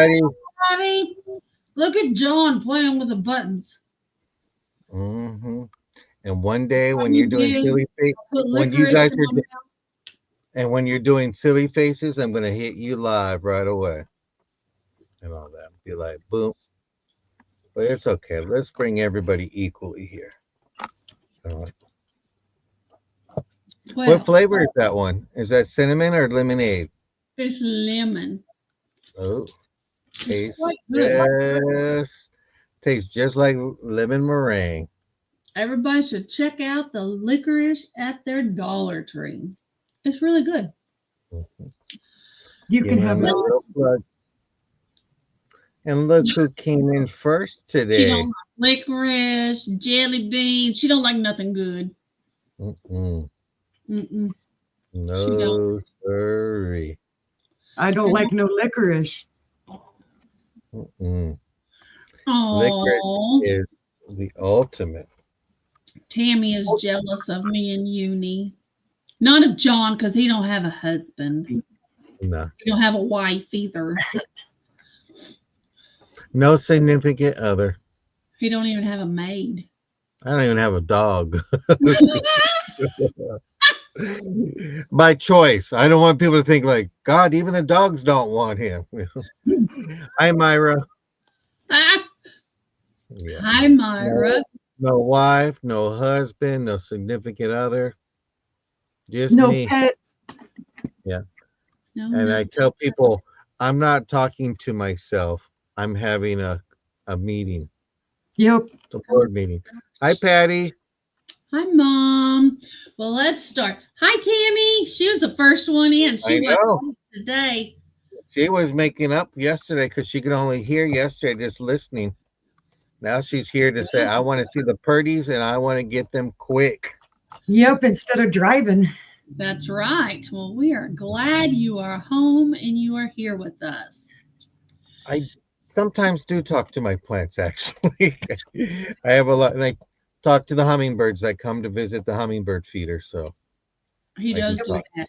everybody. everybody. Look at John playing with the buttons. Mm-hmm. And one day when you're You doing did. silly face, Put when you licorice guys in are, my mouth. and when you're doing silly faces, I'm gonna hit you live right away and all that. Be like, boom. But it's okay. Let's bring everybody equally here. Uh, what 12. flavor is that one? Is that cinnamon or lemonade? It's lemon. Oh, It's tastes quite good. tastes just like lemon meringue. Everybody should check out the licorice at their Dollar Tree. It's really good. Mhm. You can Giving have them it a all. little plug. And look who came in first She don't today. like licorice, jelly beans. She don't like nothing good. Mm-mm. Mm-mm. She don't. No, sorry. I don't like no licorice. Mm-mm. Licorice Oh, is the ultimate. Tammy is jealous of me and Uni. Not of John, because he don't have a husband. No, He don't have a wife either. no significant other. He don't even have a maid. I don't even have a dog. By choice. I don't want people to think like, God, even the dogs don't want him. Hi, Myra. Yeah. Hi, Myra. No wife, no husband, no significant other. Just No me. pets. Yeah. No, And no. I tell people, I'm not talking to myself. I'm having a meeting, Yep. the board meeting. Hi, Patty. Hi, Mom. Well, let's start. Hi, Tammy. She was the first one in. She I wasn't know. today. She was making up yesterday because she could only hear yesterday just listening. Now she's here to say, I want to see the purdies and I want to get them quick. Yep. Instead of driving. That's right. Well, we are glad you are home and you are here with us. I sometimes do talk to my plants, actually. I have a lot, and I talk to the hummingbirds that come to visit the hummingbird feeder. So He I do does do talk. that.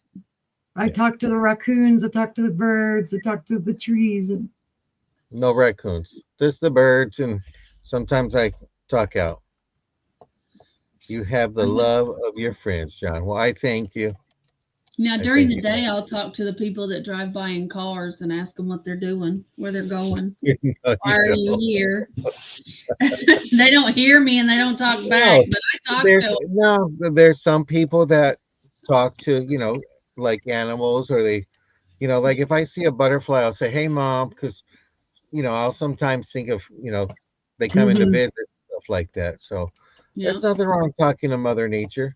I Yeah. talk to the raccoons. I talk to the birds. I talk to the trees. And No raccoons, just the birds, and sometimes I talk out. You have the love of your friends, John. Well, I thank you. Now, I during thank the you. day, I'll talk to the people that drive by in cars and ask them what they're doing, where they're going. No, Why are you don't. here? They don't hear me and they don't talk back, No, but I talk there's to them. no. There's some people that talk to like animals, or they, like if I see a butterfly, I'll say, "Hey, mom," because I'll sometimes think of they come in to Mhm. visit, stuff like that. So Yeah. there's nothing wrong talking to Mother Nature.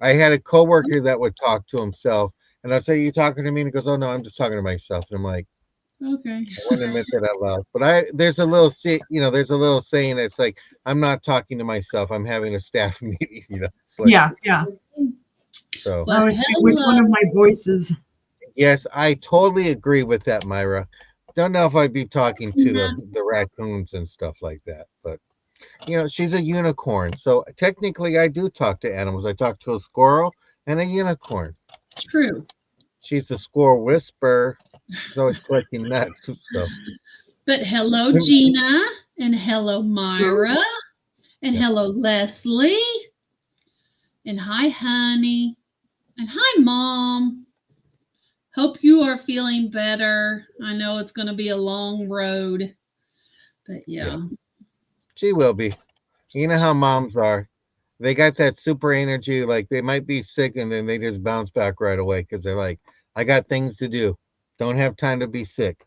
I had a coworker that would talk to himself, and I'd say, "You talking to me?" And he goes, "Oh no, I'm just talking to myself." And I'm like, Okay. I wouldn't admit that out loud, but there's a little there's a little saying that's like, I'm not talking to myself. I'm having a staff meeting. It's like yeah. Yeah. so. Well, I always think which one hello. of my voices. Yes, I totally agree with that, Myra. Don't know if I'd be talking to Yeah. the raccoons and stuff like that, but she's a unicorn, so technically I do talk to animals. I talk to a squirrel and a unicorn. True. She's a squirrel whisperer. She's always collecting nuts. So But hello, Gina, and hello, Myra, and yeah. hello, Leslie, and hi, honey, and hi, Mom. Hope you are feeling better. I know it's going to be a long road, but Yeah, yeah. she will be. You know how moms are. They got that super energy. Like they might be sick and then they just bounce back right away because they're like, I got things to do. Don't have time to be sick.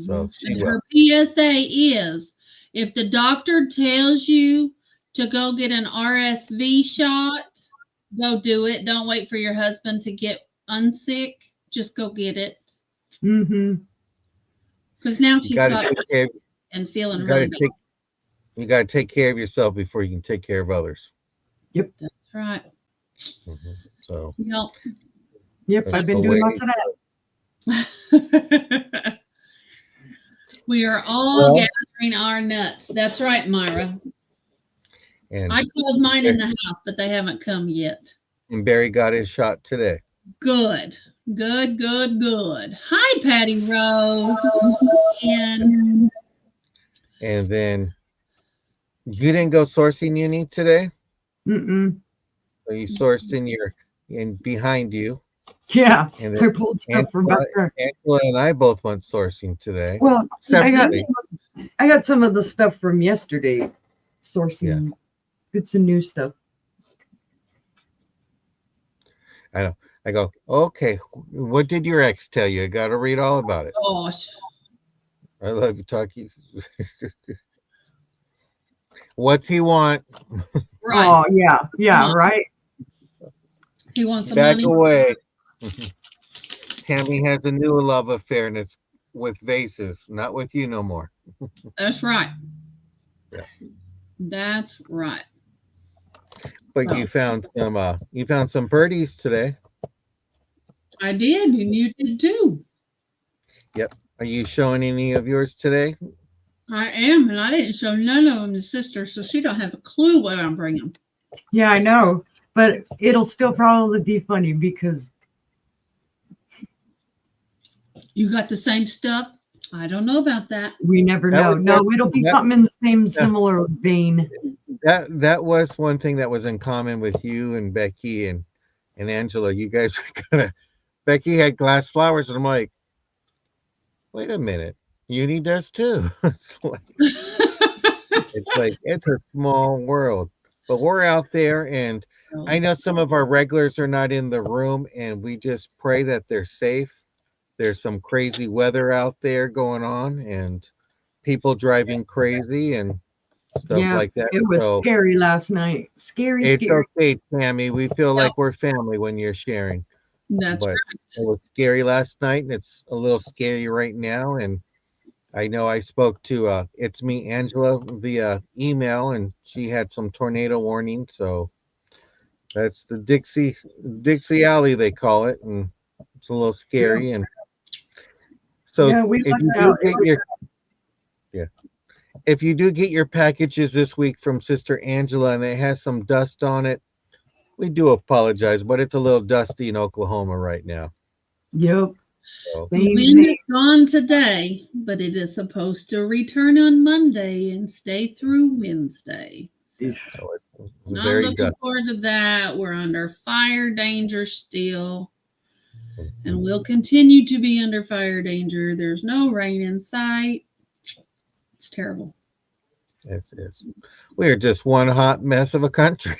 So she And will. her PSA is if the doctor tells you to go get an RSV shot, go do it. Don't wait for your husband to get unsick. Just go get it. Mm-hmm. Because now You she's got to got take care. and feeling You got really to bad. take. You got to take care of yourself before you can take care of others. Yep. That's right. So Yep. Yep. that's I've been the doing way. lots of that. We are all gathering our nuts. That's right, Myra. And I called mine in the house, but they haven't come yet. Barry got his shot today. Good. Good, good, good. Hi, Patty Rose. And And then you didn't go sourcing uni today? Mm-mm. So you sourced in behind you. Yeah, And I then pulled stuff from back there. Angela and I both went sourcing today. Well, Separately. I got some of the stuff from yesterday, sourcing. Yeah. It's some new stuff. I know. I go, okay, what did your ex tell you? I got to read all about it. gosh, I love you, talking. What's he want? right. Oh yeah, Come on. right. He wants the Back money. away. Tammy has a new love affair, and it's with vases, not with you no more. That's right. Yeah. That's right. But Well, you found some birdies today. I did, and you did too. Yep. Are you showing any of yours today? I am, and I didn't show none of them to sister, so she don't have a clue what I'm bringing. Yeah, I know, but it'll still probably be funny because You got the same stuff? I don't know about that. we never That know. was No, it'll be that- something in the same Yeah. similar vein. That was one thing that was in common with you and Becky and Angela. You guys were kind of. Becky had glass flowers, and I'm like, wait a minute, Uni does too. It's a small world, but we're out there, and I know some of our regulars are not in the room, and we just pray that they're safe. There's some crazy weather out there going on, and people driving crazy and stuff Yeah, like that. it was So scary last night. Scary, it's scary. okay, Tammy. We feel like we're family when you're sharing. That's But right. it was scary last night, and it's a little scary right now. And I know I spoke to it's me, Angela, via email, and she had some tornado warning. So that's the Dixie Alley, they call it, and it's a little scary. And so Yeah, we if lucked you do out. get your if you do get your packages this week from Sister Angela and it has some dust on it, we do apologize, but it's a little dusty in Oklahoma right now. Yep. So The Same, wind same. is gone today, but it is supposed to return on Monday and stay through Wednesday. So, it's not very looking dusty. forward to that. We're under fire danger still, and we'll continue to be under fire danger. There's no rain in sight. It's terrible. It's we're just one hot mess of a country.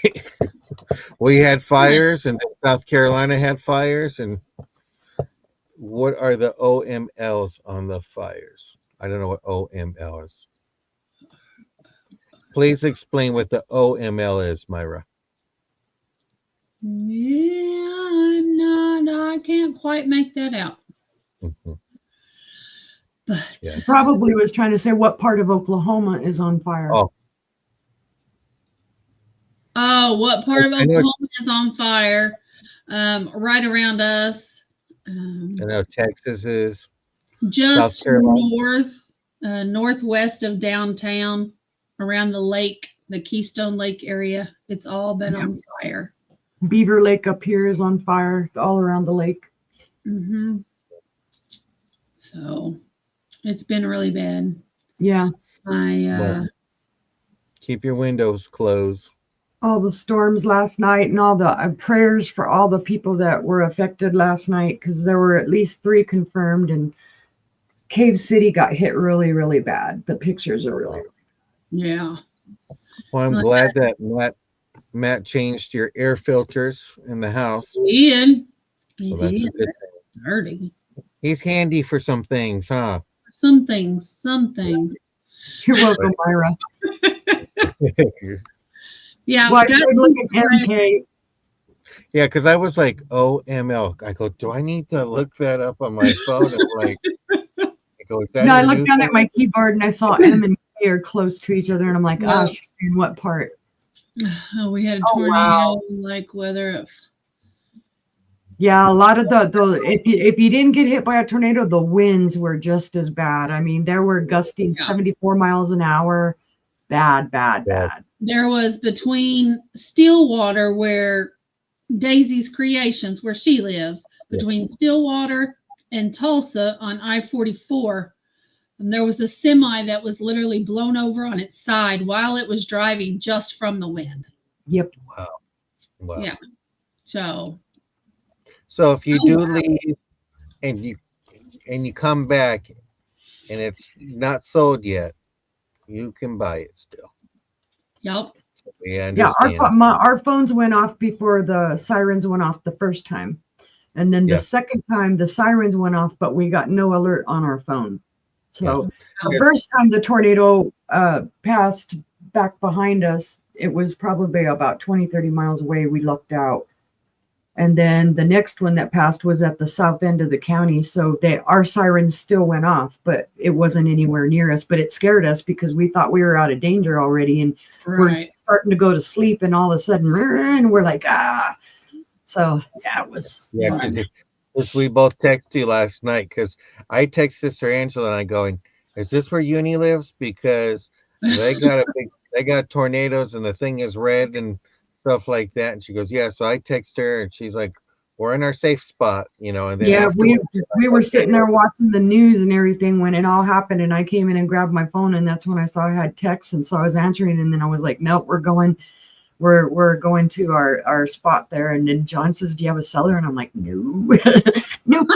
We had fires, and South Carolina had fires, and what are the OMLs on the fires? I don't know what OML is. Please explain what the OML is, Myra. Yeah, I'm not. I can't quite make that out. Mhm. But Yeah. Probably was trying to say what part of Oklahoma is on fire. oh, what part of I know- Oklahoma is on fire? Right around us. I know Texas is. Just South Carolina. northwest of downtown, around the lake, the Keystone Lake area. It's all been on fire. Beaver Lake up here is on fire all around the lake. Mm-hmm. So it's been really bad. Yeah. Keep your windows closed. All the storms last night and all the prayers for all the people that were affected last night, because there were at least 3 confirmed, and Cave City got hit really, really bad. The pictures are really. Yeah. Well, I'm Well, glad that Matt changed your air filters in the house. Ian. So that's a good thing. Dirty. He's handy for some things, huh? Some things. You're welcome, Myra. Yeah. Well, I started looking at MK. Yeah, because I was like, OML. I go, do I need to look that up on my phone? And I go, is that No, a I new looked down thing? at my keyboard and I saw M and K are close to each other, and I'm like, Well- she's in what part? Oh, we had a Oh, tornado wow. like weather. Yeah, a lot of the if you didn't get hit by a tornado, the winds were just as bad. I mean, there were gusting 74 miles an hour. Bad. There was between Stillwater, where Daisy's Creations, where she lives, between Stillwater and Tulsa on I-44. And there was a semi that was literally blown over on its side while it was driving just from the wind. Yep. Wow. Yeah. So if you Oh, do wow. leave and you come back and it's not sold yet, you can buy it still. Yep. We Yeah, understand. our phones went off before the sirens went off the first time. And then Yeah. the second time the sirens went off, but we got no alert on our phone. So the Yeah. first time the tornado passed back behind us, it was probably about 20, 30 miles away. We looked out. And then the next one that passed was at the south end of the county. So our sirens still went off, but it wasn't anywhere near us. But it scared us because we thought we were out of danger already. And we're starting to go to sleep. And all of a sudden, and we're like, ah. So, yeah, it was. Yeah, because we both texted you last night because I text Sister Angela and I going, is this where Uni lives? Because they got tornadoes and the thing is red and stuff like that. And she goes, yeah. So I text her and she's like, we're in our safe spot, and then yeah, we were sitting there watching the news and everything when it all happened, and I came in and grabbed my phone, and that's when I saw I had texts, and so I was answering, and then I was like, nope, we're going to our spot there. And then John says, do you have a cellar? And I'm like, no. Nope.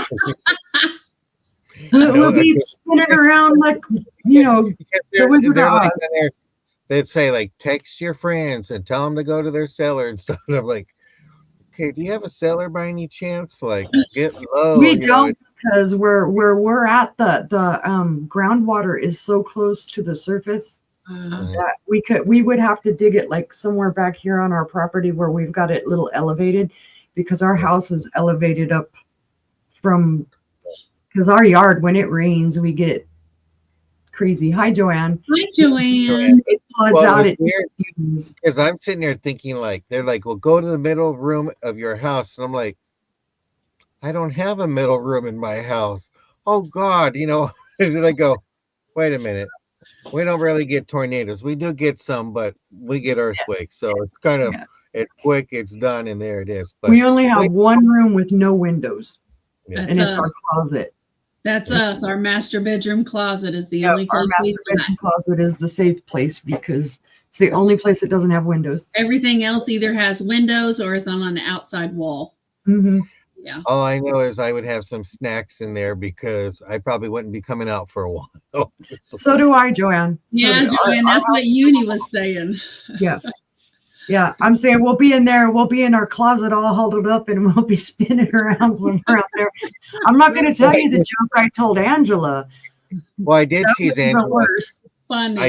We'll be spinning around like, the Wizard of Oz. They'd say, like, text your friends and tell them to go to their cellar and stuff. And I'm like, okay, do you have a cellar by any chance? Like, get low. We don't, because where we're at, the groundwater is so close to the surface that we would have to dig it like somewhere back here on our property where we've got it a little elevated, because our house is elevated up because our yard, when it rains, we get crazy. Hi, Joanne. Hi, Joanne. It floods out. It because I'm sitting there thinking, like, they're like, well, go to the middle room of your house. And I'm like, I don't have a middle room in my house. Oh, God, and then I go, wait a minute. We don't really get tornadoes. We do get some, but we get earthquakes. So it's kind of, it's quick, it's done, and there it is. But we only have one room with no windows, and it's our closet. That's us. Our master bedroom closet is the only place. Our master bedroom closet is the safe place because it's the only place that doesn't have windows. Everything else either has windows or is on the outside wall. Mm-hmm. Yeah. All I know is I would have some snacks in there because I probably wouldn't be coming out for a while. So do I, Joanne. Yeah, Joanne, that's what Uni was saying. Yeah. Yeah, I'm saying we'll be in there. We'll be in our closet all huddled up and we'll be spinning around somewhere out there. I'm not going to tell you the joke I told Angela. Well, I did tease Angela. Funny.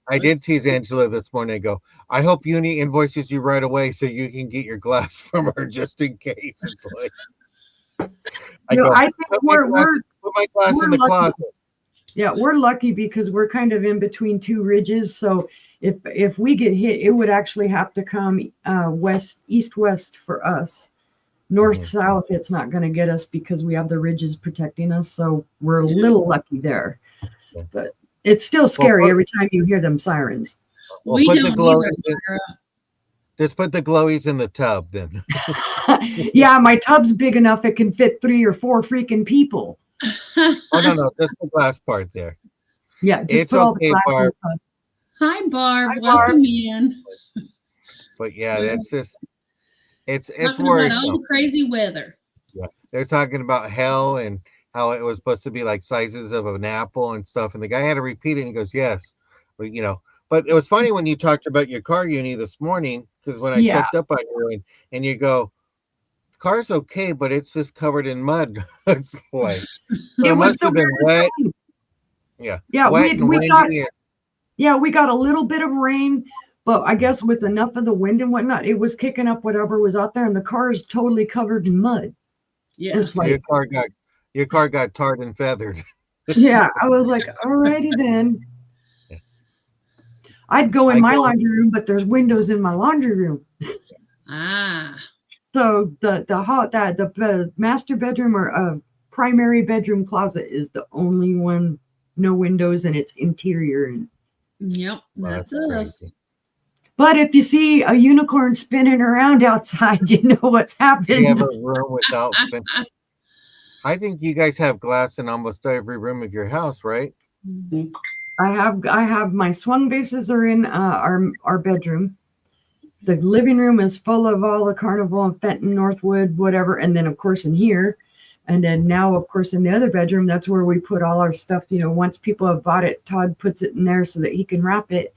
I did tease Angela this morning. I go, I hope Uni invoices you right away so you can get your glass from her just in case. It's like, I think put my glass in the closet. Yeah, we're lucky because we're kind of in between two ridges. So if we get hit, it would actually have to come east-west for us. North-south, it's not going to get us because we have the ridges protecting us. So we're a little lucky there. But it's still scary every time you hear them sirens. We don't just put the glowies in the tub then. Yeah, my tub's big enough it can fit 3 or 4 freaking people. Oh, no, just the glass part there. Yeah, just put all the glass in the tub. Hi, Barb. Welcome in. But yeah, that's just it's worrisome. All the crazy weather. Yeah, they're talking about hell and how it was supposed to be like sizes of an apple and stuff. And the guy had to repeat it. And he goes, "Yes, but But it was funny when you talked about your car, Uni, this morning, because when I checked up on you and you go, the car's okay, but it's just covered in mud. It's like it must have been wet. Yeah, wet and windy. We got a little bit of rain, but I guess with enough of the wind and whatnot, it was kicking up whatever was out there, and the car is totally covered in mud. Yeah, it's like your car got tarred and feathered. Yeah, I was like, alrighty then. I'd go in my laundry room, but there's windows in my laundry room. So the master bedroom or primary bedroom closet is the only one, no windows, and it's interior. Yep, that's us. But if you see a unicorn spinning around outside, you know what's You have happened. a room without I think you guys have glass in almost every room of your house, right? I have my swung bases are in our bedroom. The living room is full of all the Carnival and Fenton, Northwood, whatever, and then of course in here, and then now of course in the other bedroom, that's where we put all our stuff. You know, once people have bought it, Todd puts it in there so that he can wrap it.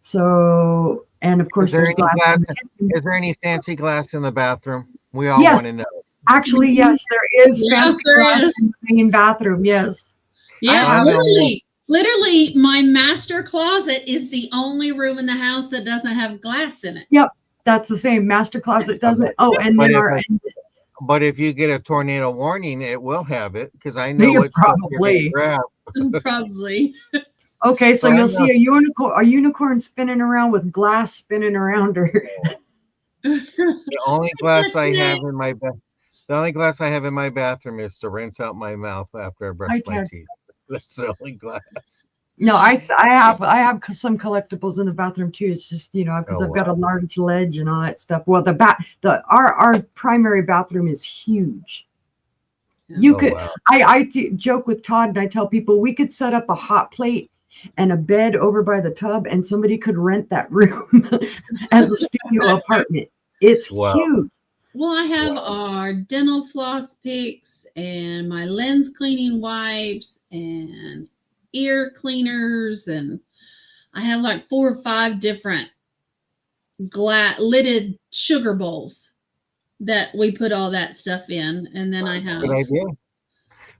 So, and of course Is there there's any glass glass? in the kitchen. Is there any fancy glass in the bathroom? We all want Yes, to know. actually, yes, there is Yes, fancy there glass is. in the main bathroom. Yes. Yeah, I know. literally, my master closet is the only room in the house that doesn't have glass in it. Yep, that's the same. Master closet doesn't. Oh, and But then but if you get a tornado warning, it will have it because I know Yeah, what stuff you're probably. going to grab. Probably. Okay, so So I you'll know. see a unicorn spinning around with glass spinning around her. The only glass I That's have in my the only glass I have in my bathroom is to rinse out my mouth after I brush my text. teeth. That's the only glass. No, I have some collectibles in the bathroom too. It's just because Oh, I've got a wow. large ledge and all that stuff. Well, our primary bathroom is huge. You Oh, could wow. I joke with Todd and I tell people we could set up a hot plate and a bed over by the tub and somebody could rent that room as a studio apartment. It's Wow. huge. Well, I have our dental floss picks and my lens cleaning wipes and ear cleaners, and I have like 4 or 5 different lidded sugar bowls that we put all that stuff in, and then I have Good idea.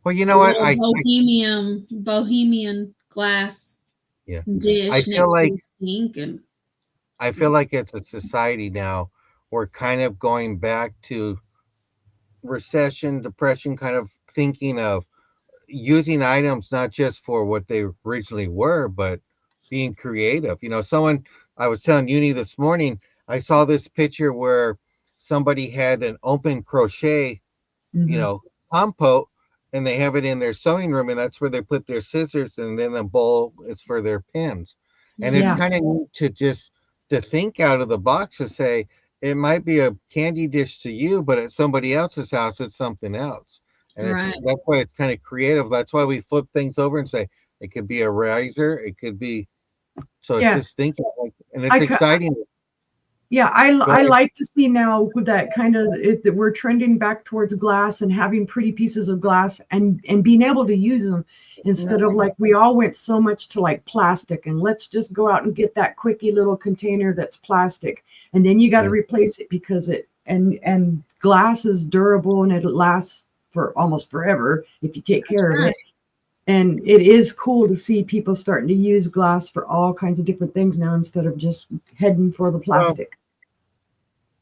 Well, you a know what? little bohemian glass Yeah. dish I next feel to like the sink, and it's a society now. We're kind of going back to recession, depression, kind of thinking of using items not just for what they originally were, but being creative. I was telling Uni this morning, I saw this picture where somebody had an open crochet, you Mhm. know, compote, and they have it in their sewing room, and that's where they put their scissors, and then the bowl is for their pens. And it's Yeah. kind of neat to think out of the box to say it might be a candy dish to you, but at somebody else's house, it's something else. And right. that's why it's kind of creative. That's why we flip things over and say it could be a riser, it could be. So it's Yeah. just thinking, and it's I exciting. Yeah, Go I ahead. like to see now with that kind of that we're trending back towards glass and having pretty pieces of glass and being able to use them instead of like we all went so much to like plastic and let's just go out and get that quickie little container that's plastic and then you got to Yeah. replace it because and glass is durable and it lasts for almost forever if you take care of it. And it is cool to see people starting to use glass for all kinds of different things now instead of just heading for the plastic.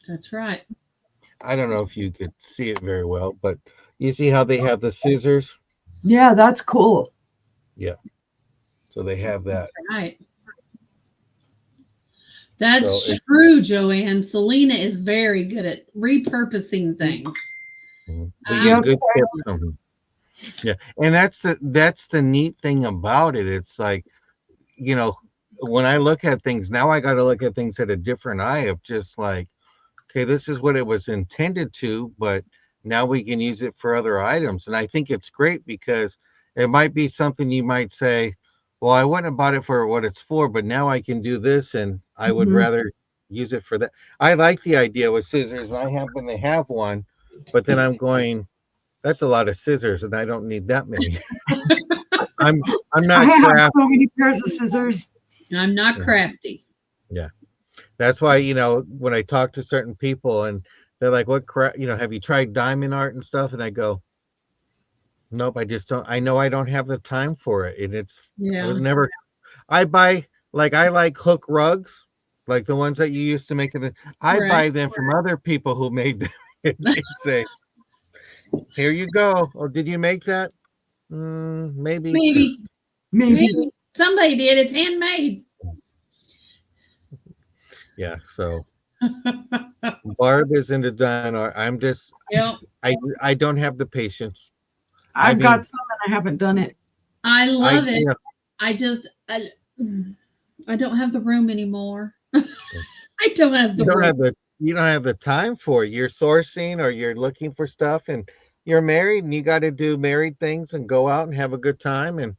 That's right. I don't know if you could see it very well, but you see how they have the scissors? Yeah, that's cool. Yeah. So they have that. Right. That's So true, Joanne. Selena is very good at repurposing things. we get good tips from them. Yeah. And that's the neat thing about it. It's like, when I look at things now, I got to look at things at a different eye of just like, okay, this is what it was intended to, but now we can use it for other items. And I think it's great because it might be something you might say, well, I wouldn't have bought it for what it's for, but now I can do this and I would rather use it for that. I like the idea with scissors, and I happen to have one, but then I'm going, that's a lot of scissors, and I don't need that many. I'm I not have crafty. so many pairs of scissors. I'm not crafty. Yeah. That's why, when I talk to certain people and they're like, what crap, have you tried diamond art and stuff? And I go, nope, I just don't. I know I don't have the time for it. And I was never, I buy, like, I like hook rugs, like the ones that you used to make. I buy them from other people who made them. They say, here you go. Oh, did you make that? Maybe. Maybe. Somebody did. It's handmade. Yeah. So Barb is into dine art. I'm just, I don't have the patience. I've got some and I haven't done it. I love it. I don't have the room anymore. I don't have the You don't word. have the time for it. You're sourcing or you're looking for stuff, and you're married, and you got to do married things and go out and have a good time, and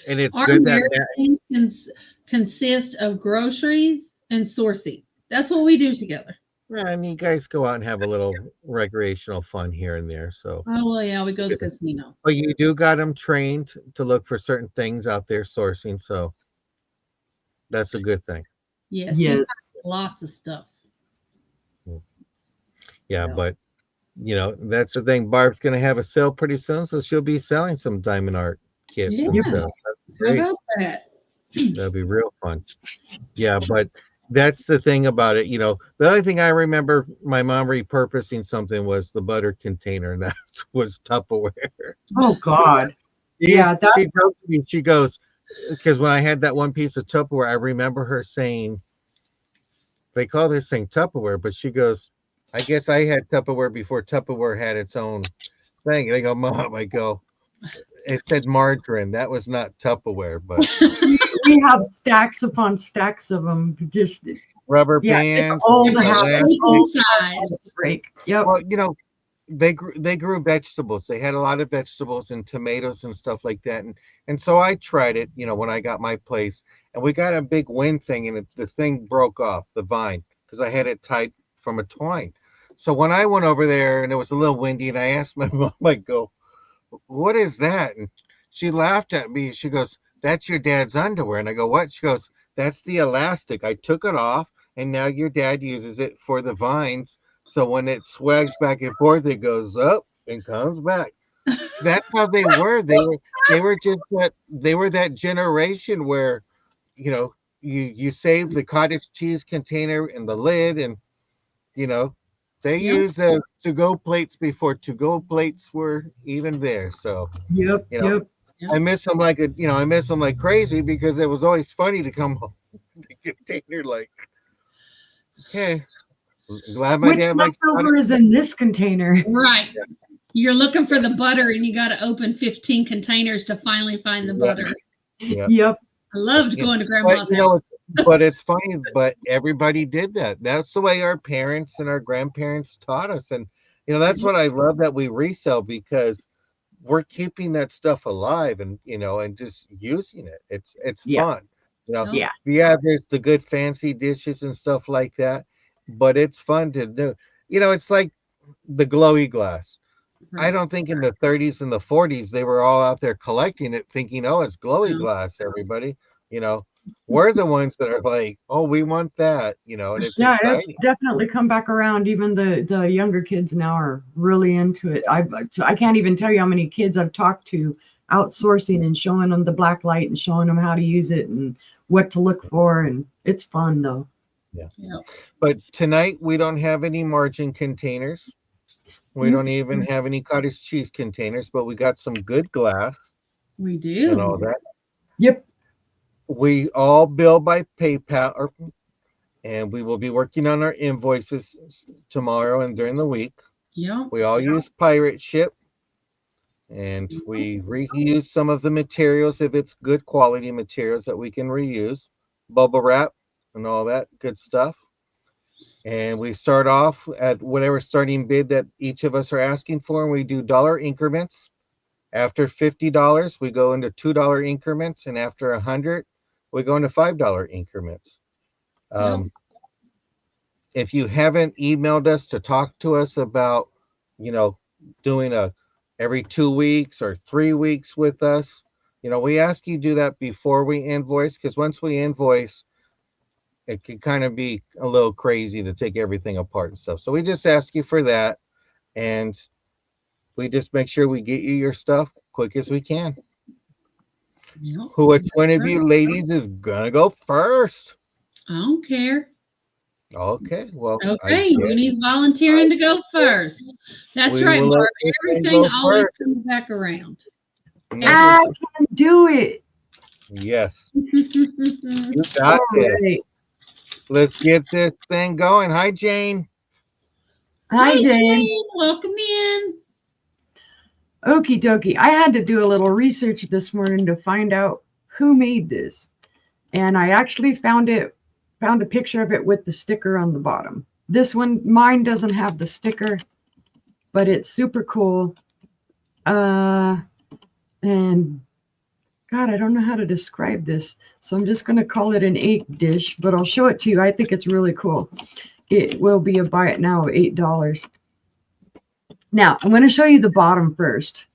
it's Our good that marriage things consist of groceries and sourcing. That's what we do together. yeah, and you guys go out and have a little recreational fun here and there. So, Oh, well, yeah, we go to the yeah. casino. But you do got them trained to look for certain things out there sourcing, so that's a good thing. Yes, he Yes. has lots of stuff. Mm. Yeah, So, but that's the thing. Barb's gonna have a sale pretty soon, so she'll be selling some diamond art kits yeah, and stuff. That's how great. about that? That'll be real fun. Yeah, but that's the thing about it. The only thing I remember my mom repurposing something was the butter container, and that was Tupperware. Oh God. Yeah, She that's joked to me, she goes, because when I had that one piece of Tupperware, I remember her saying, they call this thing Tupperware, but she goes, I guess I had Tupperware before Tupperware had its own thing. They go, Mom, I go, it said margarine. That was not Tupperware, but we have stacks upon stacks of them. Just rubber yeah, it's bands, all the Every habit. shape elastic. and All size. the break. Yep. Well, they grew vegetables. They had a lot of vegetables and tomatoes and stuff like that. And so I tried it, when I got my place, and we got a big wind thing, and the thing broke off the vine because I had it tied from a twine. So when I went over there and it was a little windy, and I asked my mom, I go, "What is that?" And she laughed at me. She goes, "That's your dad's underwear." And I go, "What?" She goes, "That's the elastic. I took it off, and now your dad uses it for the vines. So when it swags back and forth, it goes up and comes back." That's how they were. They were just that generation where, you save the cottage cheese container and the lid, and you know, they Yep. used the to-go plates before to-go plates were even there. So, Yep. you know, Yep. I miss them I miss them like crazy because it was always funny to come home with the container like, okay, glad my Which dad likes cottage. leftover is in this container? Right. You're looking for the butter and you got to open 15 containers to finally find the Yeah, butter. yeah. Yep. I loved Yeah. going to But grandma's you house. know, but it's funny, but everybody did that. That's the way our parents and our grandparents taught us. And that's what I love that we resell because we're keeping that stuff alive and just using it. It's Yeah. fun. You know, Yep. Yeah. yeah, there's the good fancy dishes and stuff like that, but it's fun to do. It's like the glowy glass. I Right. don't think in the 30s and the 40s they were all out there collecting it, thinking, "Oh, it's glowy No. glass." Everybody, you know, we're the ones that are like, "Oh, we want that," and it's Yeah, it's exciting. definitely come back around. Even the younger kids now are really into it. I can't even tell you how many kids I've talked to outsourcing and showing them the black light and showing them how to use it and what to look for, and it's fun though. Yeah. Yep. But tonight we don't have any margin containers. We don't even Mm. have any cottage cheese containers, but we got some good glass We and all do. that. Yep. We all bill by PayPal, and we will be working on our invoices tomorrow and during the week. Yep. We all use Pirate Ship. And we reuse some of the materials if it's good quality materials that we can reuse, bubble wrap and all that good stuff. And we start off at whatever starting bid that each of us are asking for, and we do dollar increments. After $50, we go into $2 increments, and after 100, we go into $5 increments. Yep. Um, if you haven't emailed us to talk to us about, you know, doing a every 2 weeks or 3 weeks with us, we ask you do that before we invoice because once we invoice, it can kind of be a little crazy to take everything apart and stuff. So we just ask you for that, and we just make sure we get you your stuff quick as we can. Yep. Which one of you ladies is gonna go first? I don't care. Okay, well, I Okay, guess Uni's volunteering to go first. That's we right, will let Barb. this one Everything go always first. comes back around. I Everything. can do it. Yes, you got All this. right. Let's get this thing going. Hi, Jane. Hi, Hi, Jane. Jane. Welcome in. Okie dokie. I had to do a little research this morning to find out who made this. And I actually found it found a picture of it with the sticker on the bottom. This one, mine doesn't have the sticker, but it's super cool. And God, I don't know how to describe this, so I'm just going to call it an egg dish, but I'll show it to you. I think it's really cool. It will be a buy it now of $8. Now, I'm going to show you the bottom first.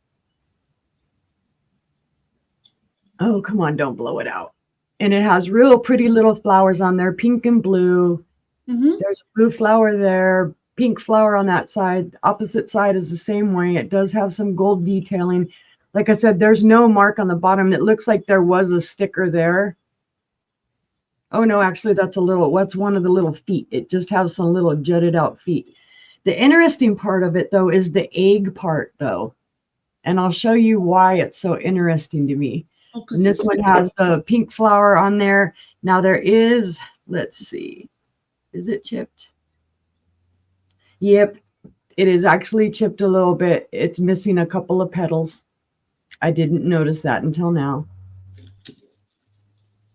Oh, come on, don't blow it out. And it has real pretty little flowers on there, pink and blue. There's a blue flower there, pink flower on that side. Opposite side is the same way. It does have some gold detailing. Like I said, there's no mark on the bottom. It looks like there was a sticker there. Oh, no, actually, that's one of the little feet. It just has some little jutted out feet. The interesting part of it, though, is the egg part, though. And I'll show you why it's so interesting to me. And this one has the pink flower on there. Now there is, let's see, is it chipped? Yep, it is actually chipped a little bit. It's missing a couple of petals. I didn't notice that until now.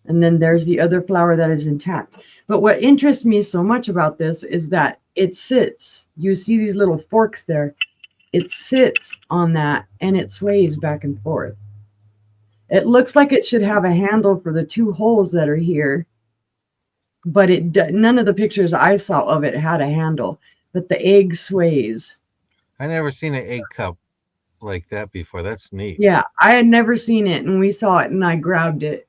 And then there's the other flower that is intact. But what interests me so much about this is that it sits. You see these little forks there. It sits on that and it sways back and forth. It looks like it should have a handle for the two holes that are here, but none of the pictures I saw of it had a handle, but the egg sways. I never seen an egg cup like that before. That's neat. Yeah, I had never seen it, and we saw it, and I grabbed it.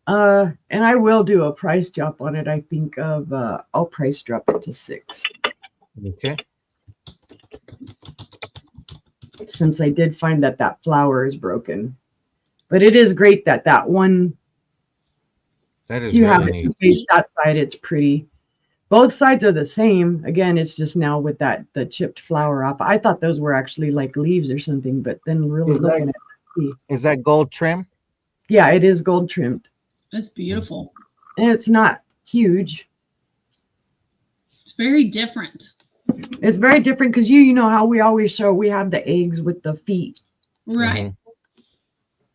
And I will do a price drop on it. I think I'll price drop it to $6. Okay. Since I did find that flower is broken. But it is great that one, That is you really have it neat. to face that side. It's pretty. Both sides are the same. Again, it's just now with the chipped flower off. I thought those were actually like leaves or something, but then really looking at it. Is that gold trim? Yeah, it is gold trimmed. That's beautiful. And it's not huge. It's very different. It's very different because you know how we always show we have the eggs with the feet. Right. Mhm.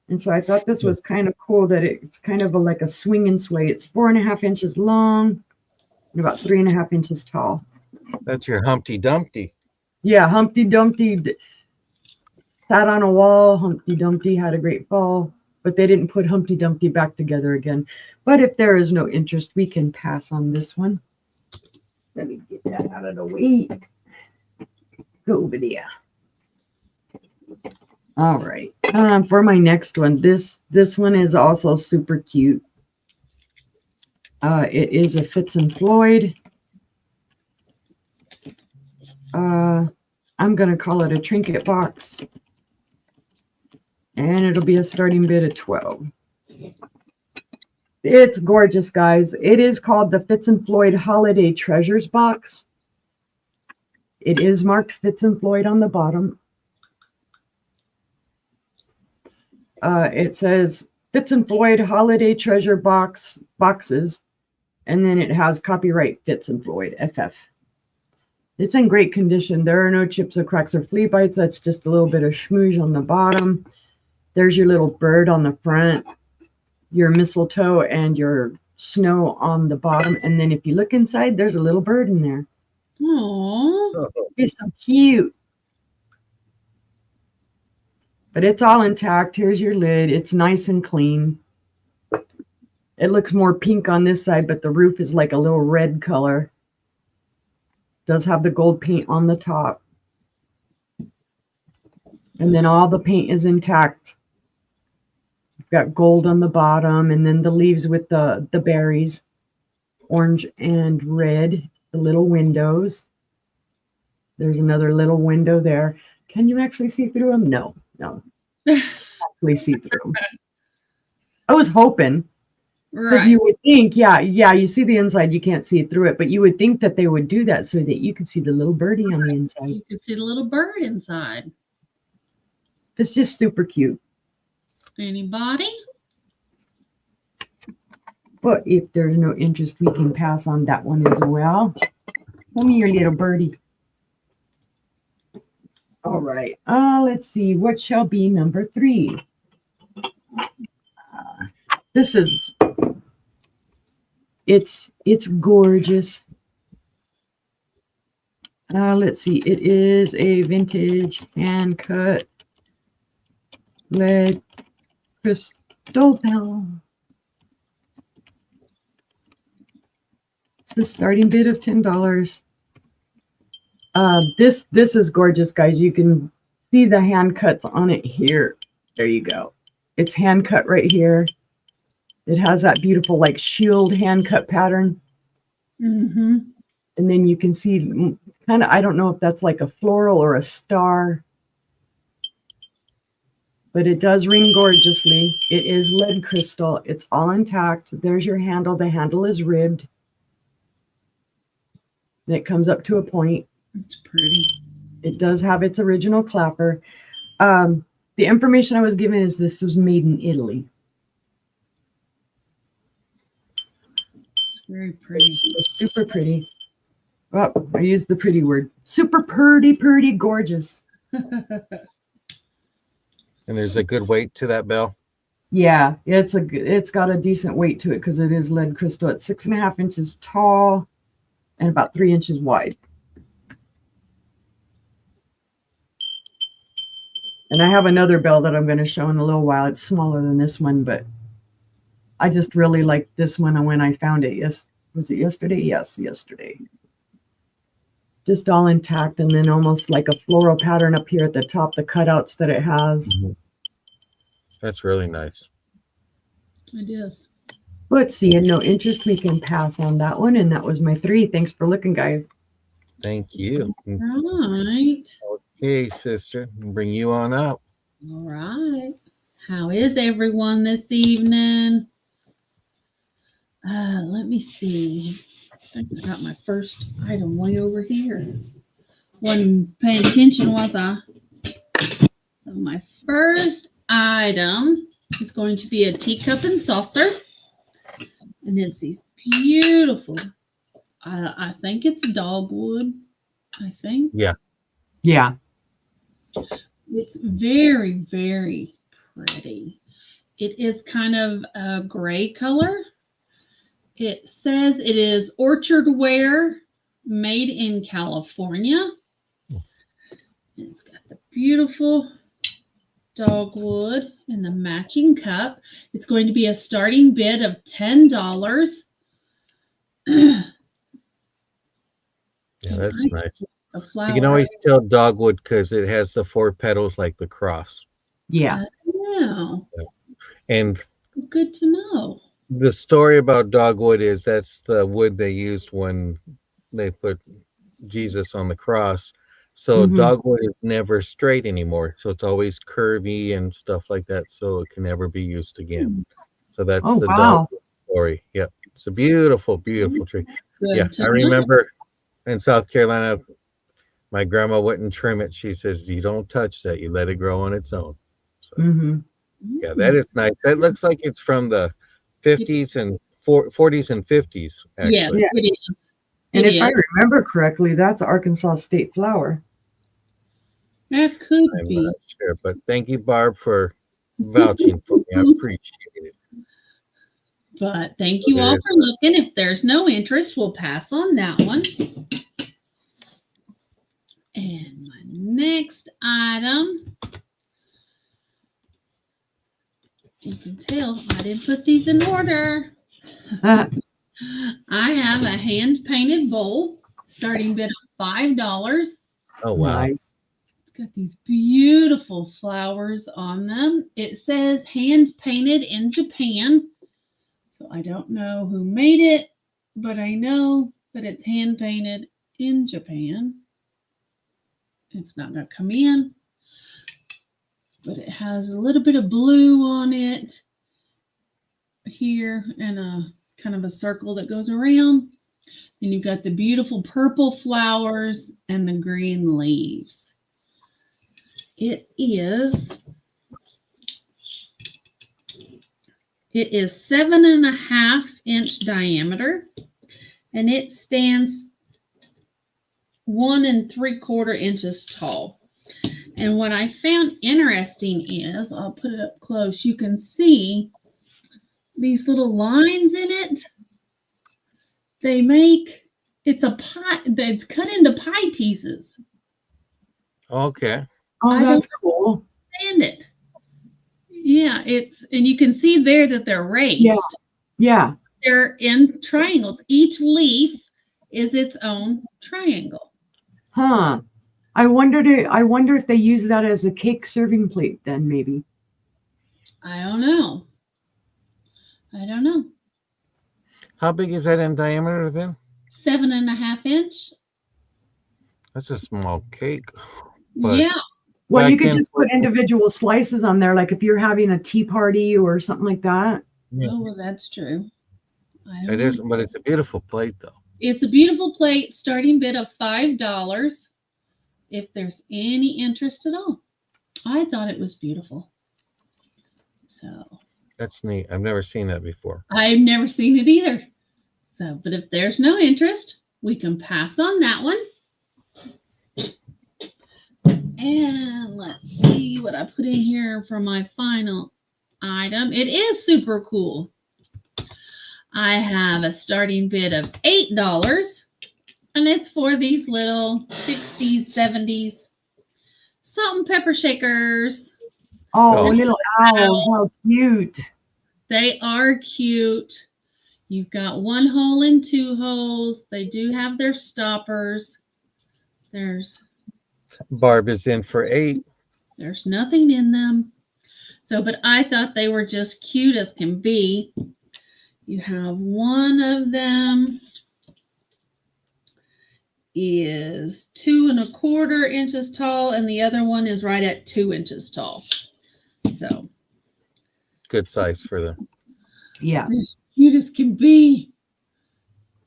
And so I thought this was kind of cool that it's kind of like a swing and sway. It's 4.5 inches long and about 3.5 inches tall. That's your Humpty Dumpty. Yeah, Humpty Dumpty sat on a wall. Humpty Dumpty had a great fall, but they didn't put Humpty Dumpty back together again. But if there is no interest, we can pass on this one. Let me get that out of the way. Go over there. All right. For my next one, this one is also super cute. It is a Fitz and Floyd. I'm going to call it a trinket box. And it'll be a starting bid of 12. It's gorgeous, guys. It is called the Fitz and Floyd Holiday Treasures Box. It is marked Fitz and Floyd on the bottom. It says Fitz and Floyd Holiday Treasure Boxes. And then it has copyright Fitz and Floyd, FF. It's in great condition. There are no chips or cracks or flea bites. That's just a little bit of schmooze on the bottom. There's your little bird on the front, your mistletoe and your snow on the bottom. And then if you look inside, there's a little bird in there. Aww. It's so cute. But it's all intact. Here's your lid. It's nice and clean. It looks more pink on this side, but the roof is like a little red color. Does have the gold paint on the top. And then all the paint is intact. You've got gold on the bottom, and then the leaves with the berries, orange and red, the little windows. There's another little window there. Can you actually see through them? No. Actually see through them. I was hoping. Because Right. you would think, yeah, you see the inside, you can't see through it, but you would think that they would do that so that you could see the little birdie on the inside. You can see the little bird inside. It's just super cute. Anybody? But if there's no interest, we can pass on that one as well. Show me your little birdie. All right. Let's see. What shall be number 3? This is It's gorgeous. Let's see. It is a vintage hand cut lead crystal bell. It's a starting bid of $10. This is gorgeous, guys. You can see the hand cuts on it here. There you go. It's hand cut right here. It has that beautiful like shield hand cut pattern. Mm-hmm. And then you can see kind of, I don't know if that's like a floral or a star, but it does ring gorgeously. It is lead crystal. It's all intact. There's your handle. The handle is ribbed. And it comes up to a point. It's pretty. It does have its original clapper. The information I was given is this was made in Italy. It's very pretty. Super pretty. Oh, I used the pretty word. Super pretty, gorgeous. And there's a good weight to that bell. Yeah, it's got a decent weight to it because it is lead crystal. It's 6.5 inches tall and about 3 inches wide. And I have another bell that I'm going to show in a little while. It's smaller than this one, but I just really liked this one. And when I found it, was it yesterday? Yes, yesterday. Just all intact, and then almost like a floral pattern up here at the top, the cutouts that it has. Mm-hmm. That's really nice. It is. Let's see, and no interest, we can pass on that one. And that was my 3. Thanks for looking, guys. Thank you. Right. Okay, sister, I'll bring you on up. All right. How is everyone this evening? Let me see. I think I got my first item way over here. Wasn't paying attention, was I? So my first item is going to be a teacup and saucer. And it's these beautiful, I think it's dogwood, I think. Yeah. Yeah. It's very, very pretty. It is kind of a gray color. It says it is orchard ware made in California. It's got the beautiful dogwood and the matching cup. It's going to be a starting bid of $10. Yeah, that's nice. A flower. You can always tell dogwood because it has the 4 petals like the cross. Yeah. Wow. And Good to know. the story about dogwood is that's the wood they used when they put Jesus on the cross. So dogwood is never straight anymore. So it's always curvy and stuff like that. So it can never be used again. So that's the dogwood story. Yep. It's a beautiful, beautiful tree. Good I remember in South Carolina, my grandma wouldn't trim it. She says, you don't touch that. You let it grow on its own. So, yeah, that is nice. That looks like it's from the 50s and 40s and 50s, actually. Yes, it is. And if I remember correctly, that's Arkansas state flower. That could I'm be. not sure, but thank you, Barb, for vouching for me. I appreciate it. But thank you all for looking. If there's no interest, we'll pass on that one. And my next item, you can tell I didn't put these in order. I have a hand-painted bowl, starting bid of $5. Oh, wow. Nice. It's got these beautiful flowers on them. It says hand-painted in Japan. So I don't know who made it, but I know that it's hand-painted in Japan. It's not going to come in, but it has a little bit of blue on it here and a kind of a circle that goes around. And you've got the beautiful purple flowers and the green leaves. It is 7.5 inch diameter, and it stands 1 3/4 inches tall. And what I found interesting is, I'll put it up close, you can see these little lines in it. They make it's a pie that's cut into pie pieces. Okay. Oh, I don't that's cool. understand it. Yeah, it's and you can see there that they're Yeah. raised. Yeah. They're in triangles. Each leaf is its own triangle. Huh. I wonder if they use that as a cake serving plate then maybe. I don't know. I don't know. How big is that in diameter then? 7.5 inch. That's a small cake. But Yeah. Well, you back could then, just put individual slices on there, like if you're having a tea party or something like that. yeah, Oh, well, that's true. I don't it know. is, but it's a beautiful plate though. It's a beautiful plate, starting bid of $5. If there's any interest at all, I thought it was beautiful. So That's neat. I've never seen that before. I've never seen it either. So, but if there's no interest, we can pass on that one. And let's see what I put in here for my final item. It is super cool. I have a starting bid of $8, and it's for these little 60s, 70s salt and pepper shakers. Oh, Oh. little owls, how cute. They are cute. You've got 1 hole and 2 holes. They do have their stoppers. There's Barb is in for 8. nothing in them. So, but I thought they were just cute as can be. You have one of them is 2¼ inches tall, and the other one is right at 2 inches tall. So Good size for them. Yeah. as cute as can be.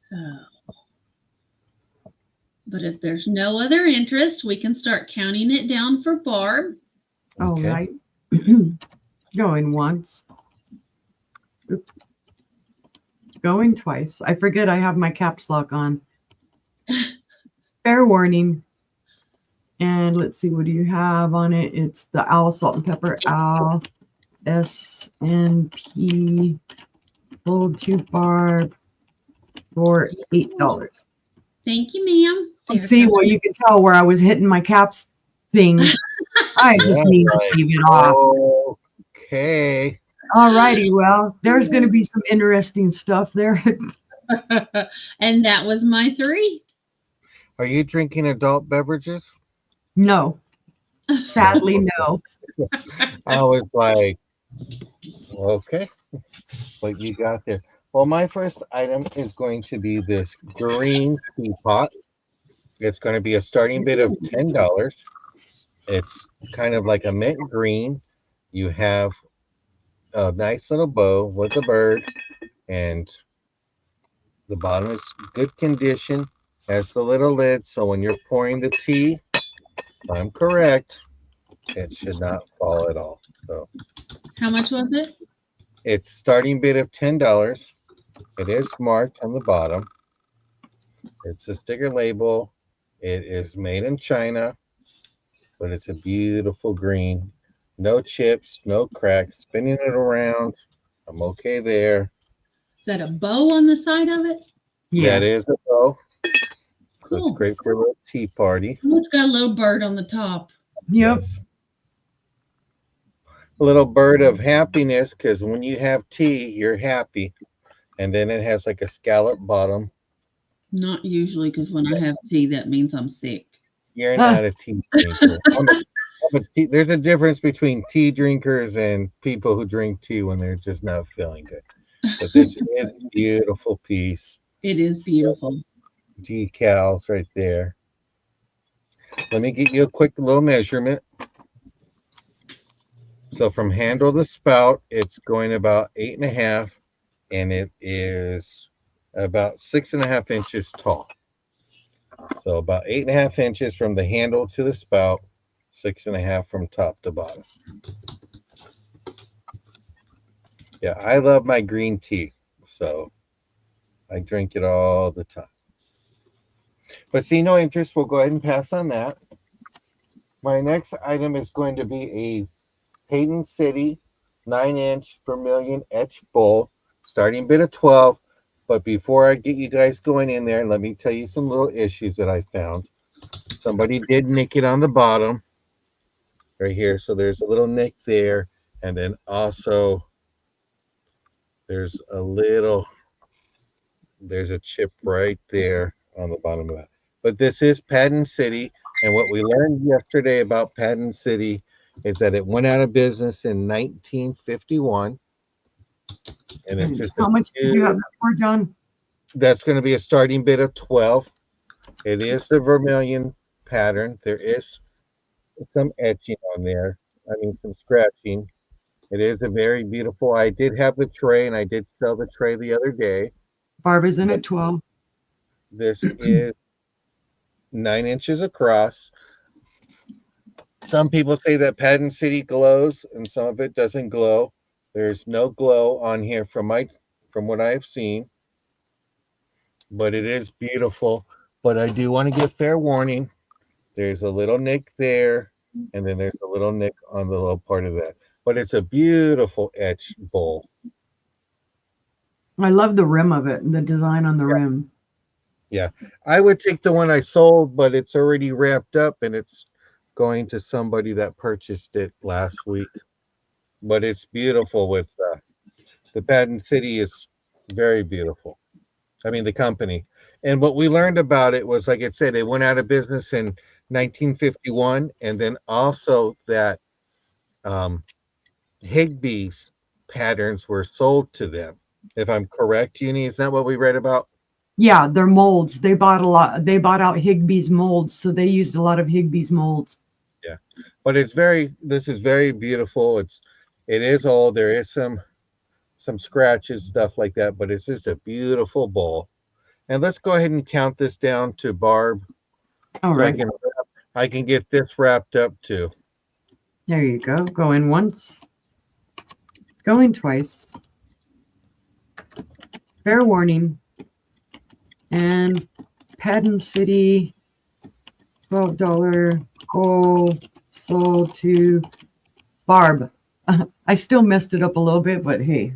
So, but if there's no other interest, we can start counting it down for Barb. All Okay. right. Going once. Oop. Going twice. I forget I have my caps lock on. Fair warning. And let's see, what do you have on it? It's the owl salt and pepper owl SNP full tube barb for $8. Thank you, ma'am. There See, well, you can tell where I was hitting my caps thing. I just Yeah, need to right. leave it off. Okay. All righty. Well, there's going to be some interesting stuff there. And that was my 3. Are you drinking adult beverages? No, sadly, no. I was like, okay, what you got there? Well, my first item is going to be this green teapot. It's going to be a starting bid of $10. It's kind of like a mint green. You have a nice little bow with a bird, and the bottom is good condition. Has the little lid, so when you're pouring the tea, if I'm correct, it should not fall at all. So How much was it? it's starting bid of $10. It is marked on the bottom. It's a sticker label. It is made in China, but it's a beautiful green. No chips, no cracks. Spinning it around, I'm okay there. Is that a bow on the side of it? Yeah. That is a bow. So it's Cool. great for a little tea party. Oh, it's got a little bird on the top. Yep. Yes. A little bird of happiness, because when you have tea, you're happy. And then it has like a scallop bottom. Not usually, because when I have tea, that means I'm sick. You're not a tea drinker. There's a difference between tea drinkers and people who drink tea when they're just not feeling good. But this is a beautiful piece. It is beautiful. Decals right there. Let me give you a quick little measurement. So from handle to spout, it's going about 8.5, and it is about 6.5 inches tall. So about 8.5 inches from the handle to the spout, 6.5 from top to bottom. Yeah, I love my green tea, so I drink it all the time. But see no interest, we'll go ahead and pass on that. My next item is going to be a Hayden City 9-inch vermilion etched bowl, starting bid of $12. But before I get you guys going in there, let me tell you some little issues that I found. Somebody did nick it on the bottom right here. So there's a little nick there. And then also there's there's a chip right there on the bottom of that. But this is Patent City. And what we learned yesterday about Patent City is that it went out of business in 1951. And it's And just how much did you have that for, John? that's going to be a starting bid of 12. It is the vermilion pattern. There is some etching on there. I mean, some scratching. It is a very beautiful. I did have the tray, and I did sell the tray the other day. Barbara's in at 12. This is 9 inches across. Some people say that Patent City glows, and some of it doesn't glow. There's no glow on here from what I've seen, but it is beautiful. But I do want to give fair warning. There's a little nick there, and then there's a little nick on the low part of that. But it's a beautiful etched bowl. I love the rim of it and the design on the rim. Yeah, I would take the one I sold, but it's already wrapped up and it's going to somebody that purchased it last week. But it's beautiful with the Patent City is very beautiful. I mean, the company. And what we learned about it was, like I said, it went out of business in 1951. And then also that Higbee's patterns were sold to them. If I'm correct, Uni, is that what we read about? Yeah, they're molds. They bought a lot. They bought out Higbee's molds, so they used a lot of Higbee's molds. Yeah, but this is very beautiful. It is old. There is some scratches, stuff like that, but it's just a beautiful bowl. And let's go ahead and count this down to Barb. All right. I can get this wrapped up too. There you go. Go in once. Go in twice. Fair warning. And Patent City, $12 gold sold to Barb. I still messed it up a little bit, but hey,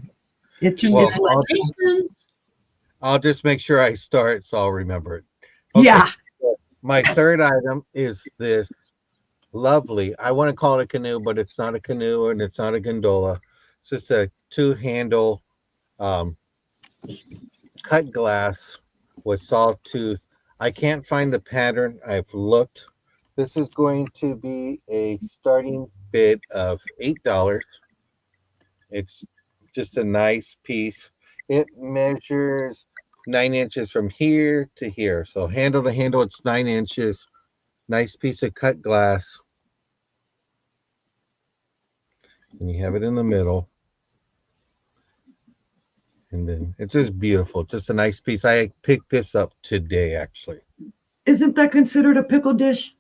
I'll just make sure I start so I'll remember it. Okay. Yeah. My third item is this lovely, I want to call it a canoe, but it's not a canoe and it's not a gondola. It's just a two-handle cut glass with sawtooth. I can't find the pattern. I've looked. This is going to be a starting bid of $8. It's just a nice piece. It measures 9 inches from here to here. So handle to handle, it's 9 inches. Nice piece of cut glass. And you have it in the middle. And then it's just beautiful. Just a nice piece. I picked this up today, actually. Isn't that considered a pickle dish?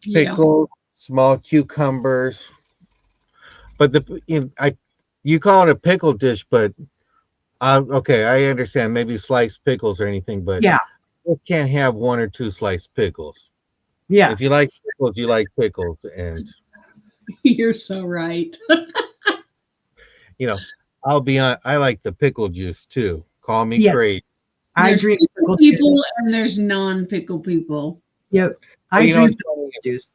Pickles, small cucumbers. But you call it a pickle dish, but okay, I understand. Maybe sliced pickles or anything, but yeah, you can't have one or two sliced pickles. Yeah. If you like pickles, you like pickles. And you're so right. I'll be honest, I like the pickle juice too. Call me crazy. I drink pickle people juice. And there's non-pickle people. Yep. I drink pickle juice.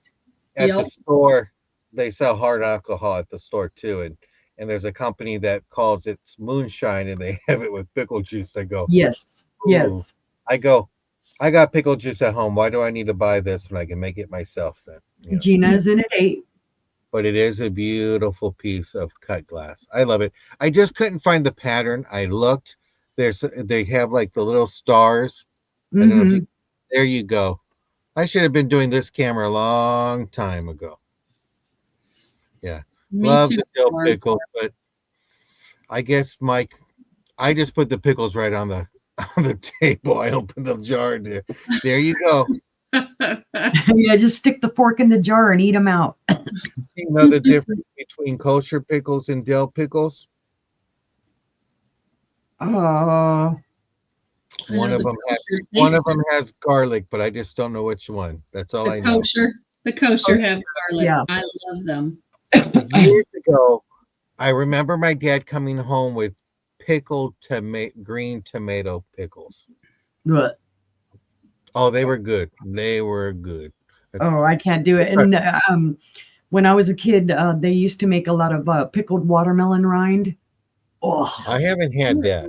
At the store, they sell hard alcohol at the store too. And there's a company that calls it moonshine and they have it with pickle juice. I go, yes. Ooh. Yes. I go, I got pickle juice at home. Why do I need to buy this when I can make it myself then? Gina's in at 8. But it is a beautiful piece of cut glass. I love it. I just couldn't find the pattern. I looked. They have like the little stars. I don't know if there you go. I should have been doing this camera a long time ago. Yeah. Love the dill pickles, but I guess Mike, I just put the pickles right on the table. I opened the jar there. There you go. Yeah, just stick the fork in the jar and eat them out. You know the difference between kosher pickles and dill pickles? Oh. One of them has garlic, but I just don't know which one. That's all I know. The kosher have garlic. Yeah. I love them. Years ago, I remember my dad coming home with pickled green tomato pickles. But, Oh, they were good. They were good. oh, I can't do it. And when I was a kid, they used to make a lot of pickled watermelon rind. Oh, I haven't had that.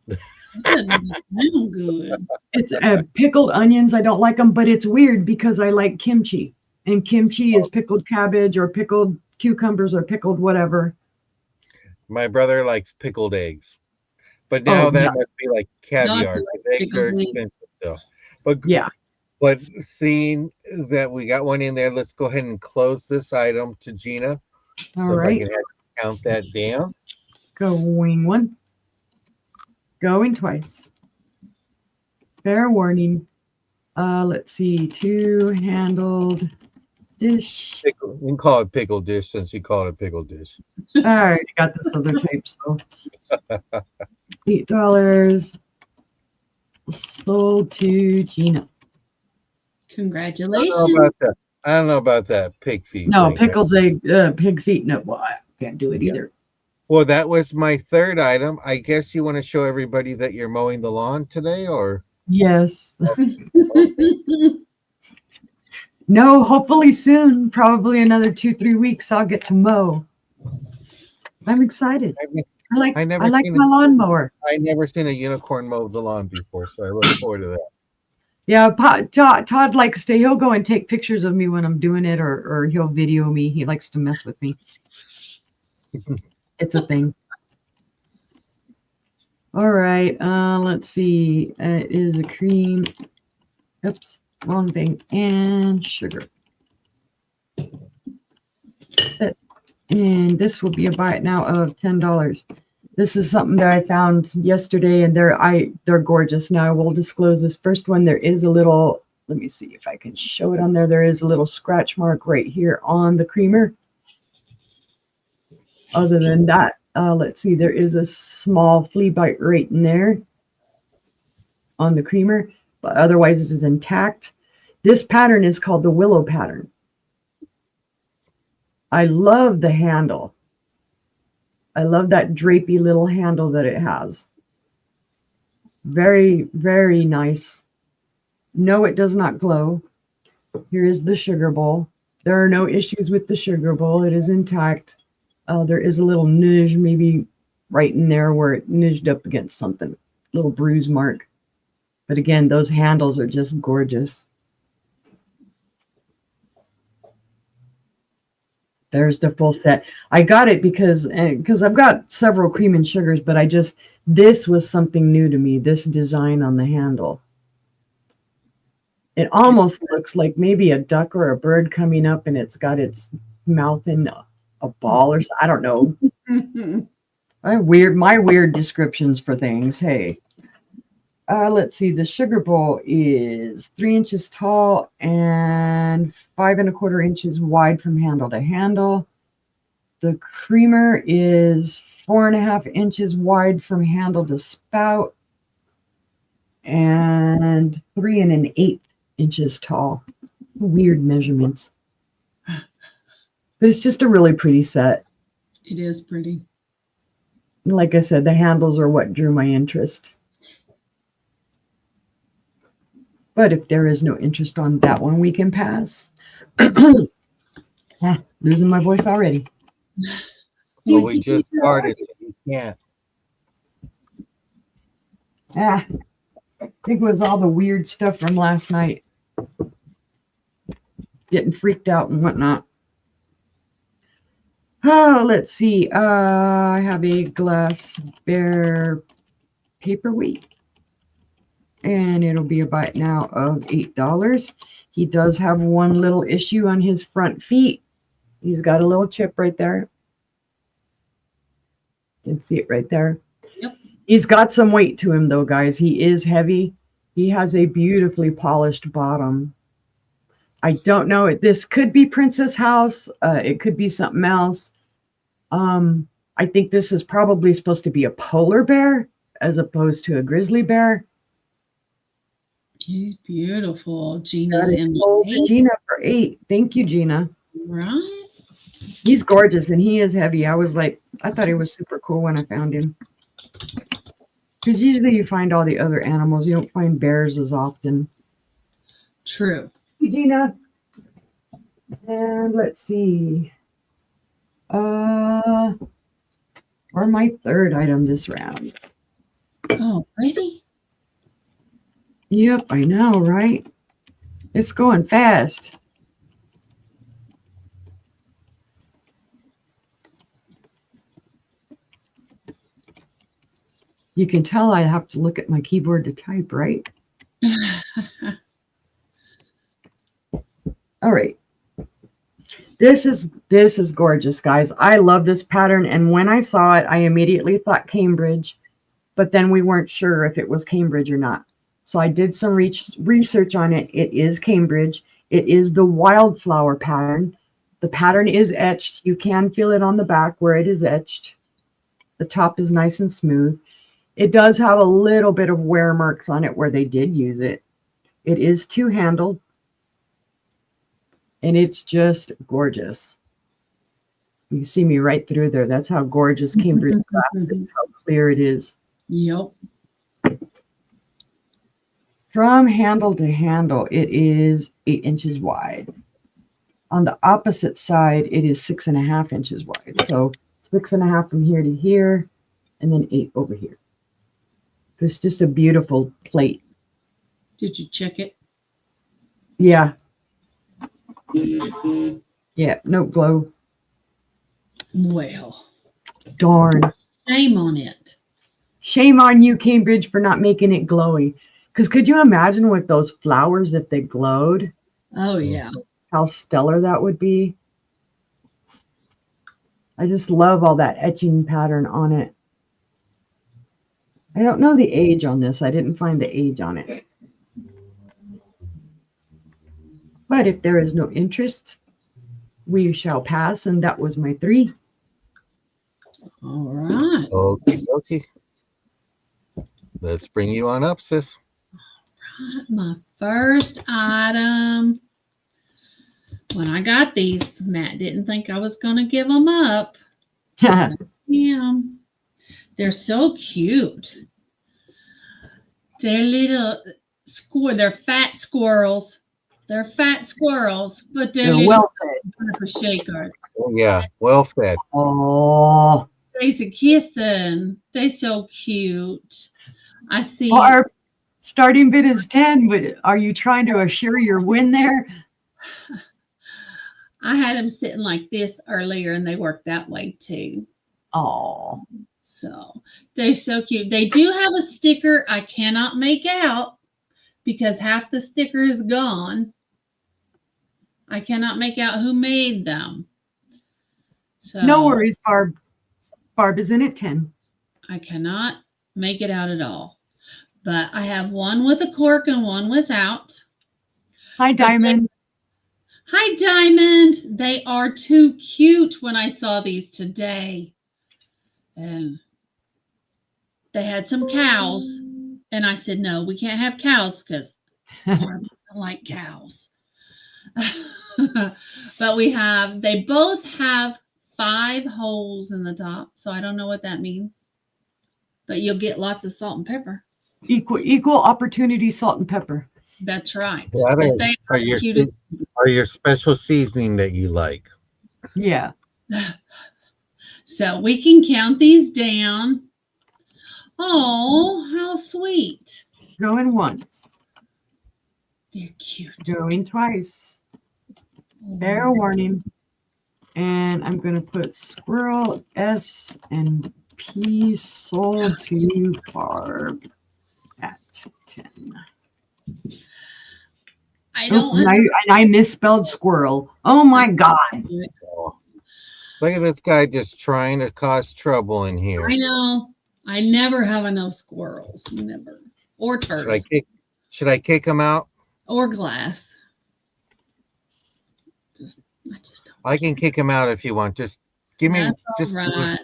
That doesn't sound good. it's pickled onions. I don't like them, but it's weird because I like kimchi, and kimchi is pickled cabbage or pickled cucumbers or pickled whatever. My brother likes pickled eggs, but Oh, now that yeah. must be like caviar. Not 'Cause eggs are pickled eggs. expensive still. But Yeah. but seeing that we got one in there, let's go ahead and close this item to Gina. All So if I right. can have you count that down. Going once, going twice. Fair warning. Let's see. Two-handled dish. Pickle, you can call it pickle dish since you call it a pickle dish. I already got this other type, so $8 sold to Gina. Congratulations. I don't know about that pig feet. No, thing. pickles, egg, pig feet. No, well, I can't do it either. Well, that was my third item. I guess you want to show everybody that you're mowing the lawn today, or Yes. No, hopefully soon. Probably another 2-3 weeks. I'll get to mow. I'm excited. I never like seen my lawnmower. I never seen a unicorn mow the lawn before, so I look forward to that. Yeah, Todd likes to. He'll go and take pictures of me when I'm doing it, or he'll video me. He likes to mess with me. It's a thing. All right. Let's see. It is a cream. Oops, wrong thing. And sugar. Set. And this will be a buy it now of $10. This is something that I found yesterday, and they're gorgeous. Now I will disclose this first one. There is a little. Let me see if I can show it on there. There is a little scratch mark right here on the creamer. Other than that, let's see. There is a small flea bite right in there on the creamer, but otherwise this is intact. This pattern is called the willow pattern. I love the handle. I love that drapey little handle that it has. Very, very nice. No, it does not glow. Here is the sugar bowl. There are no issues with the sugar bowl. It is intact. There is a little nudge maybe right in there where it nudged up against something. Little bruise mark. But again, those handles are just gorgeous. There's the full set. I got it because I've got several cream and sugars, but this was something new to me, this design on the handle. It almost looks like maybe a duck or a bird coming up, and it's got its mouth in a ball or something. I don't know. My weird descriptions for things. Hey. Let's see. The sugar bowl is 3 inches tall and 5 1/4 inches wide from handle to handle. The creamer is 4 1/2 inches wide from handle to spout and 3 1/8 inches tall. Weird measurements. But it's just a really pretty set. It is pretty. Like I said, the handles are what drew my interest. But if there is no interest on that one, we can pass. Losing my voice already. Well, we just started. So you can't. I think it was all the weird stuff from last night. Getting freaked out and whatnot. Oh, let's see. I have a glass bear paperweight. And it'll be a buy it now of $8. He does have one little issue on his front feet. He's got a little chip right there. You can see it right there. Yep. He's got some weight to him, though, guys. He is heavy. He has a beautifully polished bottom. I don't know. This could be Princess House. It could be something else. I think this is probably supposed to be a polar bear as opposed to a grizzly bear. He's beautiful. Gina's That is in sold the to Gina for $8. Thank you, Gina. right. He's gorgeous and he is heavy. I thought he was super cool when I found him. Because usually you find all the other animals. You don't find bears as often. True. Gina. And let's see. Or my third item this round. Oh, ready? Yep, I know, right? It's going fast. You can tell I have to look at my keyboard to type, right? All right. This is gorgeous, guys. I love this pattern. And when I saw it, I immediately thought Cambridge, but then we weren't sure if it was Cambridge or not. So I did some research on it. It is Cambridge. It is the wildflower pattern. The pattern is etched. You can feel it on the back where it is etched. The top is nice and smooth. It does have a little bit of wear marks on it where they did use it. It is two-handled. And it's just gorgeous. You can see me right through there. That's how gorgeous Cambridge glass is, how clear it is. Yep. From handle to handle, it is 8 inches wide. On the opposite side, it is 6.5 inches wide. So 6.5 from here to here, and then 8 over here. It's just a beautiful plate. Did you check it? Yeah. Yeah, no glow. Well, Darn. shame on it. Shame on you, Cambridge, for not making it glowy. Because could you imagine with those flowers if they glowed? Oh, yeah. How stellar that would be. I just love all that etching pattern on it. I don't know the age on this. I didn't find the age on it. But if there is no interest, we shall pass. And that was my 3. All right. Okay, okay. Let's bring you on up, sis. My first item. When I got these, Matt didn't think I was going to give them up. Yeah. They're so cute. They're little they're fat squirrels. They're fat squirrels, but they're well fed. Shakers. Oh, yeah, well fed. Oh. They's a kissing. They're so cute. I see. Well, our starting bid is 10, but are you trying to assure your win there? I had them sitting like this earlier, and they work that way too. Oh. So they're so cute. They do have a sticker I cannot make out because half the sticker is gone. I cannot make out who made them. So No worries, Barb. Barb is in at 10. I cannot make it out at all. But I have one with a cork and one without. Hi, Diamond. Hi, Diamond. They are too cute when I saw these today. And they had some cows. And I said, no, we can't have cows because I don't like cows. But they both have 5 holes in the top. So I don't know what that means. But you'll get lots of salt and pepper. Equal opportunity salt and pepper. That's right. That are your special seasoning that you like. Yeah. So we can count these down. Oh, how sweet. Going once. They're cute. Going twice. Fair warning. And I'm going to put squirrel S and P sold to Barb at 10. I misspelled squirrel. Oh my God. Oh. Look at this guy just trying to cause trouble in here. I know. I never have enough squirrels. Never. Or turtles. Should I kick him out? Or glass. I just don't. I can kick him out if you want. Just give me. That's all right.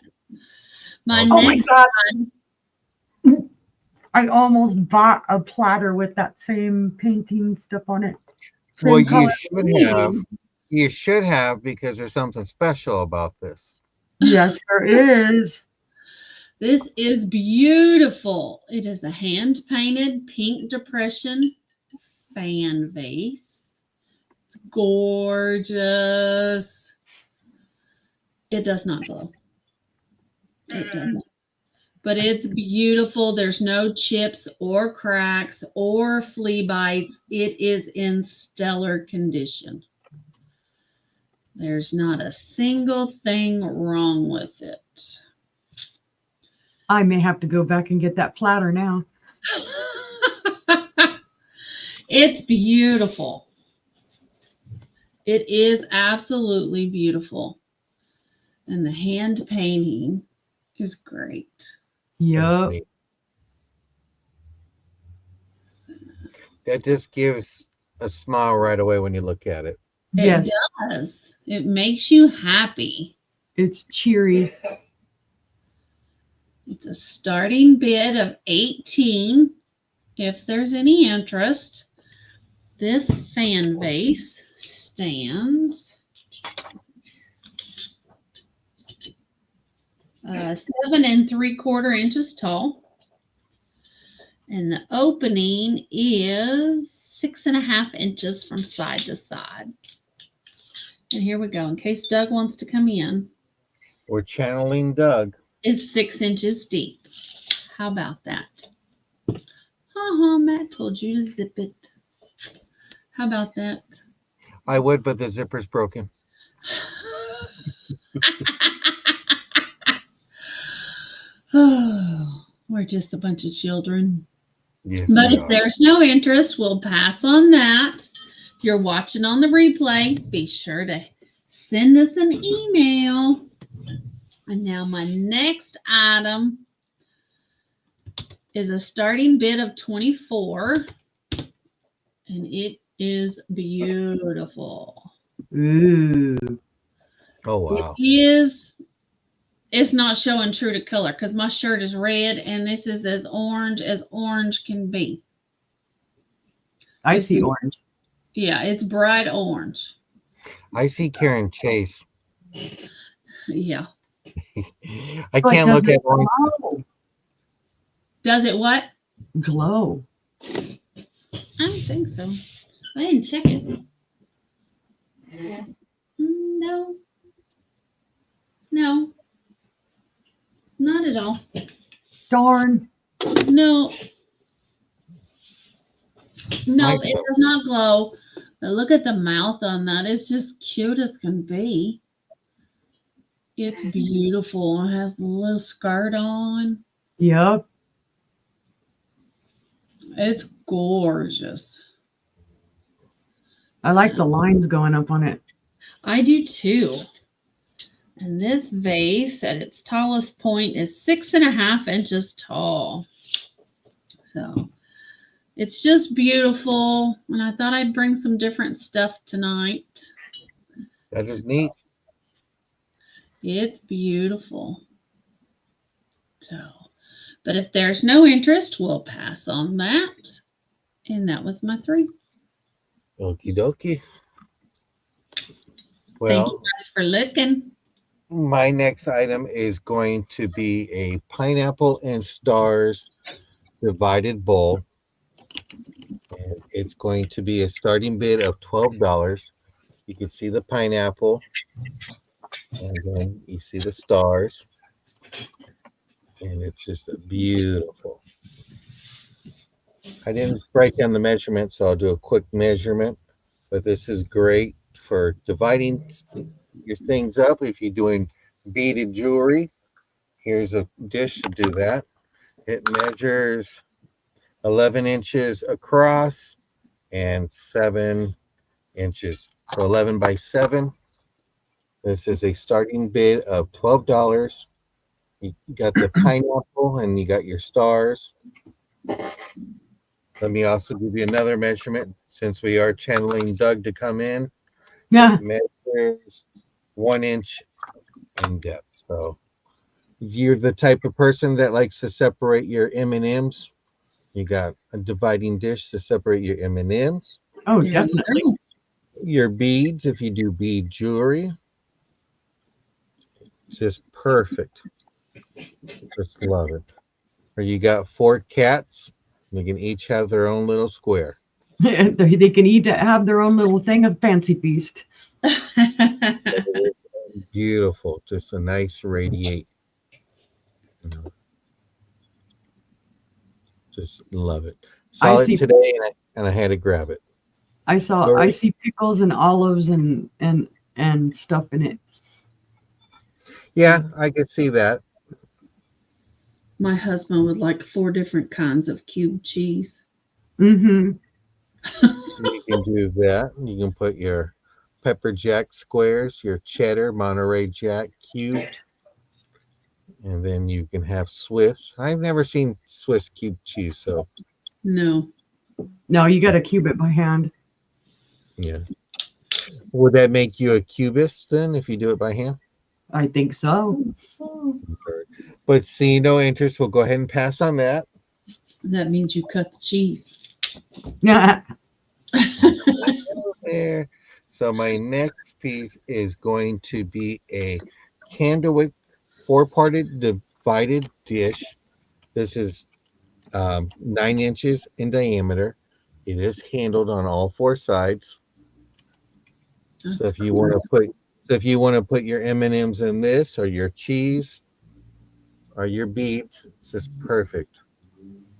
Oh my God. I almost bought a platter with that same painting stuff on it. Well, you You should have, because there's something special about this. Yes, there is. This is beautiful. It is a hand painted pink depression fan vase. It's gorgeous. It does not glow. It doesn't. But it's beautiful. There's no chips or cracks or flea bites. It is in stellar condition. There's not a single thing wrong with it. I may have to go back and get that platter now. It's beautiful. It is absolutely beautiful. And the hand painting is great. That's Yup. neat. That just gives a smile right away when you look at it. Yes. It does. It makes you happy. It's cheery. It's a starting bid of 18 if there's any interest. This fan vase stands 7 3/4 inches tall. And the opening is 6.5 inches from side to side. And here we go. In case Doug wants to come in, We're channeling Doug. is 6 inches deep. How about that? Matt told you to zip it. How about that? I would, but the zipper's broken. Oh, we're just a bunch of children. Yes, But we if are. there's no interest, we'll pass on that. If you're watching on the replay, be sure to send us an email. And now my next item is a starting bid of 24. And it is beautiful. Ooh. Oh wow. It's not showing true to color because my shirt is red and this is as orange can be. I see orange. Yeah, it's bright orange. I see Karen Chase. Yeah. I But can't does look it at orange. glow? Does it what? Glow. I don't think so. I didn't check it. No. No. Not at all. Darn. No. No, might it glow. does not glow. But look at the mouth on that. It's just cute as can be. It's beautiful. It has a little skirt on. Yup. It's gorgeous. I like the lines going up on it. I do too. And this vase at its tallest point is 6.5 inches tall. So it's just beautiful. And I thought I'd bring some different stuff tonight. That is neat. It's beautiful. So, but if there's no interest, we'll pass on that. And that was my 3. Okie dokie. Thank Well, you guys for looking. my next item is going to be a pineapple and stars divided bowl. And it's going to be a starting bid of $12. You can see the pineapple, and then you see the stars. And it's just beautiful. I didn't break down the measurement, so I'll do a quick measurement. But this is great for dividing your things up. If you're doing beaded jewelry, here's a dish to do that. It measures 11 inches across and 7 inches. So 11 by 7. This is a starting bid of $12. You got the pineapple and you got your stars. Let me also give you another measurement since we are channeling Doug to come in. Yeah. Measures 1 inch in depth. So if you're the type of person that likes to separate your M&Ms, you got a dividing dish to separate your M&Ms. Oh, There you definitely. go. your beads, if you do bead jewelry, just perfect. Just love it. Or you got 4 cats, they can each have their own little square. They can eat, have their own little thing of fancy feast. It's beautiful, just a nice radiate. You know, just love it. I Saw it see. today, and I had to grab it. I see pickles and olives and stuff in it. Yeah, I could see that. My husband would like 4 different kinds of cube cheese. Mm-hmm. You can do that. You can put your pepper jack squares, your cheddar, Monterey Jack cubed, and then you can have Swiss. I've never seen Swiss cube cheese, so No. No, you got to cube it by hand. yeah. Would that make you a cubist then if you do it by hand? I think so. But see no interest, we'll go ahead and pass on that. That means you cut the cheese. Yeah. There. So my next piece is going to be a candlewick 4-parted divided dish. This is 9 inches in diameter. It is handled on all 4 sides. So if you want to put your M&Ms in this, or your cheese, or your beets, this is perfect.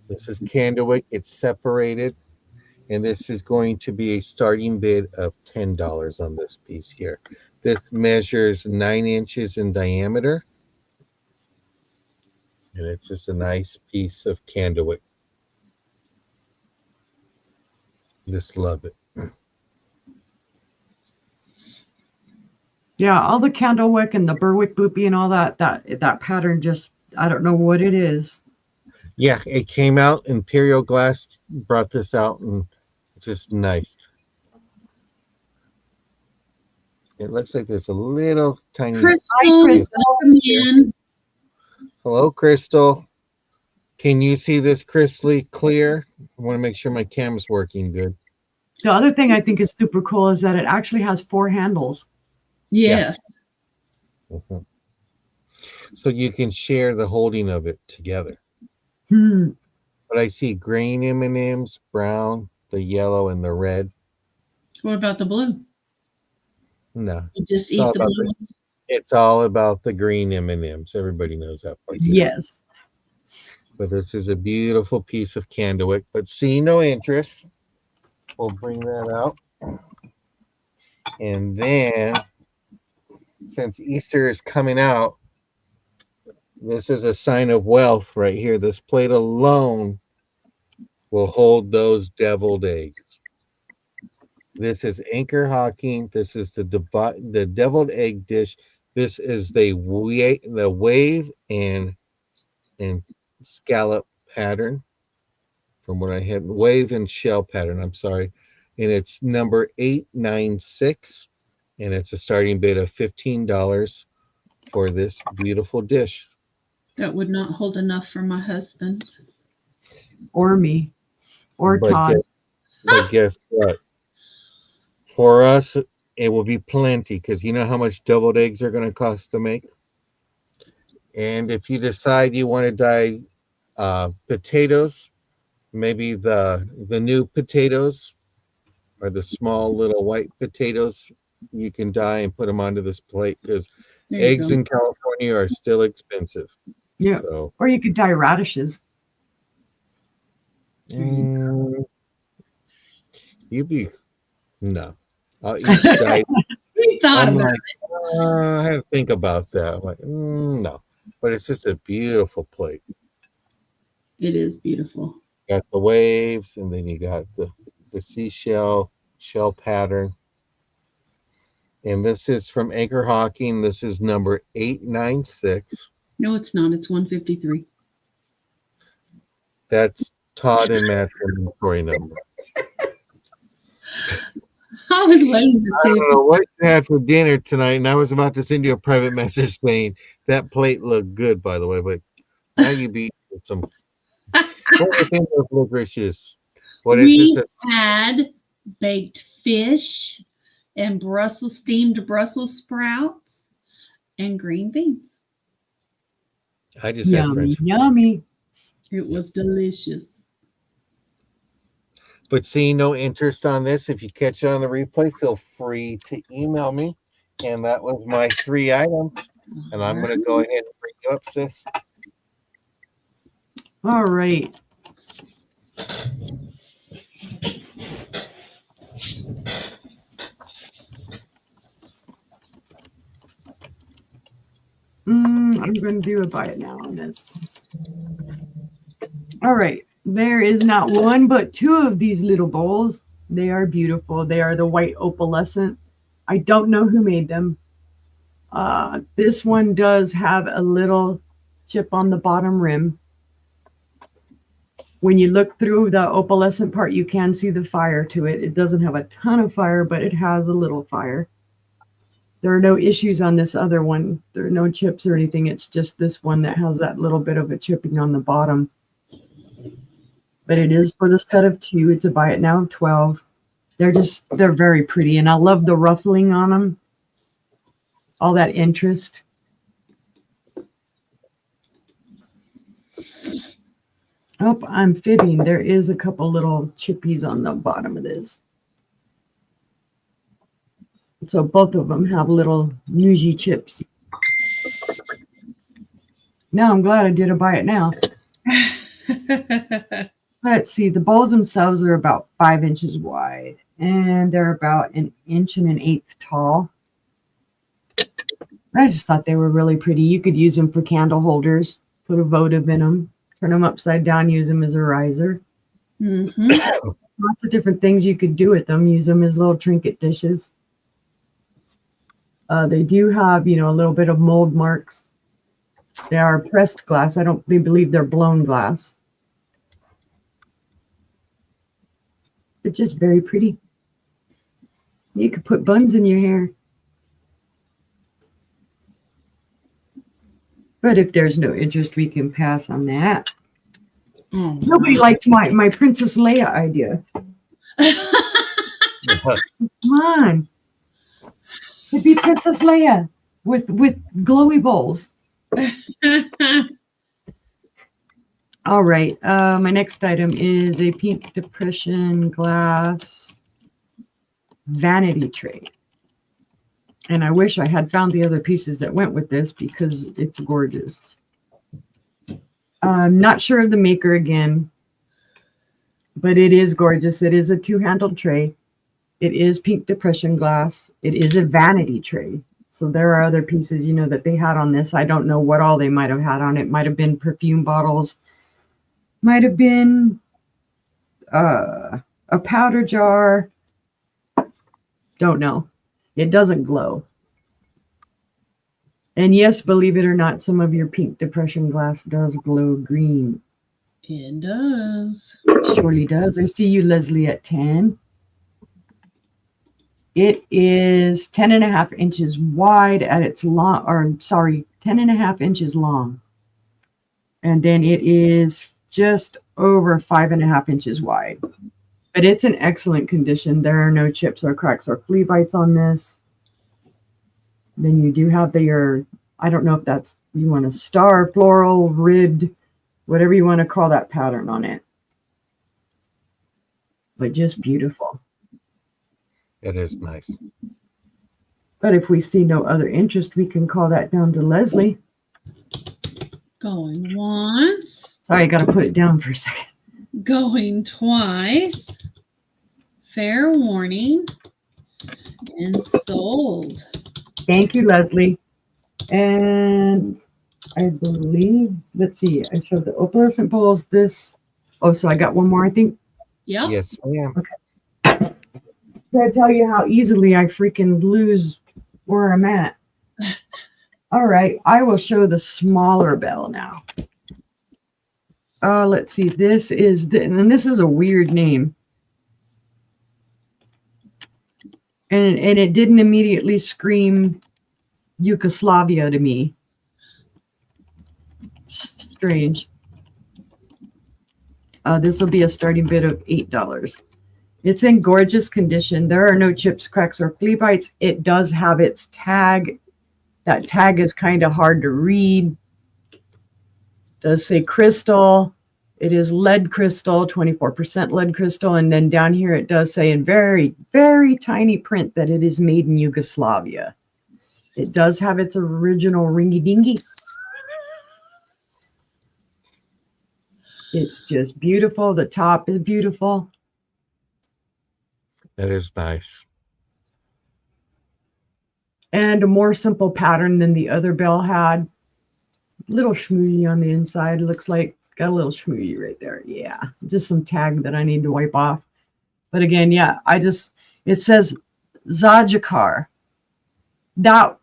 This is candlewick. It's separated, and this is going to be a starting bid of $10 on this piece here. This measures 9 inches in diameter, and it's just a nice piece of candlewick. Just love it. Yeah, all the candlewick and the Berwick boopy and all that pattern, just I don't know what it is. Yeah, it came out. Imperial Glass brought this out, and it's just nice. It looks like there's a little tiny. Crystal, Crystal. welcome in. Hello, Crystal. Can you see this crystally clear? I want to make sure my camera's working good. The other thing I think is super cool is that it actually has 4 handles. Yes. Mhm. So you can share the holding of it together. Hmm. But I see green M&Ms, brown, the yellow, and the red. What about the blue? No, You just all eat the about blue. it's all about the green M&Ms. Everybody knows that part. Yes. But this is a beautiful piece of candlewick. But see no interest. We'll bring that out. And then, since Easter is coming out, this is a sign of wealth right here. This plate alone will hold those deviled eggs. This is anchor hawking. This is the deviled egg dish. This is the wave and scallop pattern. From what I had, wave and shell pattern. I'm sorry, and it's number 896, and it's a starting bid of $15 for this beautiful dish. That would not hold enough for my husband. Or me. Or But Todd. guess what? For us, it will be plenty, because you know how much deviled eggs are going to cost to make. And if you decide you want to dye potatoes, maybe the new potatoes or the small little white potatoes, you can dye and put them onto this plate, because There you eggs go. in California are still expensive. Yeah. So Or you could dye radishes. you'd be no. I'll eat dye. We thought I'm about like, I had to think about that. I'm like, no. But it's just a beautiful plate. it. It is beautiful. Got the waves, and then you got the seashell shell pattern. And this is from Anchor Hawking. This is number 896. No, it's not. It's 153. That's Todd and Matt's inventory number. I was waiting to I see don't know what you had for dinner tonight, and I was about to send you a private message saying that plate looked good, by the way, but now you be some. What within those licorices? What is we this? had baked fish, and steamed Brussels sprouts and green beans. I just had Yummy, French. yummy. It was delicious. But seeing no interest on this, if you catch it on the replay, feel free to email me. And that was my 3 items. And I'm going to go ahead and bring you up, sis. All right. I'm going to do a buy it now on this. All right. There is not one but 2 of these little bowls. They are beautiful. They are the white opalescent. I don't know who made them. This one does have a little chip on the bottom rim. When you look through the opalescent part, you can see the fire to it. It doesn't have a ton of fire, but it has a little fire. There are no issues on this other one. There are no chips or anything. It's just this one that has that little bit of a chipping on the bottom. But it is for the set of 2. It's a buy it now of 12. They're very pretty. And I love the ruffling on them. All that interest. Oh, I'm fibbing. There is a couple little chippies on the bottom of this. So both of them have little Nuji chips. Now I'm glad I did a buy it now. Let's see. The bowls themselves are about 5 inches wide. And they're about 1 1/8 inches tall. I just thought they were really pretty. You could use them for candle holders. Put a votive in them. Turn them upside down. Use them as a riser. Mm-hmm. Lots of different things you could do with them. Use them as little trinket dishes. They do have, a little bit of mold marks. They are pressed glass. I don't believe they're blown glass. They're just very pretty. You could put buns in your hair. But if there's no interest, we can pass on that. Oh, Nobody liked my Princess Leia idea. Come on. It'd be Princess Leia with glowy bowls. All right. My next item is a pink depression glass vanity tray. And I wish I had found the other pieces that went with this because it's gorgeous. I'm not sure of the maker again, but it is gorgeous. It is a 2-handled tray. It is pink depression glass. It is a vanity tray. So there are other pieces, that they had on this. I don't know what all they might have had on it. Might have been perfume bottles. Might have been a powder jar. Don't know. It doesn't glow. And yes, believe it or not, some of your pink depression glass does glow green. It does. It surely does. I see you, Leslie, at 10. It is 10.5 inches wide at its 10.5 inches long. And then it is just over 5.5 inches wide. But it's in excellent condition. There are no chips or cracks or flea bites on this. Then you do have I don't know if that's, you want a star, floral, ribbed, whatever you want to call that pattern on it. But just beautiful. It is nice. But if we see no other interest, we can call that down to Leslie. Going once. Sorry, I got to put it down for a second. Going twice. Fair warning. And sold. Thank you, Leslie. And I believe, let's see, I showed the opalescent bowls. So I got one more, I think. Yep. Yes, ma'am. Okay. Did I tell you how easily I freaking lose where I'm at? All right, I will show the smaller bell now. Let's see, this is a weird name. And it didn't immediately scream Yugoslavia to me. Strange. This will be a starting bid of $8. It's in gorgeous condition. There are no chips, cracks, or flea bites. It does have its tag. That tag is kind of hard to read. It does say crystal. It is lead crystal, 24% lead crystal. And then down here it does say in very, very tiny print that it is made in Yugoslavia. It does have its original ringy dingy. It's just beautiful. The top is beautiful. That is nice. And a more simple pattern than the other bell had. Little schmoozy on the inside. Looks like got a little schmoozy right there. Yeah, just some tag that I need to wipe off. But again, yeah, it says Zajakar. That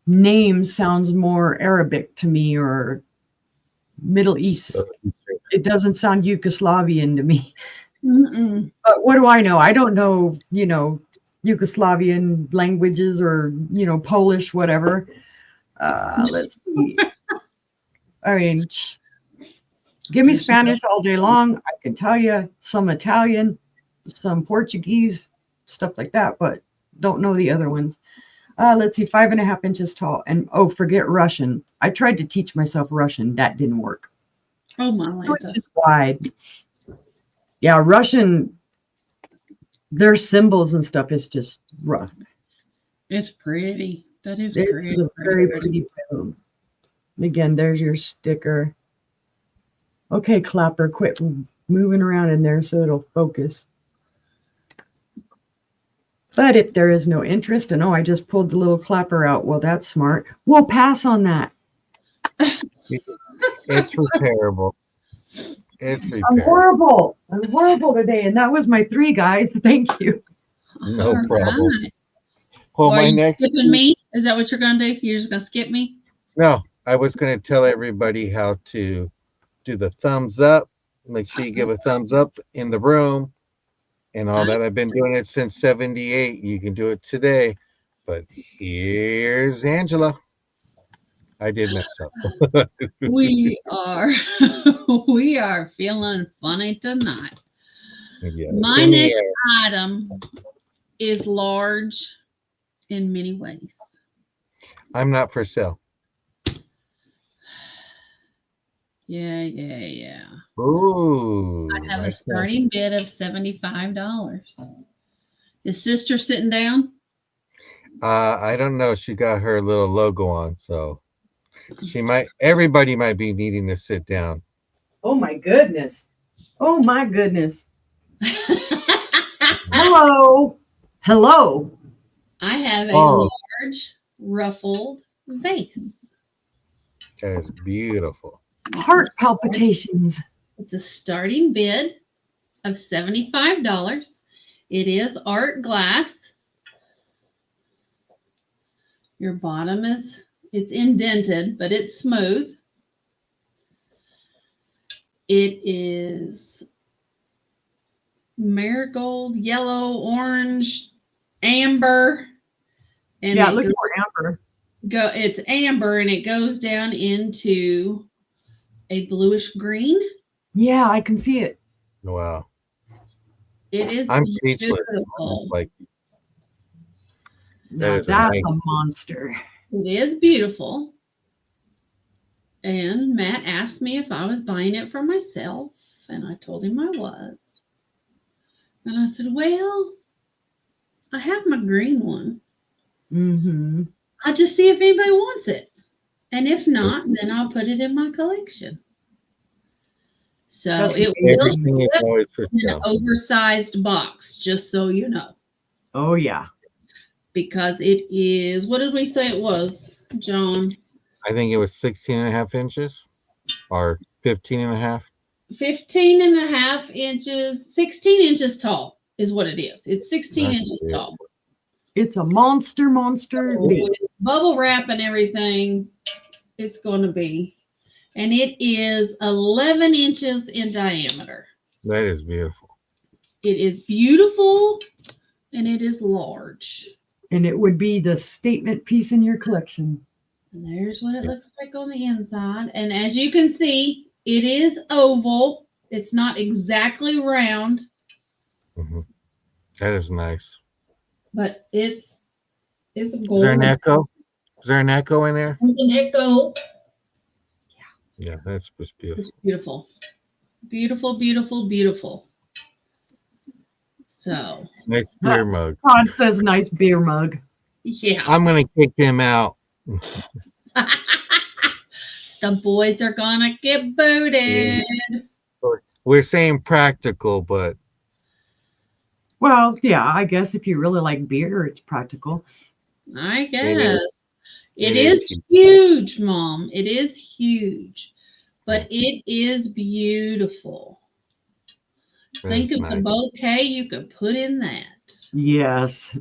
name sounds more Arabic to me or Middle East. It doesn't sound Yugoslavian to me. Mm-mm. But what do I know? I don't know, Yugoslavian languages or, Polish, whatever. Let's see. I mean, give me Spanish all day long. I can tell you some Italian, some Portuguese, stuff like that, but don't know the other ones. Let's see, 5.5 inches tall. And forget Russian. I tried to teach myself Russian. That didn't work. Oh my 2 Lanta. inches wide. Yeah, Russian, their symbols and stuff is just rough. It's pretty. That is It's pretty. a very pretty film. Again, there's your sticker. Okay, Clapper, quit moving around in there so it'll focus. But if there is no interest, and I just pulled the little clapper out, well, that's smart. We'll pass on that. It's repairable. It's I'm repairable. horrible. I'm horrible today. And that was my 3, guys. Thank you. No All problem. right. Well, Are my you next skipping me? Is that what you're going to do? You're just going to skip me? no, I was going to tell everybody how to do the thumbs up. Make sure you give a thumbs up in the room and all that. I've been doing it since 78. You can do it today. But here's Angela. I did mess up. We are we are feeling funny tonight. Yeah, My in the next air. item is large in many ways. I'm not for sale. Yeah. Ooh. I have a nice one. starting bid of $75. Is sister sitting down? I don't know. She got her little logo on, so everybody might be needing to sit down. Oh, my goodness. Oh, my goodness. Hello. Hello. I have a Oh. large ruffled vase. That is beautiful. Heart palpitations. It's a starting bid of $75. It is art glass. Your bottom it's indented, but it's smooth. It is marigold, yellow, orange, amber. And Yeah, it looks more amber. it's amber and it goes down into a bluish green. Yeah, I can see it. Wow. It is I'm speechless. beautiful. Like Now is a that's nice- a monster. It is beautiful. And Matt asked me if I was buying it for myself, and I told him I was. And I said, well, I have my green one. Mm-hmm. I'll just see if anybody wants it. And if not, then I'll put it in my collection. So That's it will everything is ship always for in sale. an oversized box, just so you know. Oh, yeah. Because it is, what did we say it was, John? I think it was 16 and a half inches or 15 and a half. 15 and a half inches, 16 inches tall is what it is. It's 16 That's inches it. tall. It's a monster. With bubble wrap and everything, it's going to be. And it is 11 inches in diameter. That is beautiful. It is beautiful and it is large. And it would be the statement piece in your collection. And there's what it looks like on the inside. And as you can see, it is oval. It's not exactly round. Mhm. That is nice. but it's a Is there gold. an echo? Is there an echo in there? There's an echo. Yeah, that's just beautiful. It's beautiful. Beautiful, beautiful, beautiful. So, Nice beer mug. Todd says nice beer mug. yeah. I'm gonna kick him out. The boys are gonna get booted. We're saying practical, but Well, yeah, I guess if you really like beer, it's practical. I it guess. is. It It is is huge, Mom. It is huge. But it is beautiful. Think That's of the nice. bouquet you could put in that. Yes.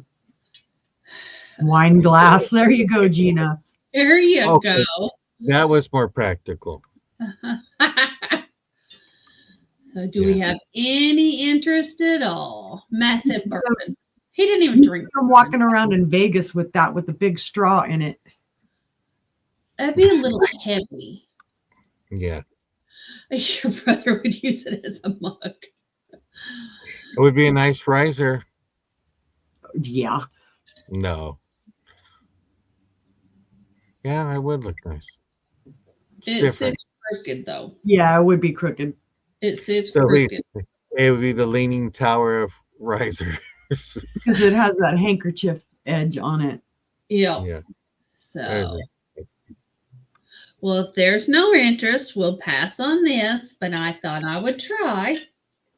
Wine glass. There you go, Gina. There you Okay. go. That was more practical. So do we Yeah. have any interest at all? Massive bourbon. He didn't even Instead drink. of walking around in Vegas with that with the big straw in it. That'd be a little heavy. Yeah. Your brother would use it as a mug. It would be a nice riser. Yeah. No. Yeah, it would look nice. It's It different. sits crooked though. Yeah, it would be crooked. It sits So we- crooked. It would be the leaning tower of riser. Because it has that handkerchief edge on it. Yeah. Yeah. So, well, if there's no interest, we'll pass on this. But I thought I would try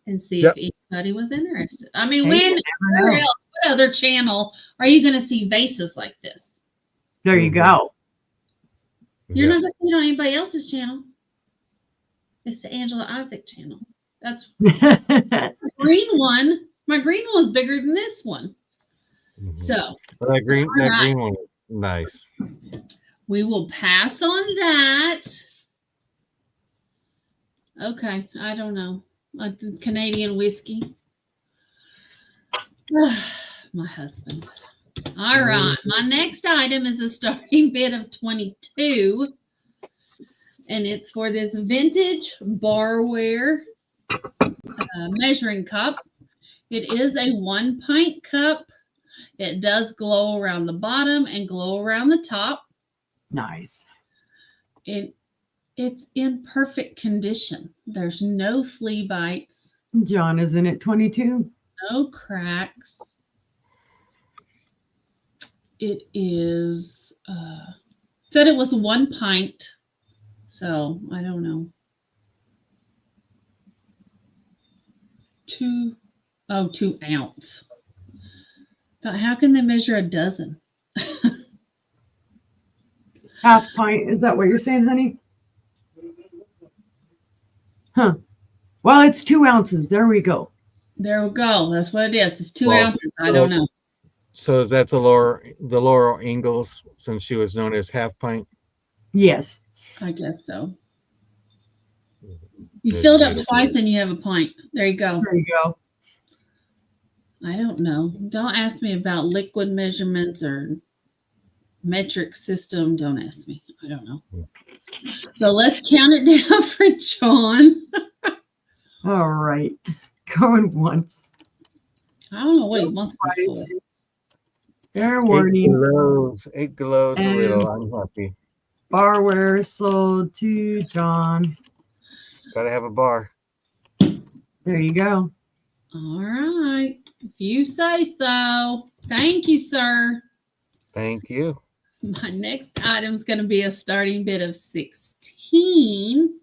and see Yep. if anybody was interested. I mean, Hey, when you never where know. else, what other channel are you going to see vases like this? There you go. You're Yeah. not going to see it on anybody else's channel. It's the Angela Isaac channel. That's That's the green one. My green one was bigger than this one. Mhm. So But that green Alright. one, nice. we will pass on that. Okay, I don't know. Canadian whiskey. My husband. All right. My next item is a starting bid of 22. And it's for this vintage barware measuring cup. It is a 1 pint cup. It does glow around the bottom and glow around the top. nice. It's in perfect condition. There's no flea bites, John is in at 22. no cracks. It is said it was 1 pint, so I don't know. 2 ounce. But how can they measure a dozen? Half pint. Is that what you're saying, honey? Huh. Well, it's 2 ounces. There we go. There we go. That's what it is. It's 2 Well, ounces. I don't know. So is that the Laurel Ingalls, since she was known as half pint? Yes. I guess so. You That's filled up beautiful. twice and you have a pint. There you go. There you go. I don't know. Don't ask me about liquid measurements or metric system. Don't ask me. I don't know. So let's count it down for John. All right. Going once. I don't know what he wants this for. Fair It warning. glows. It glows a And- little. I'm happy. Barware sold to John. Gotta have a bar. There you go. All right. If you say so. Thank you, sir. Thank you. My next item is going to be a starting bid of 16.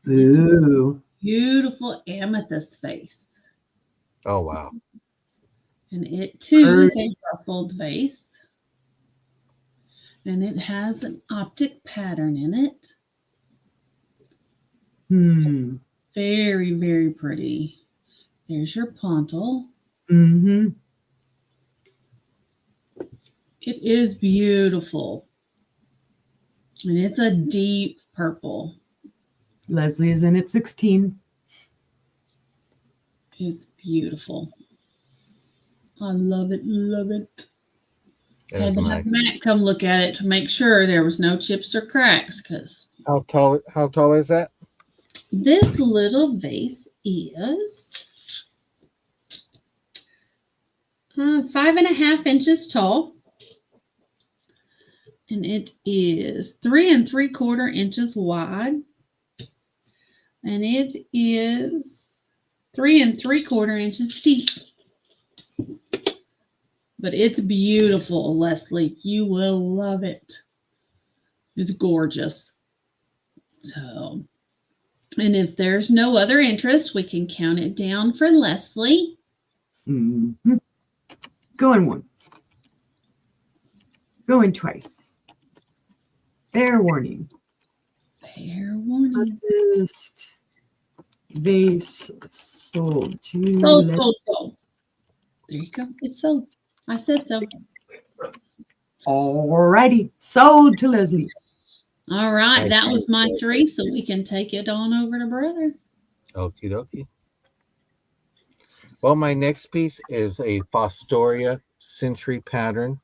Ooh. Beautiful amethyst face. Oh wow. And it too is a ruffled vase. And it has an optic pattern in it. Hmm. Very, very pretty. There's your pontal. Mm-hmm. It is beautiful. And it's a deep purple. Leslie is in at 16. It's beautiful. I love it. Love it. That Had is to nice. have Matt come look at it to make sure there was no chips or cracks, because How tall is that? this little vase is 5.5 inches tall. And it is 3 3/4 inches wide. And it is 3 3/4 inches deep. But it's beautiful, Leslie. You will love it. It's gorgeous. So, and if there's no other interest, we can count it down for Leslie. Mhm. Going once. Going twice. Fair warning. Fair warning. List vase sold to Sold. There you go. It's sold. I said so. Alrighty. Sold to Leslie. All right. Thank That you. was my 3, so we can take it on over to Brother. Okie dokie. Well, my next piece is a Fostoria Century pattern.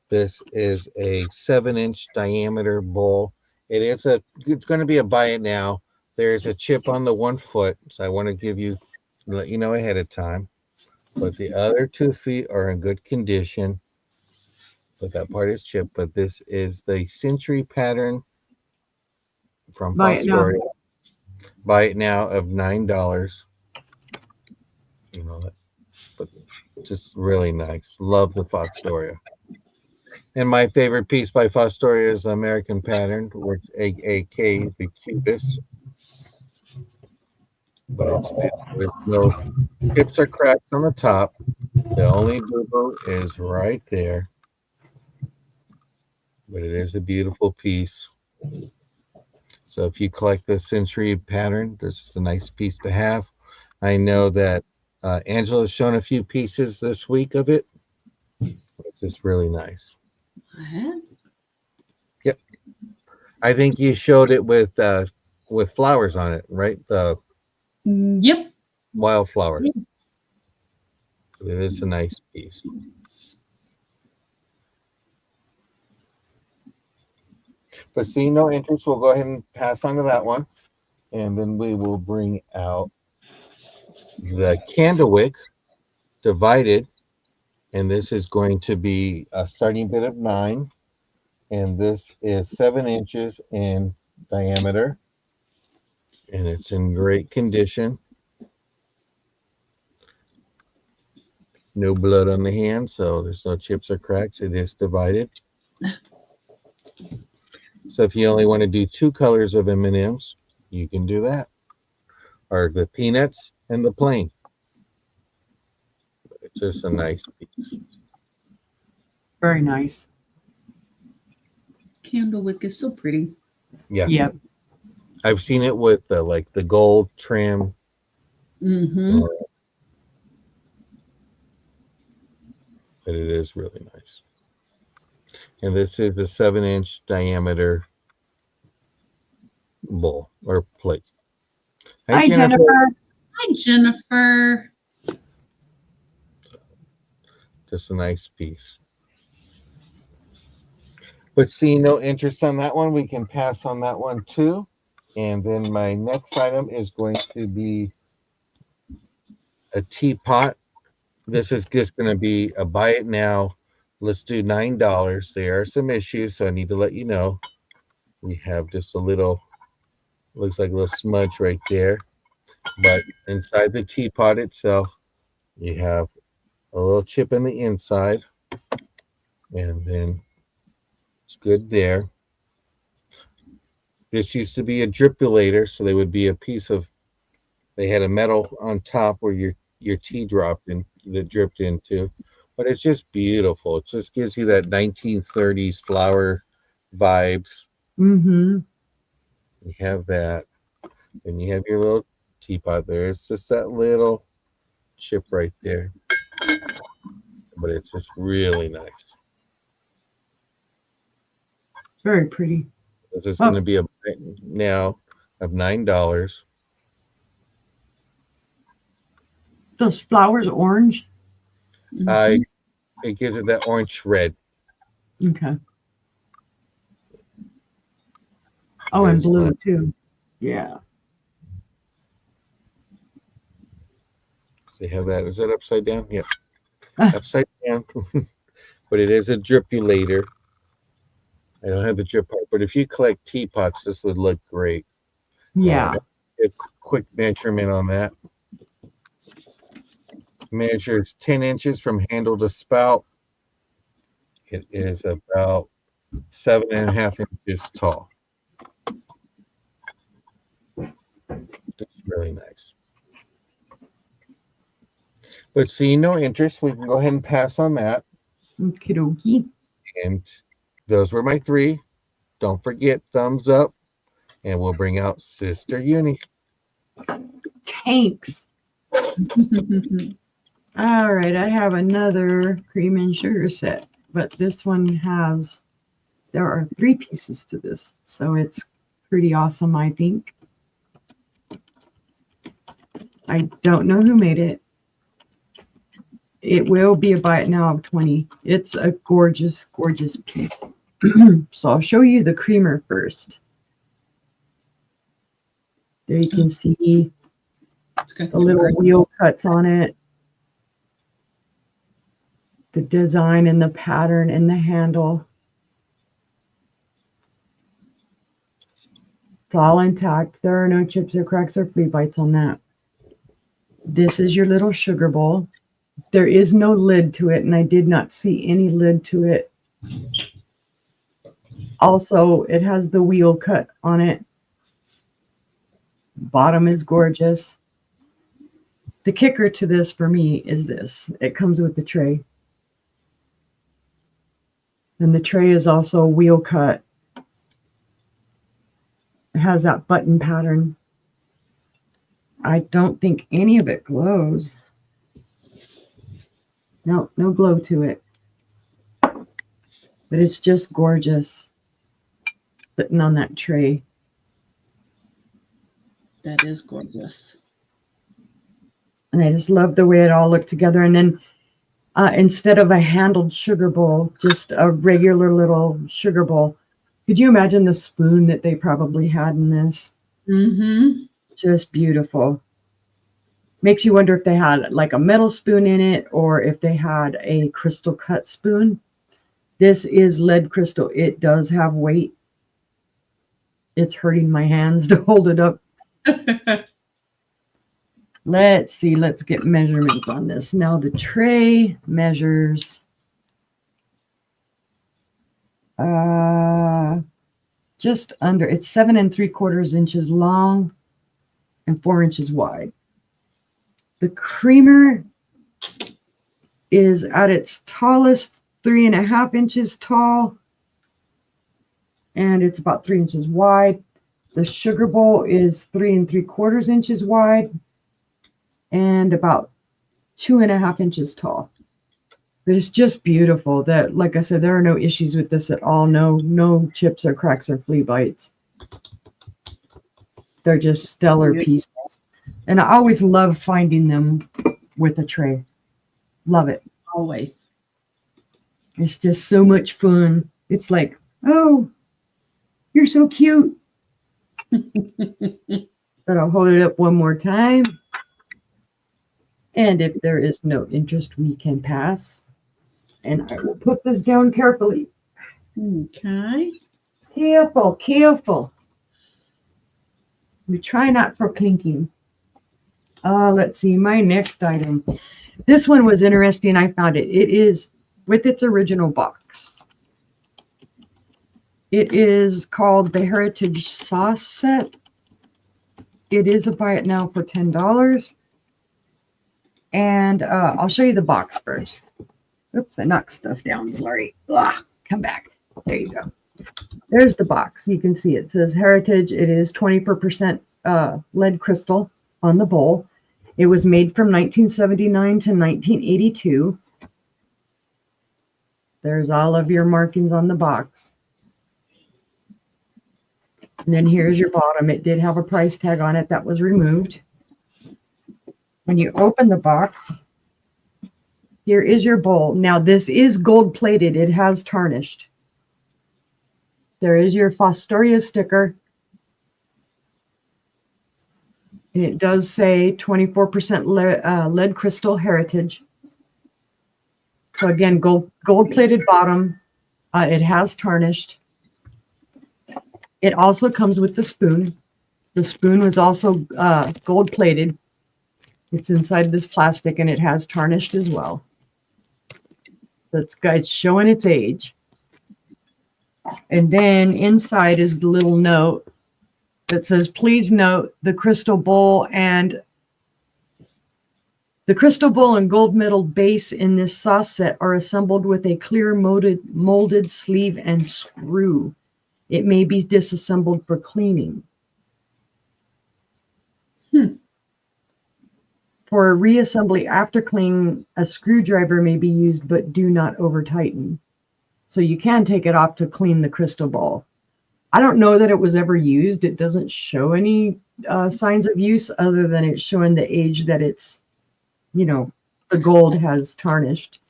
This is a 7-inch diameter bowl. It's going to be a buy it now. There's a chip on the 1 foot, so I want to let you know ahead of time. But the other 2 feet are in good condition. But that part is chipped. But this is the Century pattern from Buy it now. Fostoria. Buy it now of $9. You know that, but just really nice. Love the Fostoria. And my favorite piece by Fostoria is the American pattern, which aka the cutest. But there's no chips or cracks on the top. The only boo-boo is right there. But it is a beautiful piece. So if you collect the Century pattern, this is a nice piece to have. I know that Angela's shown a few pieces this week of it. It's just really nice. I have. Yep. I think you showed it with flowers on it, right? The Yep. wildflowers. It is a nice piece. But seeing no interest, we'll go ahead and pass on to that one. And then we will bring out the Candlewick divided. And this is going to be a starting bid of 9. And this is 7 inches in diameter. And it's in great condition. No blood on the hand, so there's no chips or cracks. It is divided. So if you only want to do 2 colors of M&Ms, you can do that. Or the peanuts and the plain. It's just a nice piece. Very nice. Candlewick is so pretty. Yeah. Yep. I've seen it with the gold trim. Mm-hmm. But it is really nice. And this is a 7-inch diameter bowl or plate. Hi, Jennifer. Hi, Jennifer. Just a nice piece. But seeing no interest on that one, we can pass on that one too. And then my next item is going to be a teapot. This is just going to be a buy it now. Let's do $9. There are some issues, so I need to let you know. We have just a little, looks like a little smudge right there. But inside the teapot itself, you have a little chip in the inside. And then it's good there. This used to be a dripulator, so there would be a piece of, they had a metal on top where your tea dropped in, that dripped into. But it's just beautiful. It just gives you that 1930s flower vibes. Mm-hmm. You have that. And you have your little teapot there. It's just that little chip right there. But it's just really nice. Very pretty. This is going to be a now of $9. Those flowers orange. Mm-hmm. It gives it that orange red. Okay. Oh, and blue too. Yeah. So you have that. Is that upside down? Yeah. Upside can, but it is a dripulator. I don't have the drip part, but if you collect teapots, this would look great. Yeah. A quick measurement on that. Measures 10 inches from handle to spout. It is about 7.5 inches tall. It's really nice. But seeing no interest, we can go ahead and pass on that. Okie dokie. And those were my three. Don't forget, thumbs up, and we'll bring out Sister Uni. Tanks. All right, I have another cream and sugar set, but this one has, there are 3 pieces to this, so it's pretty awesome, I think. I don't know who made it. It will be a buy it now of 20. It's a gorgeous, gorgeous piece. So I'll show you the creamer first. There you can see the little wheel cuts on it. The design and the pattern and the handle. It's all intact. There are no chips or cracks or flea bites on that. This is your little sugar bowl. There is no lid to it, and I did not see any lid to it. Also, it has the wheel cut on it. Bottom is gorgeous. The kicker to this for me is this. It comes with the tray. And the tray is also wheel cut. It has that button pattern. I don't think any of it glows. No glow to it. But it's just gorgeous sitting on that tray. That is gorgeous. And I just love the way it all looked together. And then instead of a handled sugar bowl, just a regular little sugar bowl. Could you imagine the spoon that they probably had in this? Mm-hmm. Just beautiful. Makes you wonder if they had like a metal spoon in it or if they had a crystal cut spoon. This is lead crystal. It does have weight. It's hurting my hands to hold it up. Let's see. Let's get measurements on this. Now the tray measures just under, it's 7 3/4 inches long and 4 inches wide. The creamer is at its tallest 3.5 inches tall, and it's about 3 inches wide. The sugar bowl is 3 3/4 inches wide and about 2.5 inches tall. But it's just beautiful. That, like I said, there are no issues with this at all. No chips or cracks or flea bites. They're just stellar pieces. And I always love finding them with a tray. Love it. Always. It's just so much fun. It's like, oh, you're so cute. But I'll hold it up one more time. And if there is no interest, we can pass. And I will put this down carefully. Okay. Careful. We try not for clinking. Let's see, my next item. This one was interesting. I found it. It is with its original box. It is called the Heritage Sauce Set. It is a buy it now for $10. And I'll show you the box first. Oops, I knocked stuff down. Sorry. Come back. There you go. There's the box. You can see it says Heritage. It is 24% lead crystal on the bowl. It was made from 1979 to 1982. There's all of your markings on the box. And then here's your bottom. It did have a price tag on it that was removed. When you open the box, here is your bowl. Now, this is gold plated. It has tarnished. There is your Fostoria sticker. And it does say 24% lead crystal heritage. So again, gold plated bottom. It has tarnished. It also comes with the spoon. The spoon was also gold plated. It's inside this plastic and it has tarnished as well. That's guys showing its age. And then inside is the little note that says, please note the crystal bowl and gold metal base in this sauce set are assembled with a clear molded sleeve and screw. It may be disassembled for cleaning. For reassembly after cleaning, a screwdriver may be used, but do not over tighten. So you can take it off to clean the crystal ball. I don't know that it was ever used. It doesn't show any signs of use other than it's showing the age that it's, the gold has tarnished.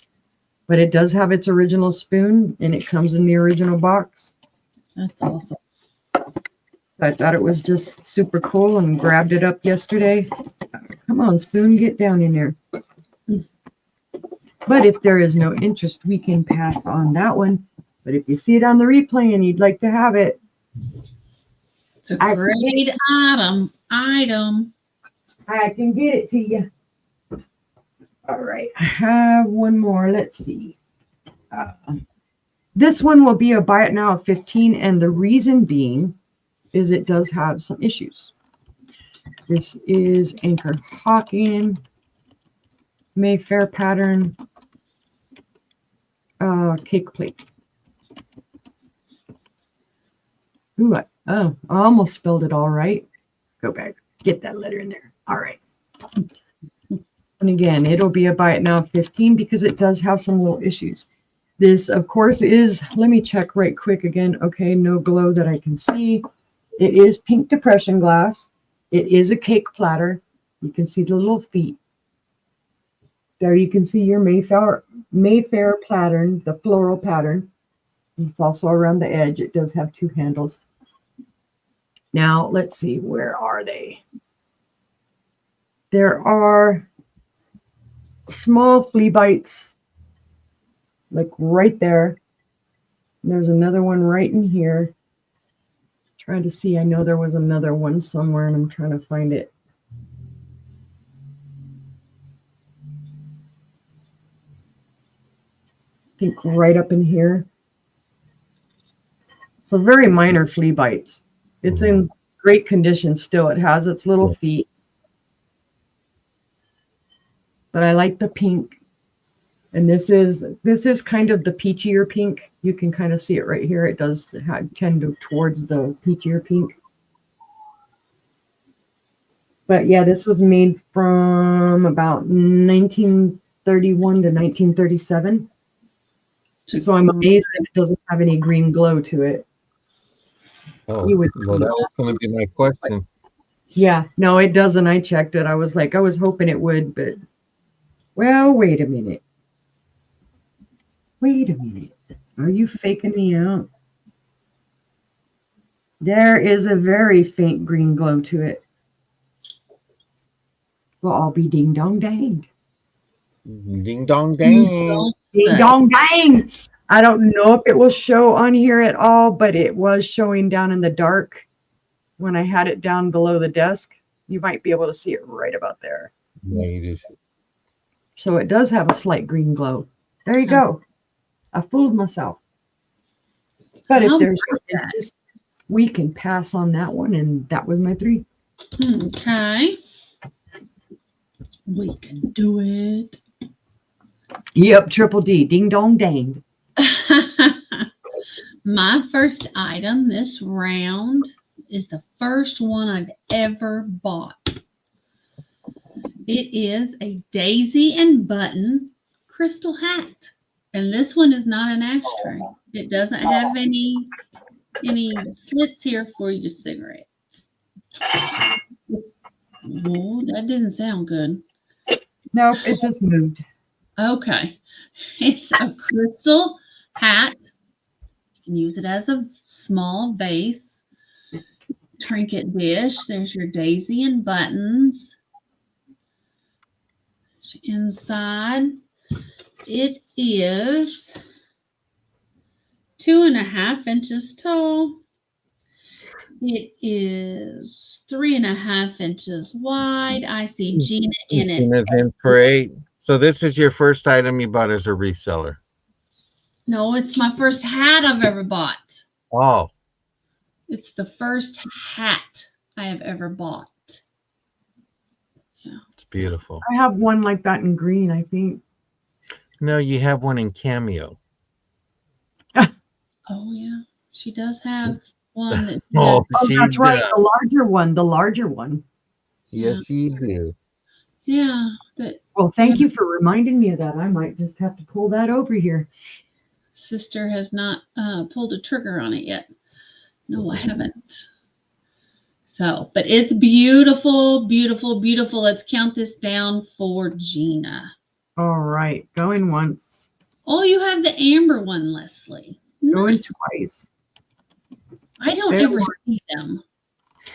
But it does have its original spoon and it comes in the original box. That's awesome. I thought it was just super cool and grabbed it up yesterday. Come on, spoon, get down in there. But if there is no interest, we can pass on that one. But if you see it on the replay and you'd like to have it, It's a great item. I can get it to you. All right, I have one more. Let's see. This one will be a buy it now of 15, and the reason being is it does have some issues. This is Anchor Hawking, Mayfair pattern, cake plate. Ooh, I almost spelled it all right. Go back, get that letter in there. All right. And again, it'll be a buy it now 15 because it does have some little issues. This, of course, is, let me check right quick again. Okay, no glow that I can see. It is pink depression glass. It is a cake platter. You can see the little feet. There you can see your Mayfair pattern, the floral pattern. It's also around the edge. It does have two handles. Now, let's see, where are they? There are small flea bites, like right there. There's another one right in here. Trying to see, I know there was another one somewhere and I'm trying to find it. I think right up in here. So very minor flea bites. It's in great condition still. It has its little feet. But I like the pink. And this is kind of the peachier pink. You can kind of see it right here. It does tend towards the peachier pink. But yeah, this was made from about 1931 to 1937. So I'm amazed that it doesn't have any green glow to it. Oh, well, that was going to be my question. Yeah, no, it doesn't. I checked it. I was hoping it would, but well, wait a minute. Wait a minute. Are you faking me out? There is a very faint green glow to it. Well, I'll be ding dong danged. Ding dong dang. Ding dong dang. I don't know if it will show on here at all, but it was showing down in the dark when I had it down below the desk. You might be able to see it right about there. Yeah, you do. So it does have a slight green glow. There you go. I fooled myself. But if there's interest, we can pass on that one, and that was my 3. Okay. We can do it. Yep, triple D. Ding dong dang. My first item this round is the first one I've ever bought. It is a daisy and button crystal hat. And this one is not an ashtray. It doesn't have any slits here for your cigarettes. Whoa, that didn't sound good. Nope, it just moved. Okay. It's a crystal hat. You can use it as a small vase. Trinket dish. There's your daisy and buttons. Inside. It is 2.5 inches tall. It is 3.5 inches wide. I see Gina in it. Gina's in for 8. So this is your first item you bought as a reseller. No, it's my first hat I've ever bought. Oh, It's the first hat I have ever bought. it's beautiful. I have one like that in green, I think. No, you have one in cameo. Oh yeah, she does have one that. Oh, Oh, she that's right. does. The larger one. The larger one. Yes, you do. Yeah, that Well, thank you for reminding me of that. I might just have to pull that over here. sister has not pulled a trigger on it yet. No, I haven't. So, but it's beautiful, beautiful, beautiful. Let's count this down for Gina. All right. Going once. Oh, you have the amber one, Leslie. Going Nice. twice. I don't There ever we- see them.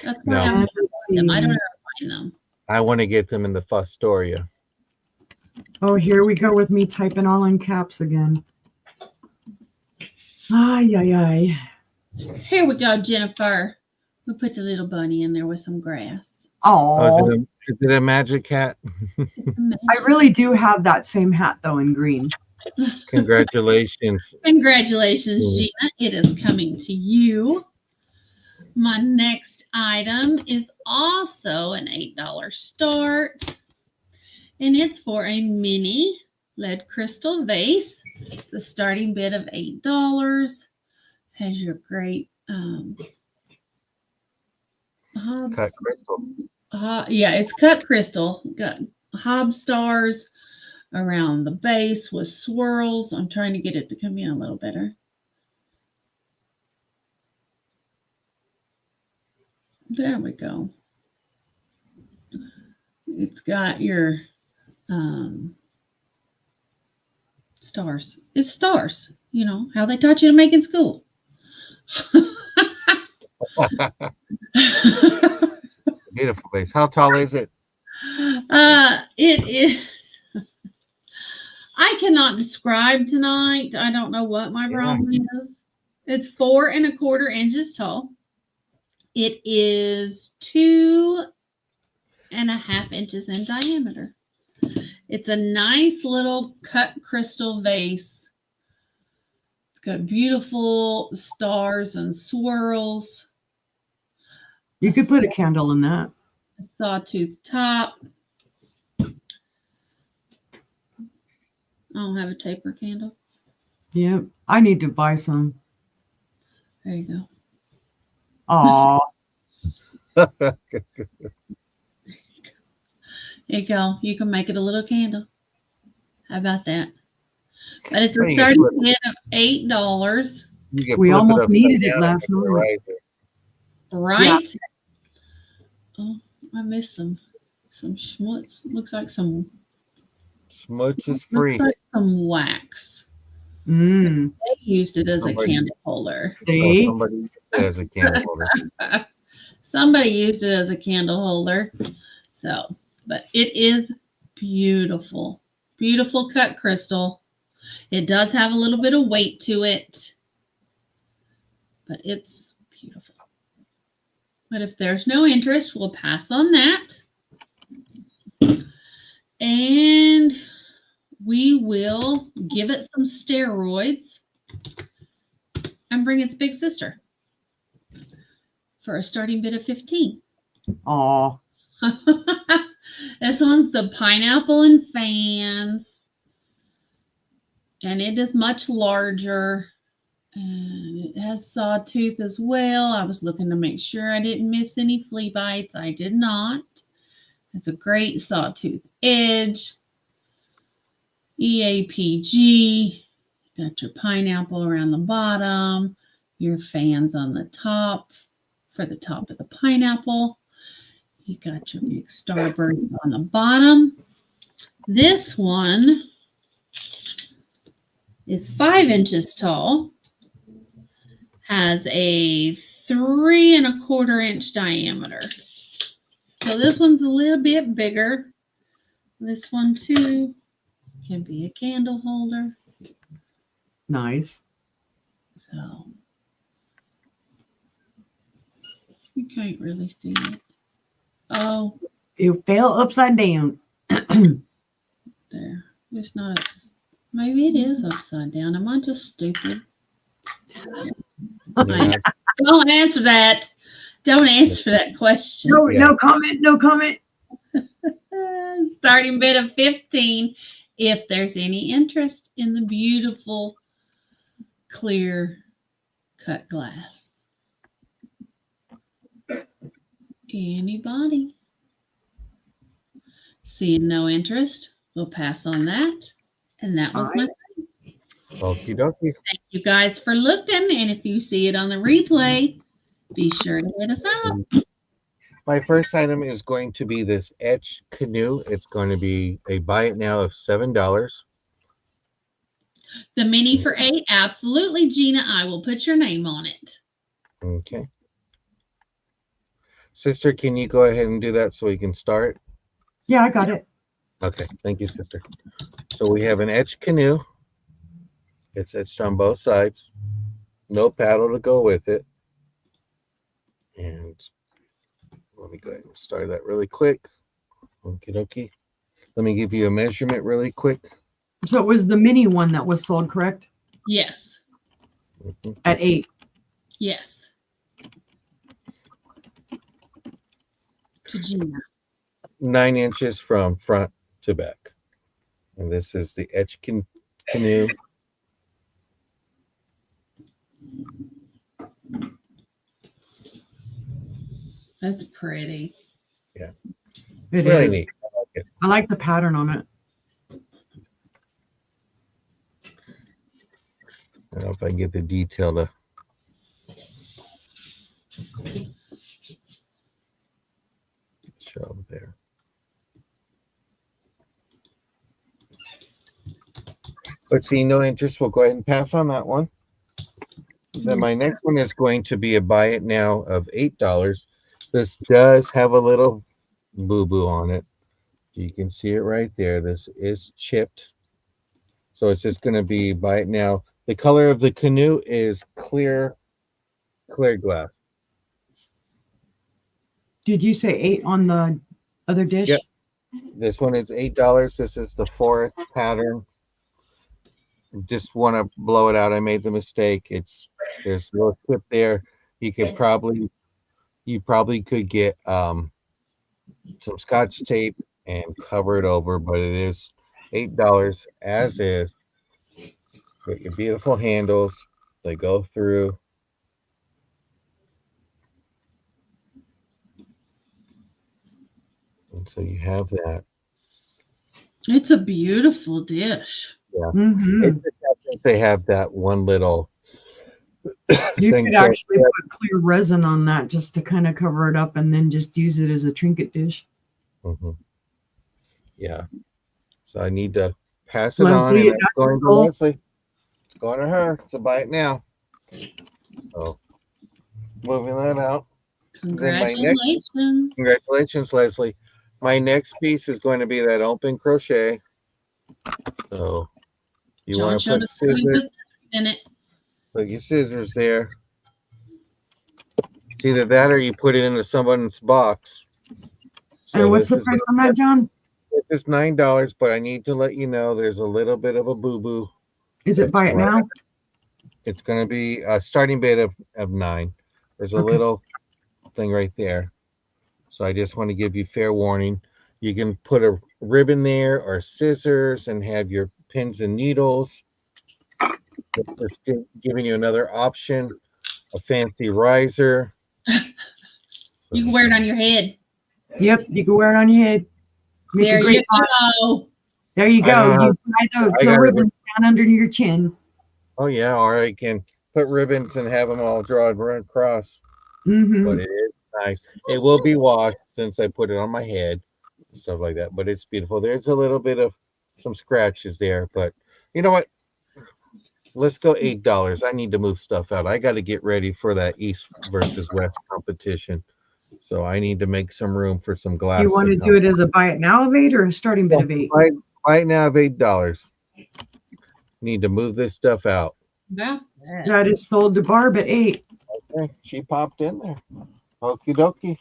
That's why No. I'm And let's see. them. I don't ever find them. I want to get them in the Fostoria. Oh, here we go with me typing all in caps again. Ay, ay, ay. Here we go, Jennifer. We put the little bunny in there with some grass. Oh, Oh, is it a magic hat? I really do have that same hat though in green. Congratulations. Congratulations, Mm. Gina. It is coming to you. My next item is also an $8 start, and it's for a mini lead crystal vase. It's a starting bid of $8. Has your great hobs. Cut crystal. Yeah, it's cut crystal. Got hob stars around the base with swirls. I'm trying to get it to come in a little better. There we go. It's got your stars. It's stars, you know, how they taught you to make in school. Beautiful vase. How tall is it? It is. I cannot describe tonight. I don't know what my problem is. It's 4.25 inches tall. It is 2.5 inches in diameter. It's a nice little cut crystal vase. It's got beautiful stars and swirls. You could put a candle in that. A sawtooth top. I don't have a taper candle. Yep. I need to buy some. There you go. Aw. There you go. You can make it a little candle. How about that? But it's a Well, you starting put- bid of $8, You can We flip almost upside needed it down last and night. rise it. right? Oh, I missed some schmutz. Looks like some Smudge is looks free. like some wax. Mm. They used it as a Somebody- candle holder. So See? somebody used it as a candle holder. Somebody used it as a candle holder. So, but it is beautiful. Beautiful cut crystal. It does have a little bit of weight to it, but it's beautiful. But if there's no interest, we'll pass on that. And we will give it some steroids and bring its big sister for a starting bid of 15. Aw. This one's the pineapple and fans. And it is much larger. And it has sawtooth as well. I was looking to make sure I didn't miss any flea bites. I did not. It's a great sawtooth edge. EAPG. Got your pineapple around the bottom. Your fans on the top for the top of the pineapple. You got your big starbird on the bottom. This one is 5 inches tall. Has a 3.25 inch diameter. So this one's a little bit bigger. This one too. can be a candle holder. Nice. So you can't really see it. Oh, It fell upside down. there. It's not. Maybe it is upside down. Am I just stupid? Yeah, Don't answer that. Don't answer that question. No, Yeah. no comment. No comment. Starting bid of 15. If there's any interest in the beautiful clear cut glass. Anybody? Seeing no interest, we'll pass on that. And that was my Okie dokie. thank you guys for looking. And if you see it on the replay, be sure to hit us up. My first item is going to be this etched canoe. It's going to be a buy it now of $7. The mini for 8. Absolutely, Gina. I will put your name on it. Okay. Sister, can you go ahead and do that so we can start? Yeah, I got it. Okay, thank you, sister. So we have an etched canoe. It's etched on both sides. No paddle to go with it. And let me go ahead and start that really quick. Okie dokie. Let me give you a measurement really quick. So it was the mini one that was sold, correct? Yes. Mhm. At 8. Yes. To Gina. 9 inches from front to back. And this is the etched canoe. That's pretty. It's It really is. neat. I like it. I like the pattern on it. I don't know if I can get the detail to show there. But see, no interest. We'll go ahead and pass on that one. Then my next one is going to be a buy it now of $8. This does have a little boo-boo on it. You can see it right there. This is chipped. So it's just going to be buy it now. The color of the canoe is clear glass. Did you say 8 on the other dish? Yep. This one is $8. This is the forest pattern. Just want to blow it out. I made the mistake. There's a little tip there. You probably could get some Scotch tape and cover it over, but it is $8 as is. Got your beautiful handles. They go through. And so you have that. It's a beautiful dish. Yeah. Mm-hmm. It just happens they have that one little You thing. could So, actually put clear resin on that just to kind of cover it up and then just use it as a trinket dish. mhm. Yeah. So I need to pass it on. Leslie, And that's going to cool. Leslie. It's going to her. So buy it now. So moving that out. Congratulations. Congratulations, Leslie. My next piece is going to be that open crochet. So you John want to showed put us how to use scissors, in it. put your scissors there. It's either that or you put it into someone's box. So And what's the this price on that, John? is $9, but I need to let you know there's a little bit of a boo-boo. Is it buy it now? It's going to be a starting bid of 9. There's a Okay. little thing right there. So I just want to give you fair warning. You can put a ribbon there or scissors and have your pins and needles. Just giving you another option, a fancy riser. You can wear it on your head. Yep, you can wear it on your head. Make a There great you pot. go. There you I go. know how- You tie I the got it. ribbon down under your chin. Oh yeah, or I can put ribbons and have them all drawn right across. Mm-hmm. But it is nice. It will be washed since I put it on my head, stuff like that. But it's beautiful. There's a little bit of some scratches there, but you know what? Let's go $8. I need to move stuff out. I got to get ready for that East versus West competition. So I need to make some room for some glass. You want to do it as a buy it now of 8 or a starting bid of 8? Buy right now of $8. Need to move this stuff out. Yeah. That is sold to Barb at 8. Okay, she popped in there. Okie dokie.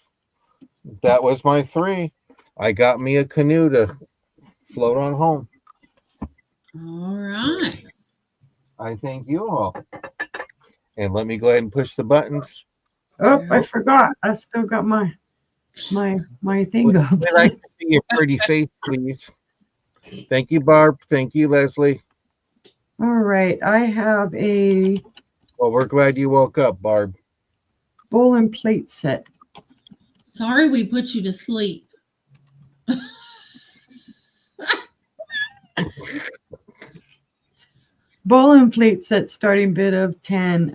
That was my 3. I got me a canoe to float on home. All right. I thank you all. And let me go ahead and push the buttons. Oh, I forgot. I still got my thing up. We'd like to see your pretty face, please. Thank you, Barb. Thank you, Leslie. All right. I have a Well, we're glad you woke up, Barb. bowl and plate set. Sorry we put you to sleep. Bowl and plate set starting bid of 10.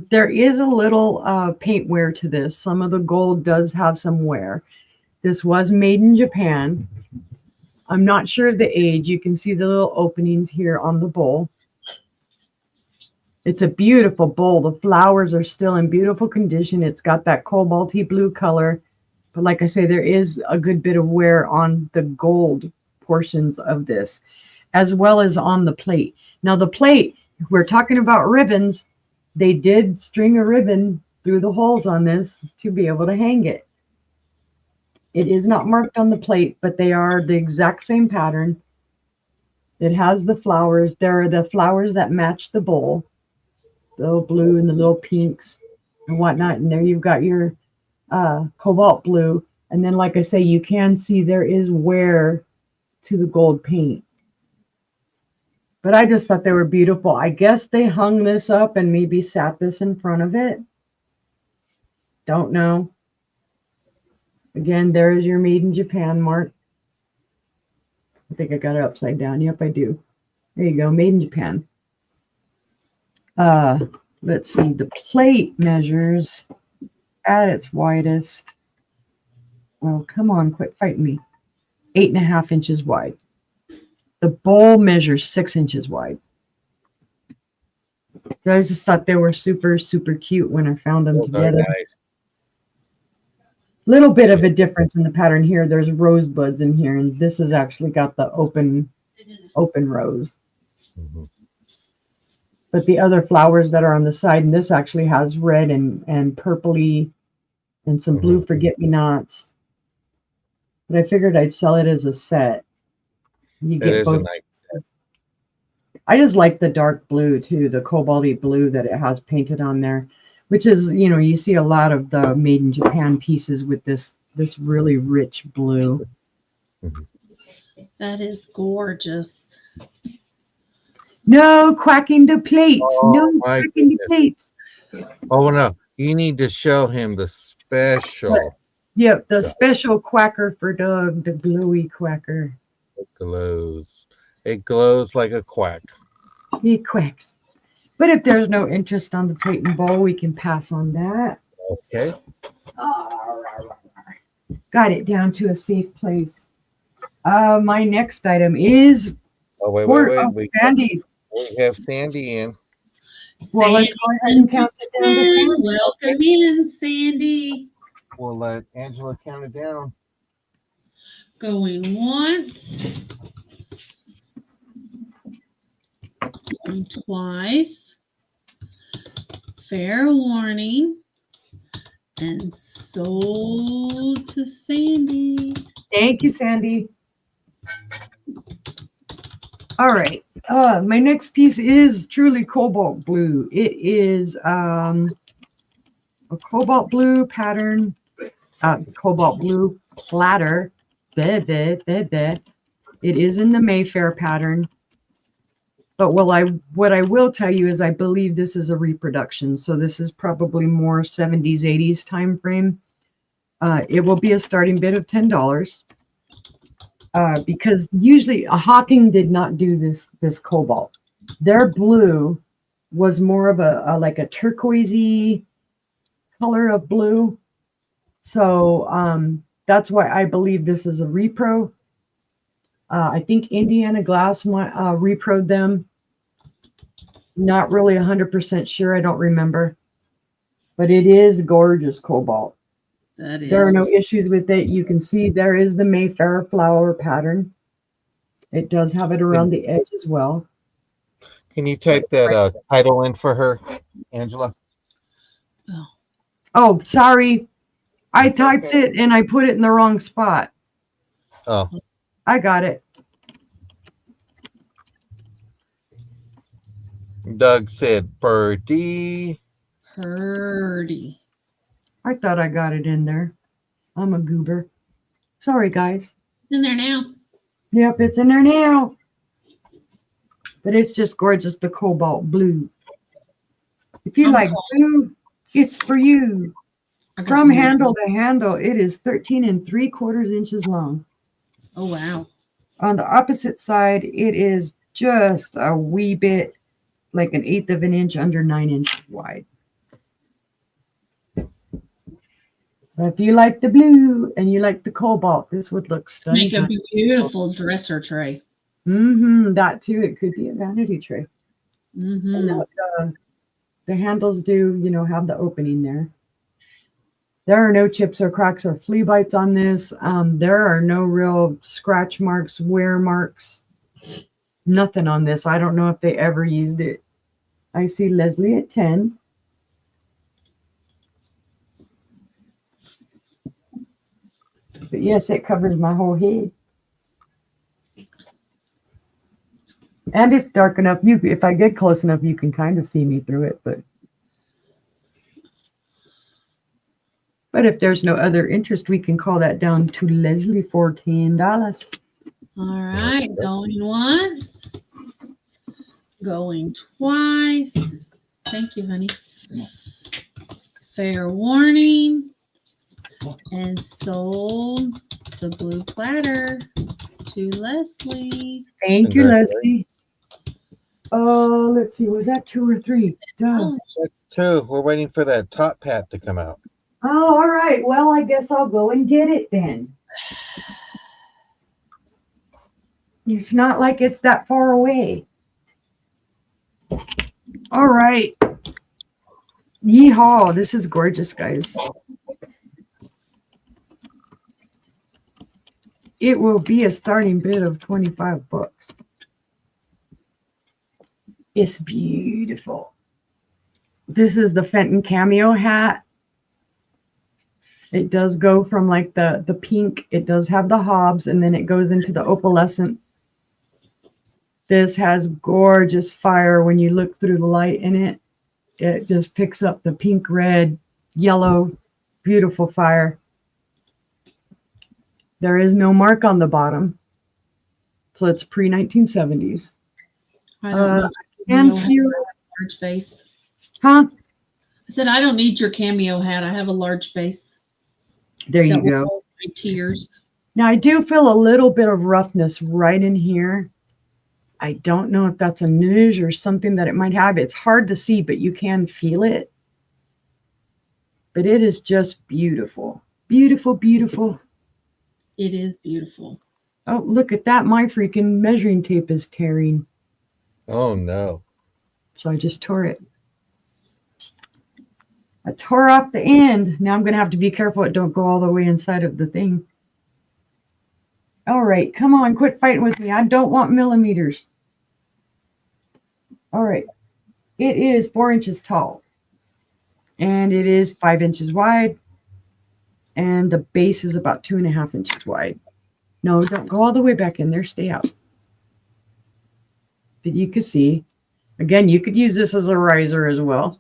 There is a little paint wear to this. Some of the gold does have some wear. This was made in Japan. I'm not sure of the age. You can see the little openings here on the bowl. It's a beautiful bowl. The flowers are still in beautiful condition. It's got that cobalty blue color. But like I say, there is a good bit of wear on the gold portions of this, as well as on the plate. Now the plate, we're talking about ribbons. They did string a ribbon through the holes on this to be able to hang it. It is not marked on the plate, but they are the exact same pattern. It has the flowers. There are the flowers that match the bowl, the little blue and the little pinks and whatnot. And there you've got your cobalt blue. And then, like I say, you can see there is wear to the gold paint. But I just thought they were beautiful. I guess they hung this up and maybe sat this in front of it. Don't know. Again, there is your made in Japan mark. I think I got it upside down. Yep, I do. There you go, made in Japan. Let's see, the plate measures at its widest. Oh, come on, quit fighting me. 8.5 inches wide. The bowl measures 6 inches wide. I just thought they were super, super cute when I found them together. Nice. Little bit of a difference in the pattern here. There's rosebuds in here, and this has actually got the open rose. Mhm. But the other flowers that are on the side, and this actually has red and purpley and some blue forget-me-nots. But I figured I'd sell it as a set. You It get is a both. nice set. I just like the dark blue too, the cobalty blue that it has painted on there, which is, you know, you see a lot of the made in Japan pieces with this really rich blue. That is gorgeous. No quacking the plates. Oh, No my quacking the plates. Oh no, you need to show him the special. Yep, the Yeah. special quacker for Doug, the glowy quacker. It glows. It glows like a quack. He quacks. But if there's no interest on the plate and bowl, we can pass on that. Okay. Got it down to a safe place. My next item is Oh wait. Sandy. We have Sandy in. Well, let's go ahead and count it down to Sandy. Welcome in, Sandy. We'll let Angela count it down. Going once. Going twice. Fair warning. And sold to Sandy. Thank you, Sandy. All right. My next piece is truly cobalt blue. It is a cobalt blue pattern, cobalt blue platter. It is in the Mayfair pattern. But what I will tell you is I believe this is a reproduction. So this is probably more 70s, 80s time frame. It will be a starting bid of $10. Because usually Hawking did not do this cobalt. Their blue was more of a like a turquoisey color of blue. So that's why I believe this is a repro. I think Indiana Glass reproed them. Not really 100% sure. I don't remember. But it is gorgeous cobalt. That is. There are no issues with it. You can see there is the Mayfair flower pattern. It does have it around the edge as well. Can you type that title in for her, Angela? Oh, sorry. I It's typed okay. it and I put it in the wrong spot. Oh, I got it. Doug said birdie. Purdy. I thought I got it in there. I'm a goober. Sorry, guys. In there now. Yep, it's in there now. But it's just gorgeous, the cobalt blue. If you I'm like cold. blue, it's for you. I got From blue. handle to handle, it is 13 3/4 inches long. Oh, wow. On the opposite side, it is just a wee bit, like 1/8 of an inch under 9 inches wide. But if you like the blue and you like the cobalt, this would look stunning. Make a beautiful dresser tray. That too. It could be a vanity tray. Mm-hmm. The handles do, have the opening there. There are no chips or cracks or flea bites on this. There are no real scratch marks, wear marks, nothing on this. I don't know if they ever used it. I see Leslie at 10. But yes, it covers my whole head. And it's dark enough. If I get close enough, you can kind of see me through it. But if there's no other interest, we can call that down to Leslie for $10. All right. Going once. Going twice. Thank you, honey. Fair warning. And sold the blue platter to Leslie. Thank you, Leslie. Oh, let's see. Was that 2 or 3? Duh. That's 2. We're waiting for that top hat to come out. Oh, all right. Well, I guess I'll go and get it then. It's not like it's that far away. All right. Yeehaw. This is gorgeous, guys. It will be a starting bid of $25. It's beautiful. This is the Fenton cameo hat. It does go from like the pink. It does have the hobs, and then it goes into the opalescent. This has gorgeous fire when you look through the light in it. It just picks up the pink, red, yellow, beautiful fire. There is no mark on the bottom. So it's pre-1970s. I don't know. And you, Large face. huh? I said, I don't need your cameo hat. I have a large face. There you That will go. hold my tears. Now I do feel a little bit of roughness right in here. I don't know if that's a nudge or something that it might have. It's hard to see, but you can feel it. But it is just beautiful. Beautiful, beautiful. It is beautiful. Oh, look at that. My freaking measuring tape is tearing. Oh, no. So I just tore it. I tore off the end. Now I'm going to have to be careful it don't go all the way inside of the thing. All right, come on, quit fighting with me. I don't want millimeters. All right, it is 4 inches tall, and it is 5 inches wide, and the base is about 2.5 inches wide. No, don't go all the way back in there. Stay out. But you can see, again, you could use this as a riser as well.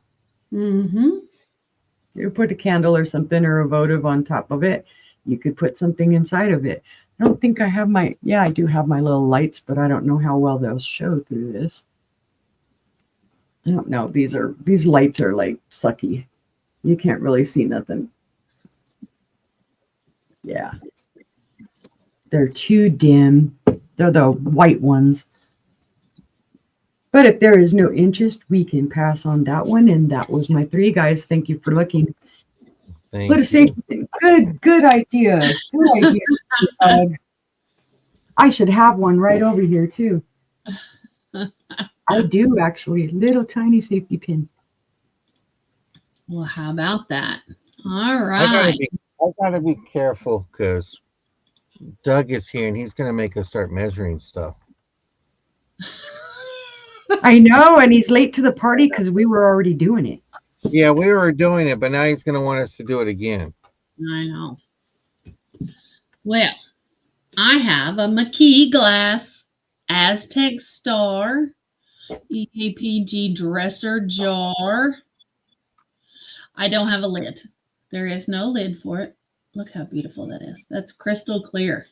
Mm-hmm. You put a candle or something or a votive on top of it. You could put something inside of it. I don't think I have my, yeah, I do have my little lights, but I don't know how well they'll show through this. I don't know. These lights are like sucky. You can't really see nothing. Yeah. They're too dim. They're the white ones. But if there is no interest, we can pass on that one. And that was my 3, guys. Thank you for looking. Thank What a you. safety. Good idea. Good idea. I should have one right over here too. I do actually. Little tiny safety pin. Well, how about that? All I right. gotta be careful because Doug is here and he's gonna make us start measuring stuff. I know, and he's late to the party because we were already doing it. Yeah, we were doing it, but now he's gonna want us to do it again. I know. Well, I have a McKee glass Aztec star EAPG dresser jar. I don't have a lid. There is no lid for it. Look how beautiful that is. That's crystal clear.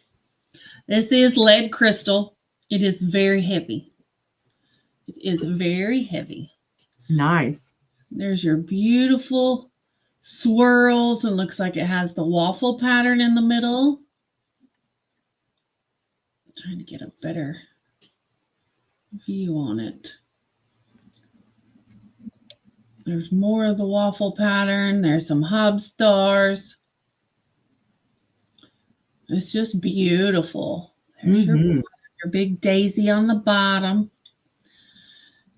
This is lead crystal. It is very heavy. It is very heavy. Nice. There's your beautiful swirls, and looks like it has the waffle pattern in the middle. I'm trying to get a better view on it. There's more of the waffle pattern. There's some hub stars. It's just beautiful. There's your big daisy on the bottom.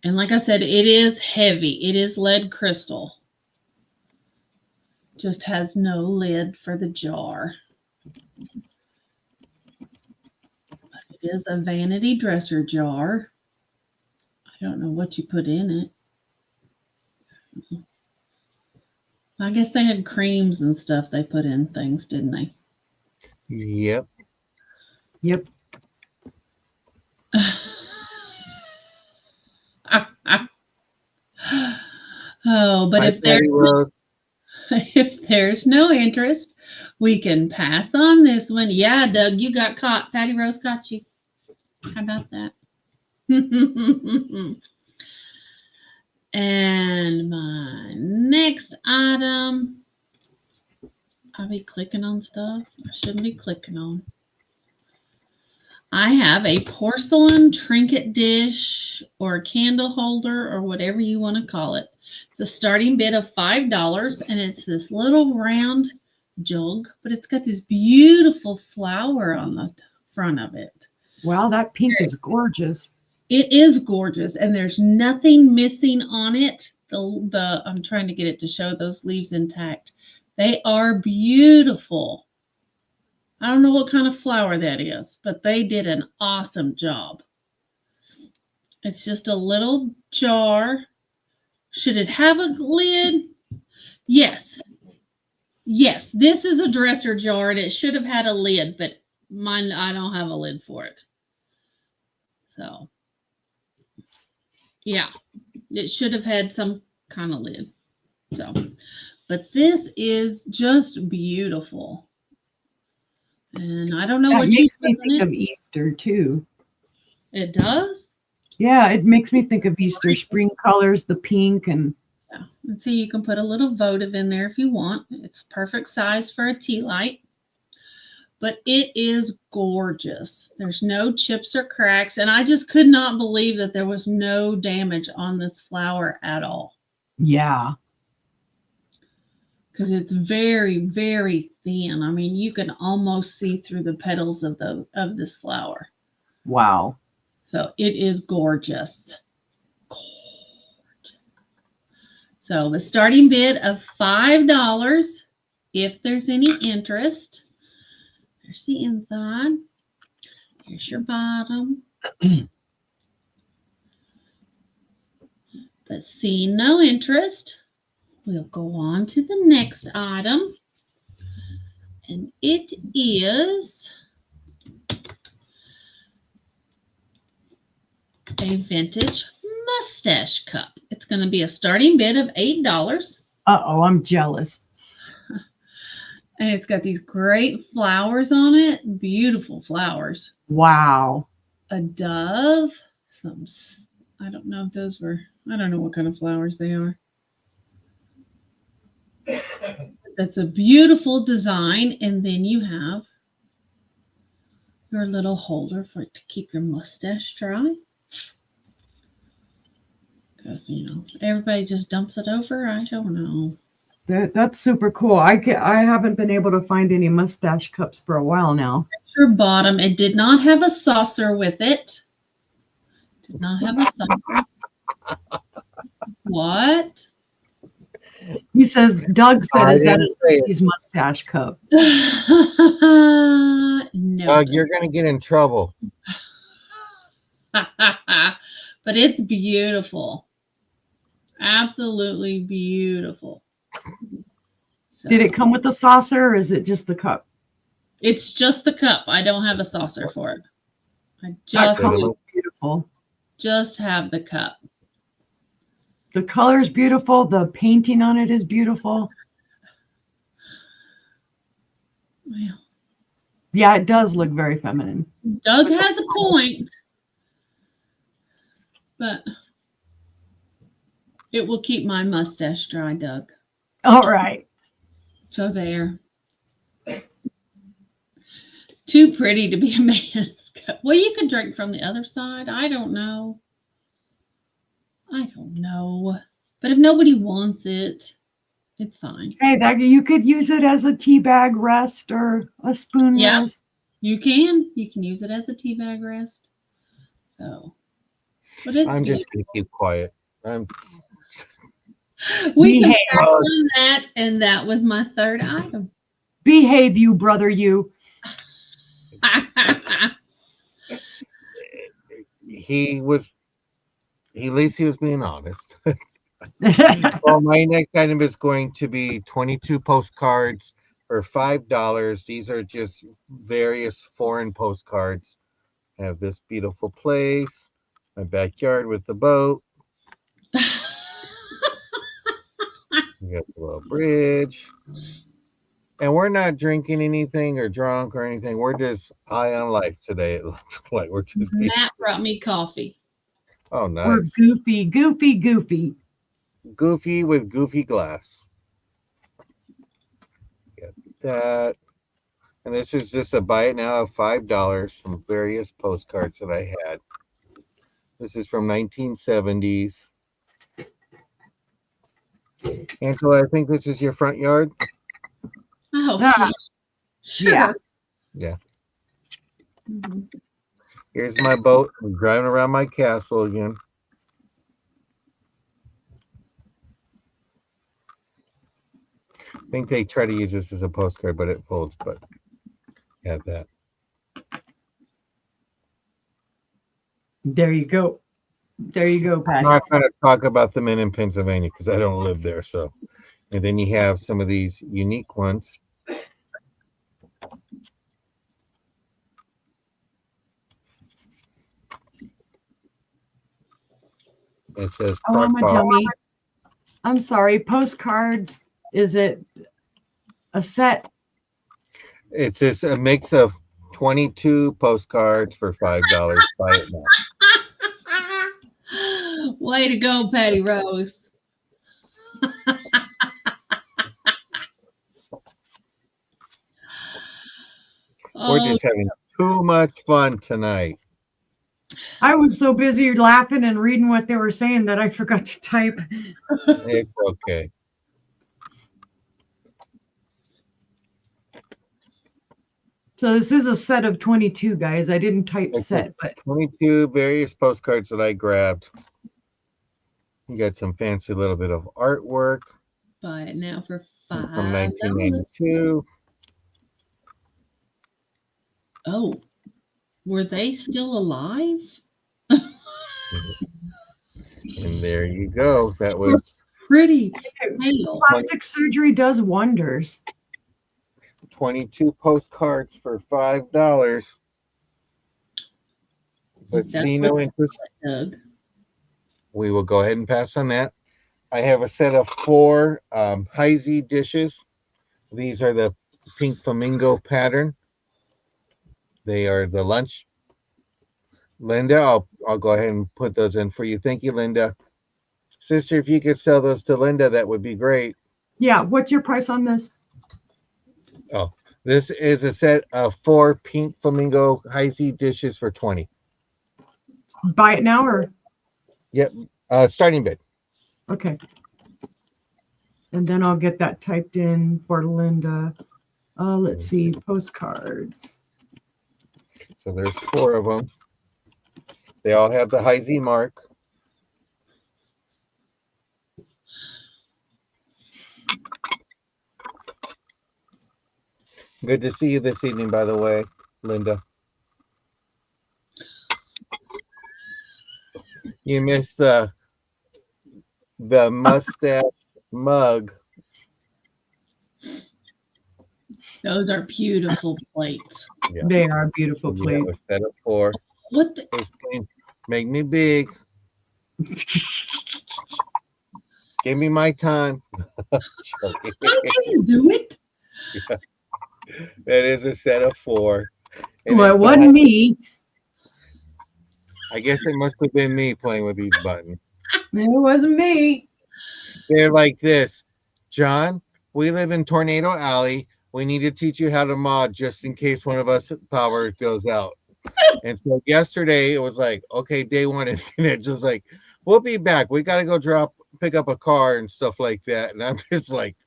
And like I said, it is heavy. It is lead crystal. Just has no lid for the jar. It is a vanity dresser jar. I don't know what you put in it. I guess they had creams and stuff they put in things, didn't they? Yep. Yep. Oh, but Hi, if there's no interest, we can pass on this one. Yeah, Doug, you got caught. Patty Rose got you. How about that? And my next item, I'll be clicking on stuff I shouldn't be clicking on. I have a porcelain trinket dish or a candle holder or whatever you want to call it. It's a starting bid of $5, and it's this little round jug, but it's got this beautiful flower on the front of it. Wow, that pink is gorgeous. It is gorgeous, and there's nothing missing on it. I'm trying to get it to show those leaves intact. They are beautiful. I don't know what kind of flower that is, but they did an awesome job. It's just a little jar. Should it have a lid? Yes. Yes, this is a dresser jar, and it should have had a lid, but mine, I don't have a lid for it. So, yeah, it should have had some kind of lid. So, but this is just beautiful. And I don't know what makes me think of Easter too. It does? Yeah, it makes me think of Easter, spring colors, the pink, and yeah. And see, you can put a little votive in there if you want. It's perfect size for a tea light. But it is gorgeous. There's no chips or cracks. And I just could not believe that there was no damage on this flower at all. Yeah. Because it's very, very thin. I mean, you can almost see through the petals of this flower. Wow. So it is gorgeous. Gorgeous. So the starting bid of $5, if there's any interest. There's the inside. Here's your bottom. But seeing no interest, we'll go on to the next item. And it is a vintage mustache cup. It's going to be a starting bid of $8. Uh-oh, I'm jealous. And it's got these great flowers on it. Beautiful flowers. Wow. A dove. I don't know if those were, I don't know what kind of flowers they are. That's a beautiful design. And then you have your little holder to keep your mustache dry. Because, everybody just dumps it over. I don't know. That's super cool. I haven't been able to find any mustache cups for a while now. Your bottom. It did not have a saucer with it. Did not have a saucer. What? He says, Doug said, I is that didn't say it. his mustache cup? No. Doug, you're gonna get in trouble. But it's beautiful. Absolutely beautiful. So, Did it come with a saucer or is it just the cup? it's just the cup. I don't have a saucer for it. I That just color is beautiful. have the cup. The color is beautiful. The painting on it is beautiful. Well, Yeah, it does look very feminine. Doug has a point, but it will keep my mustache dry, Doug. All right. So there. Too pretty to be a man's cup. Well, you could drink from the other side. I don't know. But if nobody wants it, it's fine. Hey, that you could use it as a tea bag rest or a spoon Yeah. rest. You can use it as a tea bag rest. So, but it's I'm just gonna keep quiet. we Behave. compared on that, and that was my third item. Behave, you brother, you. He at least he was being honest. Well, my next item is going to be 22 postcards for $5. These are just various foreign postcards. I have this beautiful place, my backyard with the boat. We got the little bridge. And we're not drinking anything or drunk or anything. We're just high on life today. It looks like we're just being, Matt brought me coffee. oh, We're nice. goofy. Goofy with goofy glass. Got that. And this is just a buy it now of $5 from various postcards that I had. This is from 1970s. Angela, I think this is your front yard. Oh, Ah, sure. yeah. Yeah. Mhm. Here's my boat. I'm driving around my castle again. I think they try to use this as a postcard, but it folds. But have that. There you go. There you go, I'm Patty. not going to talk about the men in Pennsylvania because I don't live there. So, and then you have some of these unique ones. It says Oh, I'm a Crock Pot. dummy. I'm sorry. Postcards. Is it a set? It's just a mix of 22 postcards for $5. Buy it now. Way to go, Patty Rose. We're Oh, just having too much fun tonight. I was so busy laughing and reading what they were saying that I forgot to type. It's okay. So this is a set of 22, guys. I didn't type Okay. set, but 22 various postcards that I grabbed. You got some fancy little bit of artwork buy it now for $5. from 1992. Oh, were they still alive? And there you go. That was Pretty pale. plastic surgery does wonders. 22 postcards for $5. But That's see no what- interest. Doug. We will go ahead and pass on that. I have a set of 4 Heisey dishes. These are the pink flamingo pattern. They are the lunch. Linda, I'll go ahead and put those in for you. Thank you, Linda. Sister, if you could sell those to Linda, that would be great. Yeah. What's your price on this? This is a set of 4 pink flamingo Heisey dishes for 20. Buy it now or Starting bid. okay. And then I'll get that typed in for Linda. Let's see, postcards. So there's 4 of them. They all have the Heisey mark. Good to see you this evening, by the way, Linda. You missed the mustache mug. Those are beautiful plates. Yeah. They are beautiful Yeah, plates. a set of 4. What the? It's make me big. Give me my time. Joking. How can you do it? That is a set of 4. And Well, it it's wasn't me. I guess it must have been me playing with these buttons. It wasn't me. They're like this. John, we live in Tornado Alley. We need to teach you how to mod just in case one of us power goes out. And so yesterday it was like, okay, day 1, and it's just like, we'll be back. We got to go pick up a car and stuff like that. And I'm just like,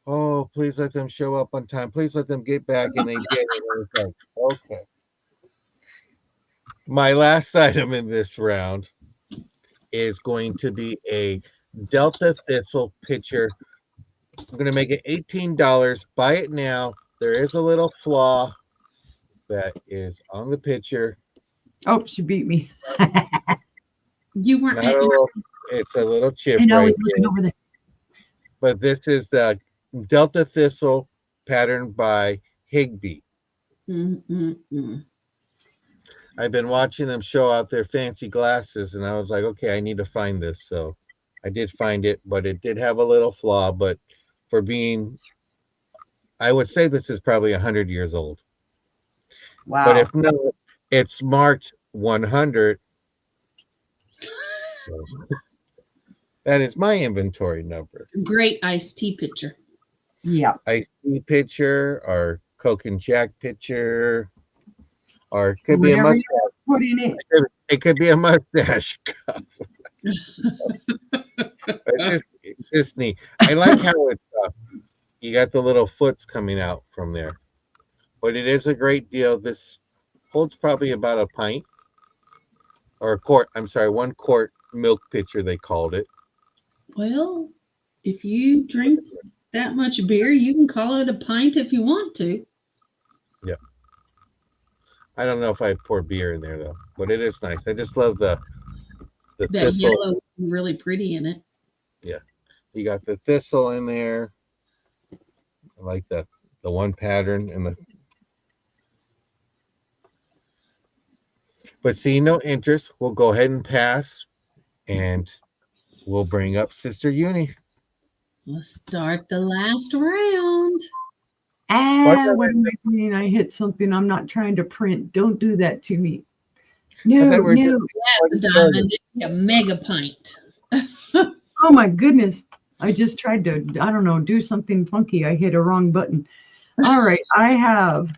oh, please let them show up on time. Please let them get back. And they did. And I was like, okay. My last item in this round is going to be a Delta Thistle pitcher. I'm going to make it $18. Buy it now. There is a little flaw that is on the pitcher. Oh, she beat me. You weren't. Not a little, it's a little chip And I right was looking here. over there. But this is the Delta Thistle patterned by Higby. I've been watching them show out their fancy glasses, and I was like, okay, I need to find this. So I did find it, but it did have a little flaw. But for being, I would say this is probably 100 years old. Wow. But if not, it's marked 100. That is my inventory number. Great iced tea pitcher. Yeah. Iced tea pitcher, or Coke and Jack pitcher, or it could be a Whatever you mustache. put in it. It could be a mustache cup. It's neat. I like how it's you got the little foots coming out from there. But it is a great deal. This holds probably about a pint or a quart. I'm sorry, 1 quart milk pitcher, they called it. Well, if you drink that much beer, you can call it a pint if you want to. Yeah. I don't know if I'd pour beer in there though, but it is nice. I just love the That thistle. yellow, really pretty in it. Yeah. You got the thistle in there. I like the one pattern and the. But see no interest. We'll go ahead and pass, and we'll bring up Sister Uni. Let's start the last round. What am I doing? I hit something. I'm not trying to print. Don't do that to me. I No, thought we were no. That's a diamond. A mega pint. Oh my goodness. I just tried to, I don't know, do something funky. I hit a wrong button. All right. I have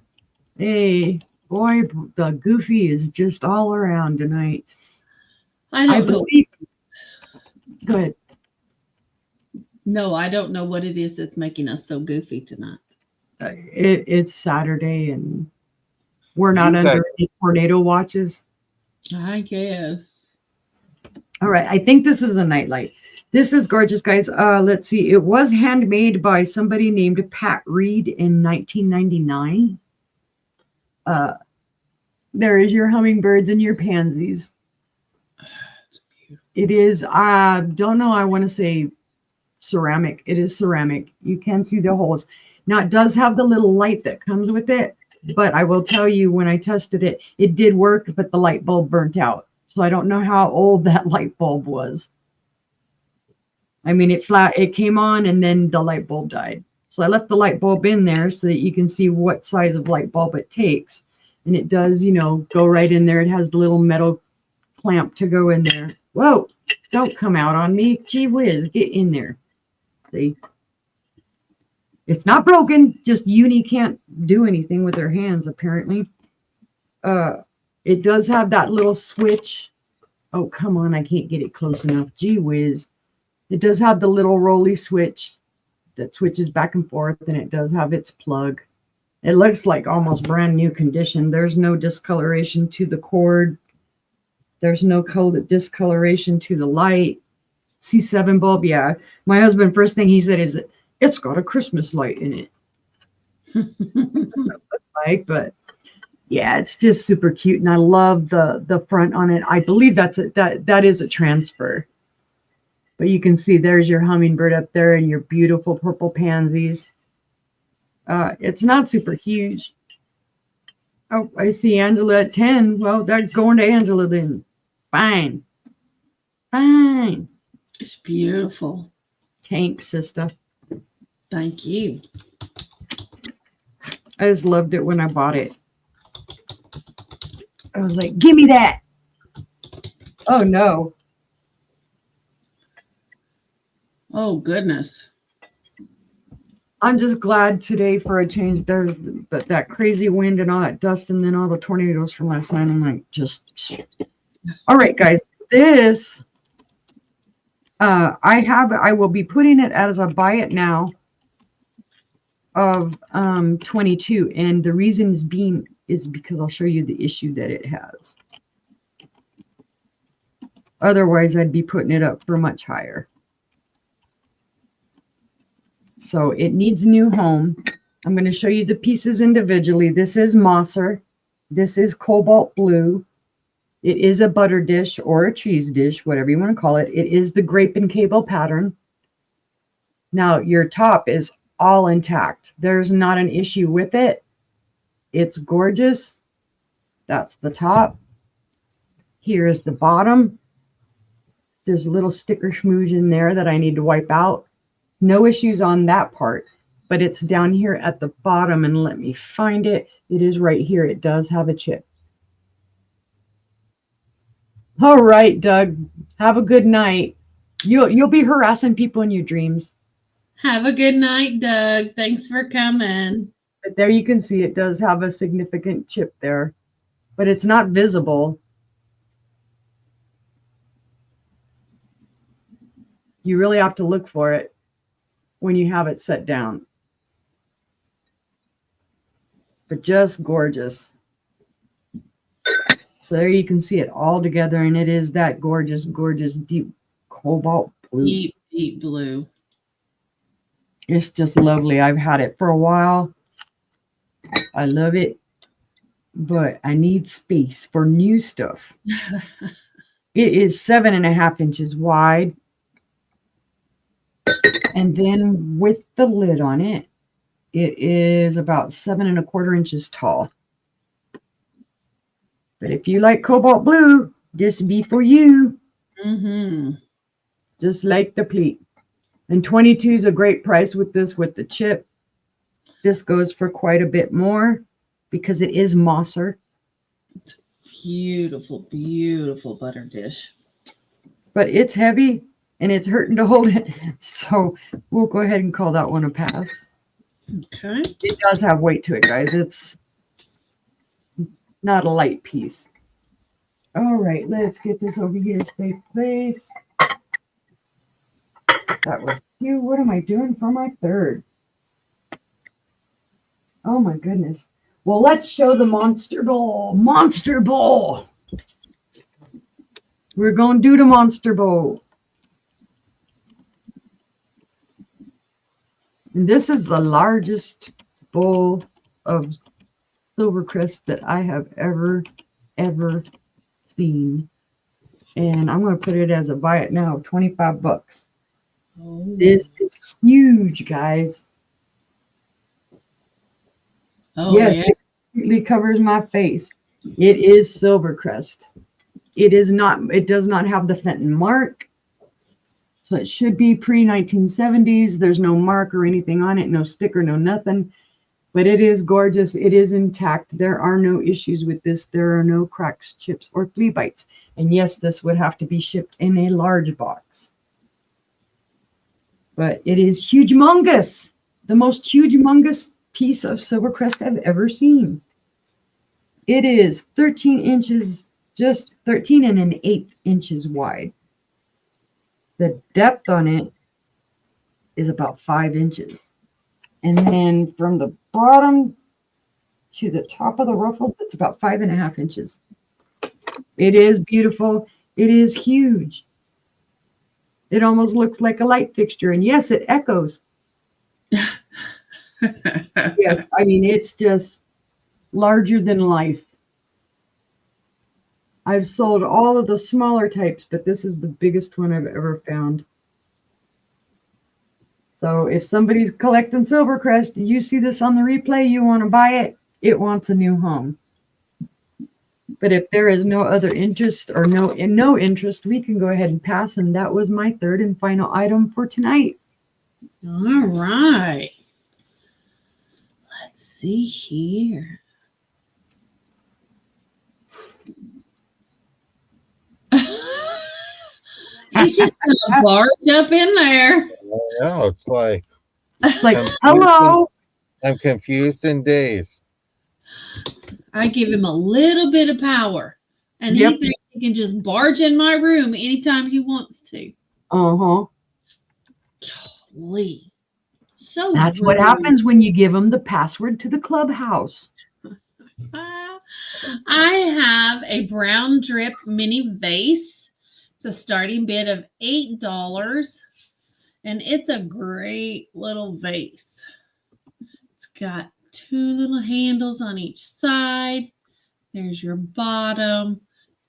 boy, the goofy is just all around tonight. I don't know. Go ahead. No, I don't know what it is that's making us so goofy tonight. It's Saturday and we're not You under guys- any tornado watches. I guess. All right. I think this is a nightlight. This is gorgeous, guys. Let's see. It was handmade by somebody named Pat Reed in 1999. There is your hummingbirds and your pansies. It is, don't know, I want to say ceramic. It is ceramic. You can see the holes. Now, it does have the little light that comes with it, but I will tell you, when I tested it, it did work, but the light bulb burnt out. So I don't know how old that light bulb was. I mean, it came on and then the light bulb died. So I left the light bulb in there so that you can see what size of light bulb it takes. And it does, go right in there. It has the little metal clamp to go in there. Whoa, don't come out on me. Gee whiz, get in there. See? It's not broken, just Uni can't do anything with her hands, apparently. It does have that little switch. Oh, come on, I can't get it close enough. Gee whiz. It does have the little rolly switch that switches back and forth, and it does have its plug. It looks like almost brand new condition. There's no discoloration to the cord. There's no discoloration to the light. C7 bulb. Yeah. My husband, first thing he said is, it's got a Christmas light in it. Like, but yeah, it's just super cute. And I love the front on it. I believe that is a transfer. But you can see there's your hummingbird up there and your beautiful purple pansies. It's not super huge. Oh, I see Angela at 10. Well, that's going to Angela then. Fine. Fine. It's beautiful. Thanks, sister. Thank you. I just loved it when I bought it. I was like, give me that. Oh, no. Oh, goodness. I'm just glad today for a change. There's that crazy wind and all that dust and then all the tornadoes from last night. I'm like, just. All right, guys. This, I will be putting it as a buy it now of 22. And the reason is because I'll show you the issue that it has. Otherwise, I'd be putting it up for much higher. So it needs a new home. I'm going to show you the pieces individually. This is Mosser. This is Cobalt Blue. It is a butter dish or a cheese dish, whatever you want to call it. It is the grape and cable pattern. Now, your top is all intact. There's not an issue with it. It's gorgeous. That's the top. Here is the bottom. There's a little sticker schmooze in there that I need to wipe out. No issues on that part, but it's down here at the bottom, and let me find it. It is right here. It does have a chip. All right, Doug. Have a good night. You'll be harassing people in your dreams. Have a good night, Doug. Thanks for coming. But there you can see it does have a significant chip there, but it's not visible. You really have to look for it when you have it set down. But just gorgeous. So there you can see it all together, and it is that gorgeous, gorgeous deep cobalt blue. Deep, deep blue. It's just lovely. I've had it for a while. I love it, but I need space for new stuff. It is 7.5 inches wide. And then with the lid on it, it is about 7.25 inches tall. But if you like cobalt blue, this be for you. Mm-hmm. Just like the pleat. And 22 is a great price with this, with the chip. This goes for quite a bit more because it is Mosser. Beautiful, beautiful butter dish. But it's heavy and it's hurting to hold it. So we'll go ahead and call that one a pass. Okay. It does have weight to it, guys. It's not a light piece. All right, let's get this over here to safe place. That was cute. What am I doing for my third? Oh my goodness. Well, let's show the Monster Bowl. Monster Bowl. We're going to do the Monster Bowl. And this is the largest bowl of Silvercrest that I have ever seen. And I'm going to put it as a buy it now, $25. Oh. This is huge, guys. Oh, yes, yeah. it completely covers my face. It is Silvercrest. It is not, it does not have the Fenton mark. So it should be pre-1970s. There's no mark or anything on it, no sticker, no nothing. But it is gorgeous. It is intact. There are no issues with this. There are no cracks, chips, or flea bites. And yes, this would have to be shipped in a large box. But it is humongous. The most humongous piece of Silvercrest I've ever seen. It is 13 inches, just 13 and an eighth inches wide. The depth on it is about 5 inches. And then from the bottom to the top of the ruffles, it's about 5.5 inches. It is beautiful. It is huge. It almost looks like a light fixture. And yes, it echoes. Yes, I mean, it's just larger than life. I've sold all of the smaller types, but this is the biggest one I've ever found. So if somebody's collecting Silvercrest, you see this on the replay, you want to buy it, it wants a new home. But if there is no other interest or no interest, we can go ahead and pass. And that was my third and final item for tonight. All right. Let's see here. He's just gonna barge up in there. No, it's like Hello. I'm confused in days. I give him a little bit of power, and Yep. he thinks he can just barge in my room anytime he wants to. Uh-huh. Golly. So That's what rude. happens when you give them the password to the clubhouse. I have a brown drip mini vase. It's a starting bid of $8, and it's a great little vase. It's got 2 little handles on each side. There's your bottom.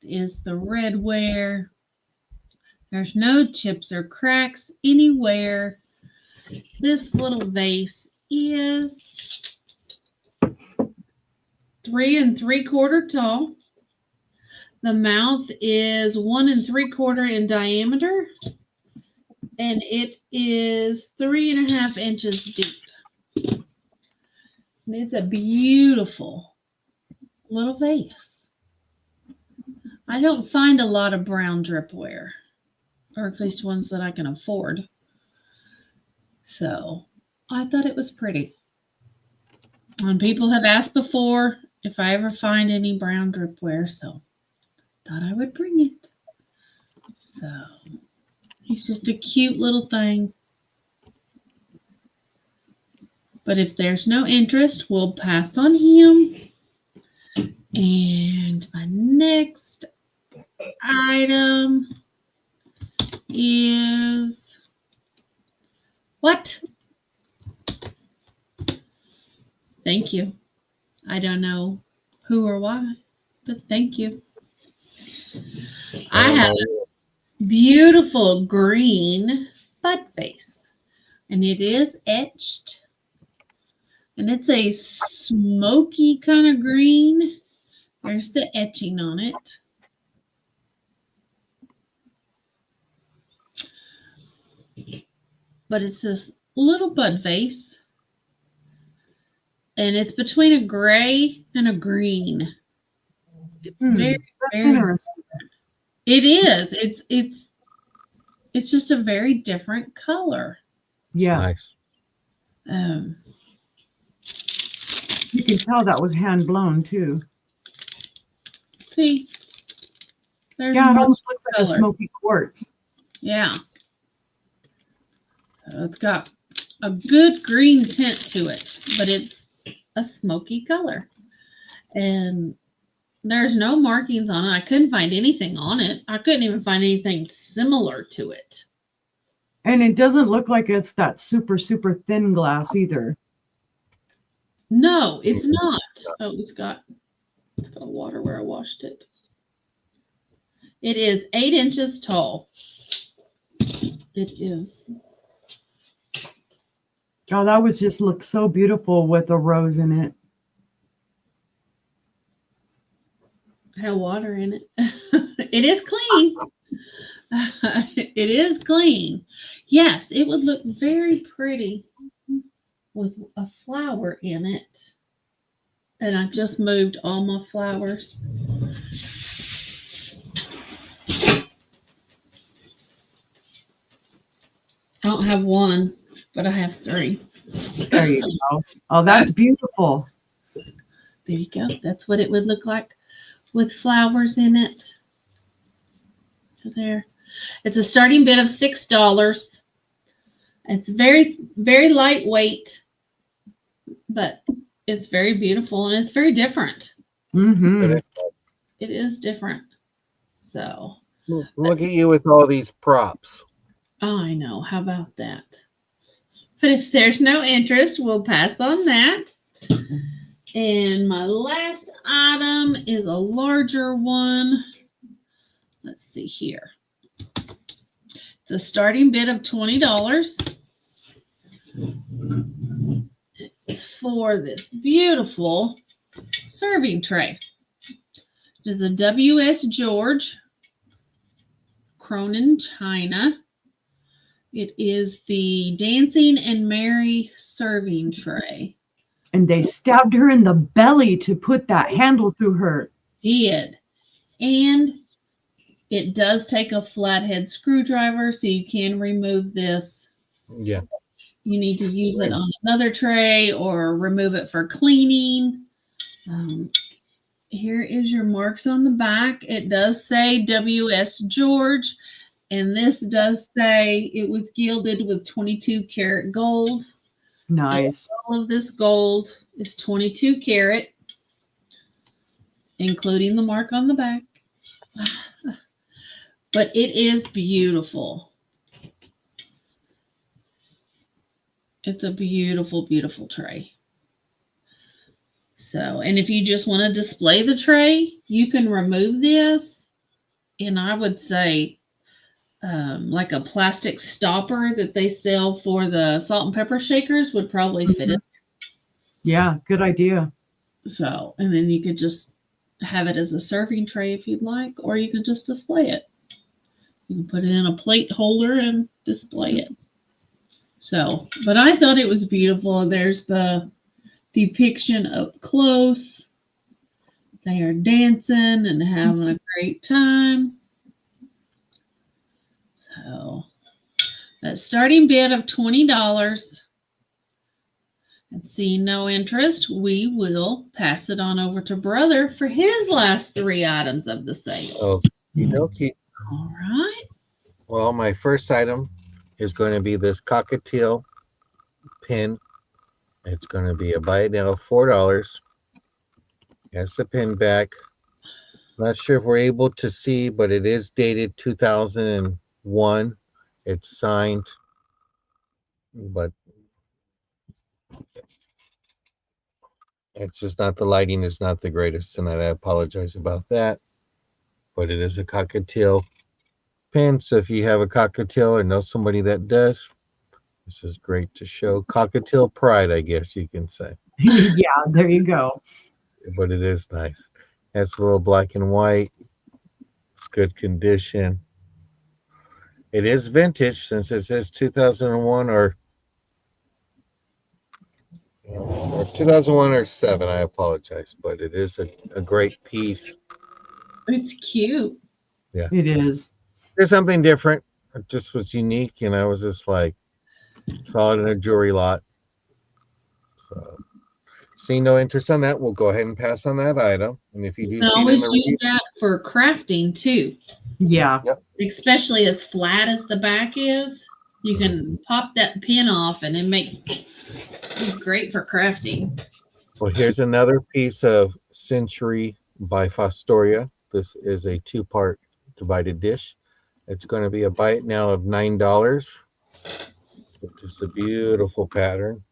Is the redware. There's no chips or cracks anywhere. This little vase is 3 3/4 tall. The mouth is 1 3/4 in diameter, and it is 3.5 inches deep. And it's a beautiful little vase. I don't find a lot of brown dripware, or at least ones that I can afford. So I thought it was pretty. And people have asked before if I ever find any brown dripware, so thought I would bring it. So he's just a cute little thing. But if there's no interest, we'll pass on him. And my next item is what? Thank you. I don't know who or why, but thank you. I have a beautiful green bud vase, and it is etched, and it's a smoky kind of green. There's the etching on it. But it's this little bud vase, and it's between a gray and a green. It's very Interesting. It is. It's just a very different color. Yeah. Nice. You can tell that was hand blown too. See, there's Yeah, it much almost looks like a color. smoky quartz. Yeah. It's got a good green tint to it, but it's a smoky color. And there's no markings on it. I couldn't find anything on it. I couldn't even find anything similar to it. And it doesn't look like it's that super, super thin glass either. No, it's not. Oh, it's got water where I washed it. It is 8 inches tall. It is. Oh, that was just looked so beautiful with a rose in it. Had water in it. It is clean. It is clean. Yes, it would look very pretty with a flower in it. And I just moved all my flowers. I don't have one, but I have 3. There you go. Oh, that's beautiful. There you go. That's what it would look like with flowers in it. So there. It's a starting bid of $6. It's very, very lightweight, but it's very beautiful and it's very different. Mm-hmm. It is different. So Look at you with all these props. I know. How about that? But if there's no interest, we'll pass on that. And my last item is a larger one. Let's see here. It's a starting bid of $20. It's for this beautiful serving tray. It is a W.S. George Cronin China. It is the Dancing and Mary serving tray. And they stabbed her in the belly to put that handle through her. Did. And it does take a flathead screwdriver, so you can remove this. Yeah. You need to use it on another tray or remove it for cleaning. Here is your marks on the back. It does say W.S. George, and this does say it was gilded with 22 karat gold. Nice. So all of this gold is 22 karat, including the mark on the back. But it is beautiful. It's a beautiful, beautiful tray. So, and if you just want to display the tray, you can remove this. And I would say like a plastic stopper that they sell for the salt and pepper shakers would probably fit it. Yeah, good idea. So, and then you could just have it as a serving tray if you'd like, or you could just display it. You can put it in a plate holder and display it. So, but I thought it was beautiful. There's the depiction up close. They are dancing and having a great time. So, that starting bid of $20. And seeing no interest, we will pass it on over to Brother for his last three items of the sale. Oh, okie. All right. Well, my first item is going to be this cockatiel pin. It's going to be a buy it now $4. Has the pin back. Not sure if we're able to see, but it is dated 2001. It's signed, but it's just not, the lighting is not the greatest tonight. I apologize about that. But it is a cockatiel pin. So if you have a cockatiel or know somebody that does, this is great to show. Cockatiel pride, I guess you can say. Yeah, there you go. But it is nice. It's a little black and white. It's good condition. It is vintage since it says 2001 or 2001 or 7. I apologize, but it is a great piece. It's cute. Yeah, it is. There's something different. It just was unique, and I was just like, saw it in a jewelry lot. So, see no interest on that. We'll go ahead and pass on that item. And if you do You can see it in always the use that for crafting too. Yeah. Yep. Especially as flat as the back is. You can pop that pin off and then make it great for crafting. Well, here's another piece of Century by Fostoria. This is a 2-part divided dish. It's going to be a buy it now of $9. Just a beautiful pattern.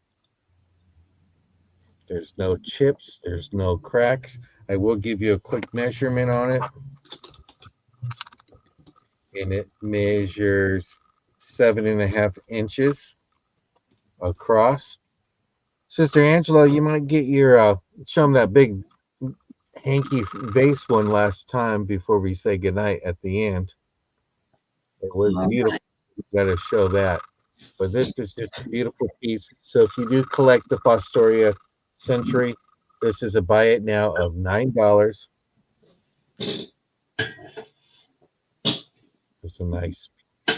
There's no chips. There's no cracks. I will give you a quick measurement on it. And it measures 7.5 inches across. Sister Angela, you might get your, show them that big hanky vase one last time before we say goodnight at the end. It was beautiful. Right. You got to show that. But this is just a beautiful piece. So if you do collect the Fostoria Century, this is a buy it now of $9. Just a nice piece.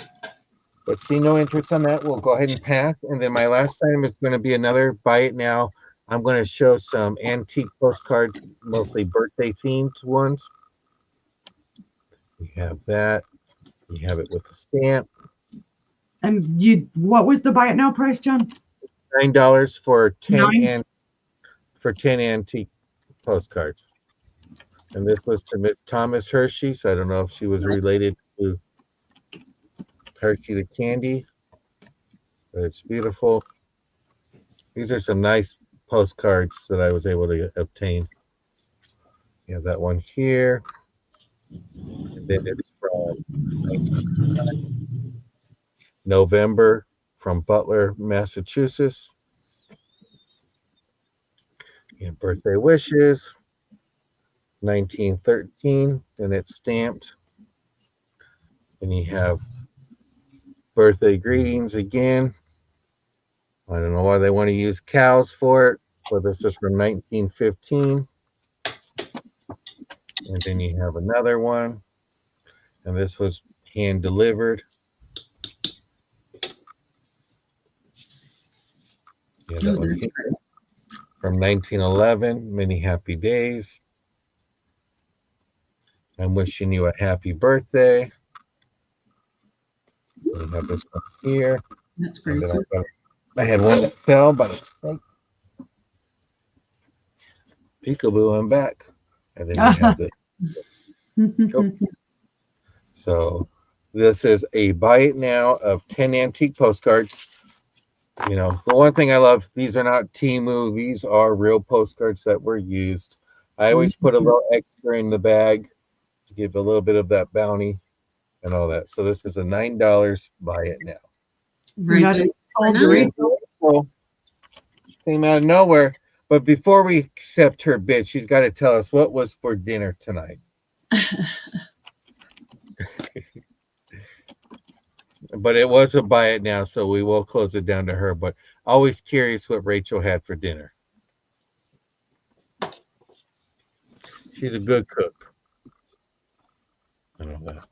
But see no interest on that. We'll go ahead and pass. And then my last item is going to be another buy it now. I'm going to show some antique postcards, mostly birthday themed ones. We have that. We have it with a stamp. And what was the buy it now price, John? $9 for 10 Nine? for 10 antique postcards. And this was to Miss Thomas Hershey. So I don't know if she was related to Hershey the candy. It's beautiful. These are some nice postcards that I was able to obtain. You have that one here. And then it's from November from Butler, Massachusetts. And birthday wishes, 1913, and it's stamped. And you have birthday greetings again. I don't know why they want to use cows for it, but this is from 1915. And then you have another one, and this was hand delivered. Yeah, that one here. From 1911, many happy days. I'm wishing you a happy birthday. We have this one here. That's And pretty then cool. I had one that fell by mistake. Peekaboo, I'm back. And then you have this. So this is a buy it now of 10 antique postcards. You know, the one thing I love, these are not Temu, these are real postcards that were used. I always put a little extra in the bag to give a little bit of that bounty and all that. So this is a $9 buy it now. And that is sold to Rachel. Well, she came out of nowhere. But before we accept her bid, she's got to tell us what was for dinner tonight. But it was a buy it now, so we will close it down to her. But always curious what Rachel had for dinner. She's a good cook. I know that.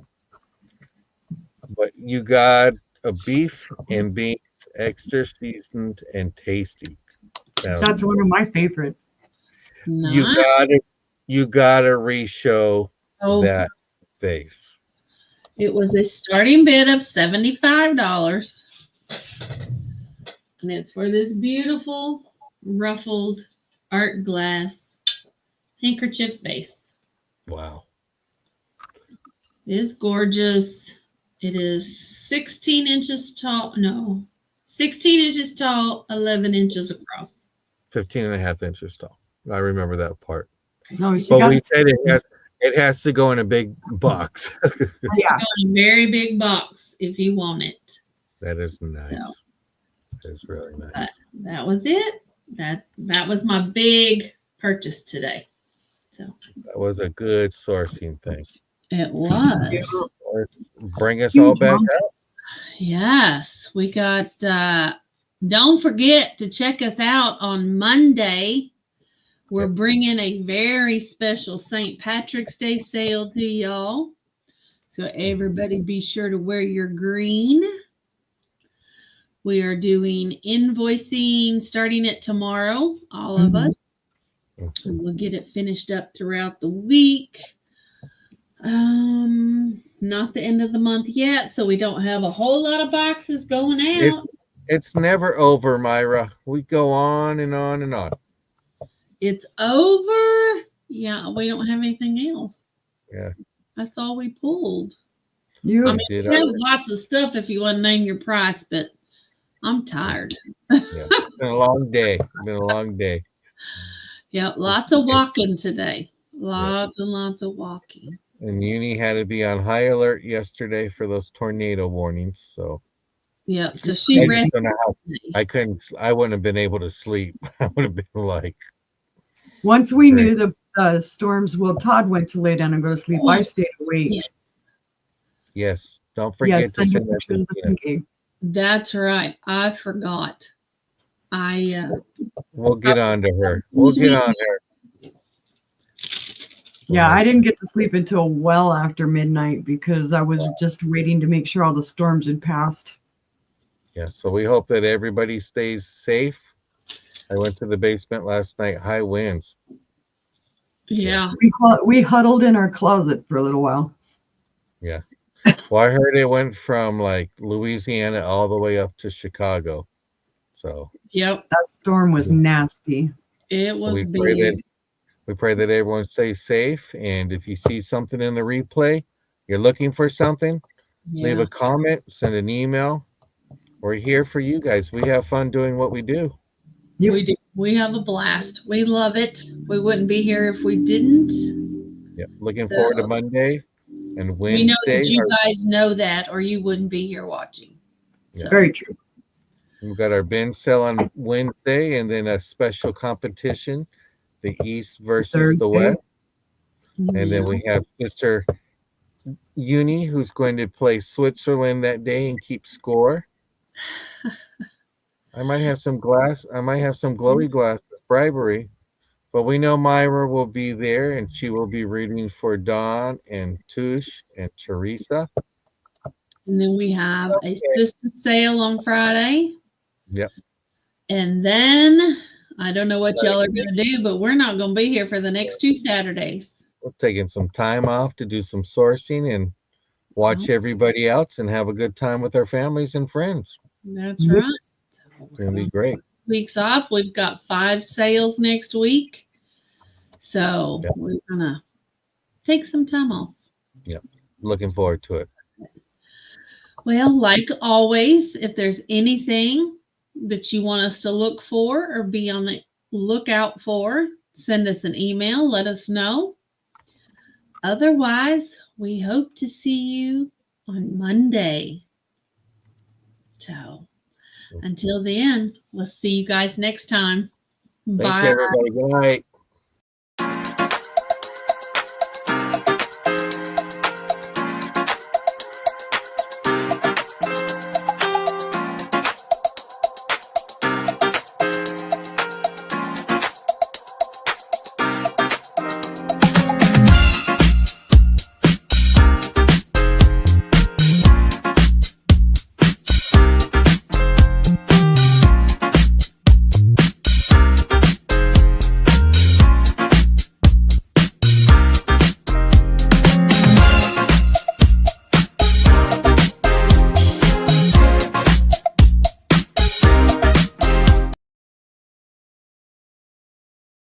But you got a beef and beans, extra seasoned and tasty. That's one of my favorites. You gotta re-show that face. It was a starting bid of $75. And it's for this beautiful ruffled art glass handkerchief vase. Wow. It is gorgeous. It is 16 inches tall. No, 16 inches tall, 11 inches across. 15 and a half inches tall. I remember that part. No, But we said it has to go in a big box. Yeah. In a very big box if you want it. That is nice. So, it's really nice. But that was it. That was my big purchase today. So That was a good sourcing thing. it was. Bring us all back up. Yes, we got. Don't forget to check us out on Monday. We're bringing a very special St. Patrick's Day sale to y'all. So everybody be sure to wear your green. We are doing invoicing starting it tomorrow, all of us. And we'll get it finished up throughout the week. Not the end of the month yet, so we don't have a whole lot of boxes going out. It's never over, Myra. We go on and on and on. It's over. Yeah, we don't have anything else. Yeah. That's all we pulled. We we have lots of stuff if you want to name your price, but I'm tired. Yeah. It's been a long day. Yeah, lots of walking today. Lots and lots of walking. And Uni had to be on high alert yesterday for those tornado warnings. So yeah, so she rested. I wouldn't have been able to sleep. I would have been like. Once we knew the storms, Todd went to lay down and go to sleep. I stayed awake. Yes. Don't forget to send that to Tina. That's right. I forgot. We'll get on to her. Yeah, I didn't get to sleep until well after midnight because I was just waiting to make sure all the storms had passed. Yeah, so we hope that everybody stays safe. I went to the basement last night, high winds. Yeah. We huddled in our closet for a little while. Yeah. Well, I heard it went from like Louisiana all the way up to Chicago. So yep, that storm was nasty. It was big. We pray that everyone stays safe. And if you see something in the replay, you're looking for something, leave Yeah. a comment, send an email. We're here for you guys. We have fun doing what we do. Yep. We do. We have a blast. We love it. We wouldn't be here if we didn't. Yep. Looking forward to So Monday and we know that Wednesday. you guys know that, or you wouldn't be here watching. Yeah. So Very true. We've got our bin sale on Wednesday and then a special competition, the East versus the Thursday. West. And then we have Sister Uni who's going to play Switzerland that day and keep score. I might have some glowy glass bribery, but we know Myra will be there and she will be reading for Dawn and Tush and Teresa. And then we have a sister sale on Friday. Yep. And then I don't know what y'all are going to do, but we're not going to be here for the next 2 Saturdays. We're taking some time off to do some sourcing and watch everybody else and have a good time with our families and friends. That's Yep. right. It's going to be great. Weeks off. We've got 5 sales next week. So Yep. we're going to take some time off. Looking forward to it. Well, like always, if there's anything that you want us to look for or be on the lookout for, send us an email, let us know. Otherwise, we hope to see you on Monday. So until then, we'll see you guys next time. Thanks, Bye. everybody. Good night.